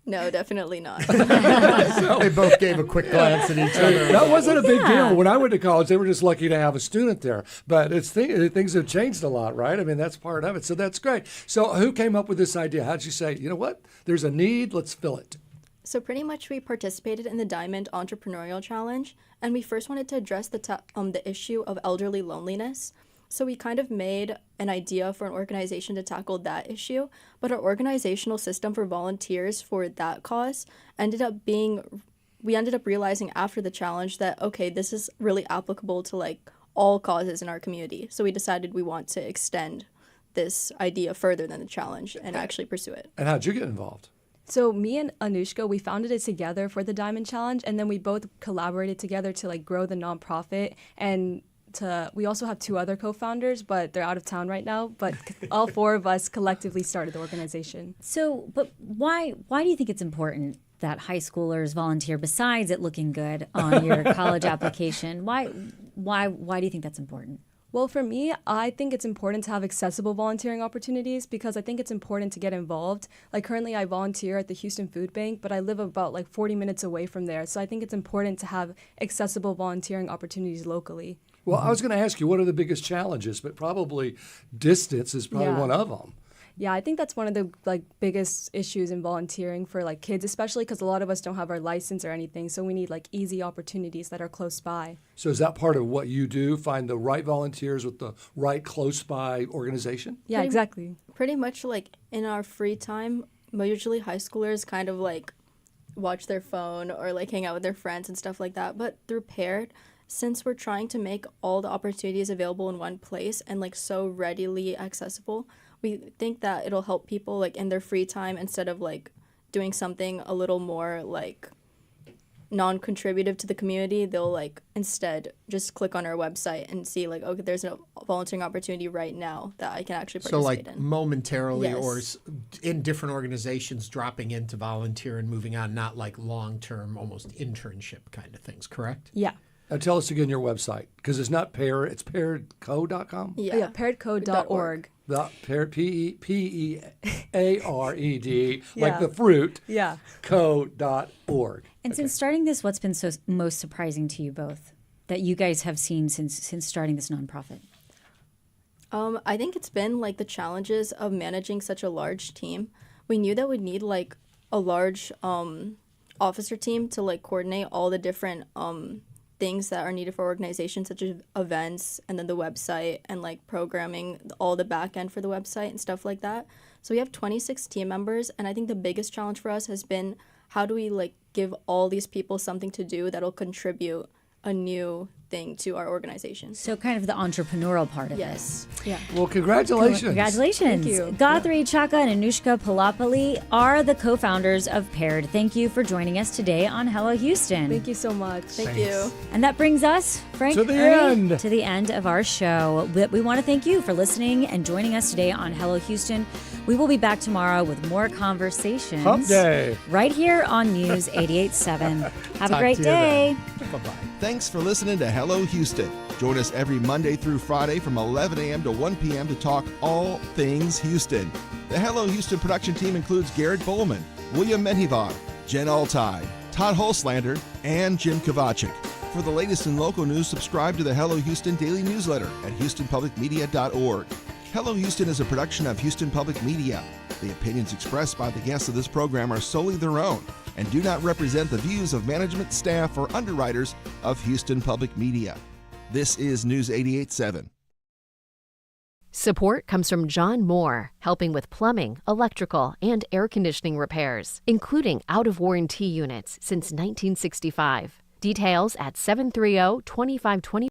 Speaker 10: No, definitely not.
Speaker 3: They both gave a quick glance at each other.
Speaker 1: That wasn't a big deal. When I went to college, they were just lucky to have a student there. But things have changed a lot, right? I mean, that's part of it. So that's great. So who came up with this idea? How did you say, you know what? There's a need. Let's fill it.
Speaker 10: So pretty much we participated in the Diamond Entrepreneurial Challenge, and we first wanted to address the issue of elderly loneliness. So we kind of made an idea for an organization to tackle that issue, but our organizational system for volunteers for that cause we ended up realizing after the challenge that, okay, this is really applicable to all causes in our community. So we decided we want to extend this idea further than the challenge and actually pursue it.
Speaker 1: And how'd you get involved?
Speaker 8: So me and Anushka, we founded it together for the Diamond Challenge, and then we both collaborated together to grow the nonprofit. And we also have 2 other co-founders, but they're out of town right now. But all 4 of us collectively started the organization.
Speaker 2: So, but why do you think it's important that high schoolers volunteer besides it looking good on your college application? Why do you think that's important?
Speaker 8: Well, for me, I think it's important to have accessible volunteering opportunities because I think it's important to get involved. Currently I volunteer at the Houston Food Bank, but I live about 40 minutes away from there. So I think it's important to have accessible volunteering opportunities locally.
Speaker 1: Well, I was going to ask you, what are the biggest challenges? But probably distance is probably one of them.
Speaker 8: Yeah, I think that's one of the biggest issues in volunteering for kids, especially because a lot of us don't have our license or anything. So we need easy opportunities that are close by.
Speaker 1: So is that part of what you do? Find the right volunteers with the right close by organization?
Speaker 8: Yeah, exactly.
Speaker 10: Pretty much in our free time, usually high schoolers kind of watch their phone or hang out with their friends and stuff like that. But through Peared, since we're trying to make all the opportunities available in one place and so readily accessible, we think that it'll help people in their free time instead of doing something a little more non-contributive to the community. They'll instead just click on our website and see okay, there's a volunteering opportunity right now that I can actually participate in.
Speaker 3: Momentarily,
Speaker 10: Yes.
Speaker 3: or in different organizations dropping in to volunteer and moving on, not long-term, almost internship kind of things, correct?
Speaker 8: Yeah.
Speaker 1: Tell us again your website, because it's not Peared, it's pearedco.com?
Speaker 8: Yeah, pearedco.org.
Speaker 1: The Peared, Peared, like the fruit, co.org.
Speaker 2: And since starting this, what's been most surprising to you both that you guys have seen since starting this nonprofit?
Speaker 10: I think it's been like the challenges of managing such a large team. We knew that we'd need like a large officer team to like coordinate all the different things that are needed for organizations, such as events and then the website and like programming, all the back end for the website and stuff like that. So we have 26 team members, and I think the biggest challenge for us has been how do we like give all these people something to do that'll contribute a new thing to our organization.
Speaker 2: So kind of the entrepreneurial part of
Speaker 10: yes.
Speaker 2: it.
Speaker 10: Yeah.
Speaker 1: Well, congratulations.
Speaker 2: Congratulations.
Speaker 10: Thank you.
Speaker 2: Gaathri Chakka and Anushka Polapally are the co-founders of Peared. Thank you for joining us today on Hello Houston.
Speaker 8: Thank you so much.
Speaker 10: Thank you.
Speaker 2: And that brings us, Frank,
Speaker 1: to the
Speaker 2: Ernie,
Speaker 1: end.
Speaker 2: to the end of our show. We want to thank you for listening and joining us today on Hello Houston. We will be back tomorrow with more conversations.
Speaker 1: Hump Day.
Speaker 2: Right here on News 88.7. Have a
Speaker 1: Talk
Speaker 2: great
Speaker 1: to you
Speaker 2: day.
Speaker 1: then. Bye-bye.
Speaker 13: Thanks for listening to Hello Houston. Join us every Monday through Friday from 11 a.m. to 1 p.m. to talk all things Houston. The Hello Houston production team includes Garrett Bowman, William Menjivar, Jen Altai, Todd Holslander, and Jim Kovacic. For the latest in local news, subscribe to the Hello Houston daily newsletter at houstonpublicmedia.org. Hello Houston is a production of Houston Public Media. The opinions expressed by the guests of this program are solely their own and do not represent the views of management, staff, or underwriters of Houston Public Media. This is News 88.7.
Speaker 25: Support comes from John Moore, helping with plumbing, electrical, and air conditioning repairs, including out-of-warranty units since 1965. Details at 730-2520.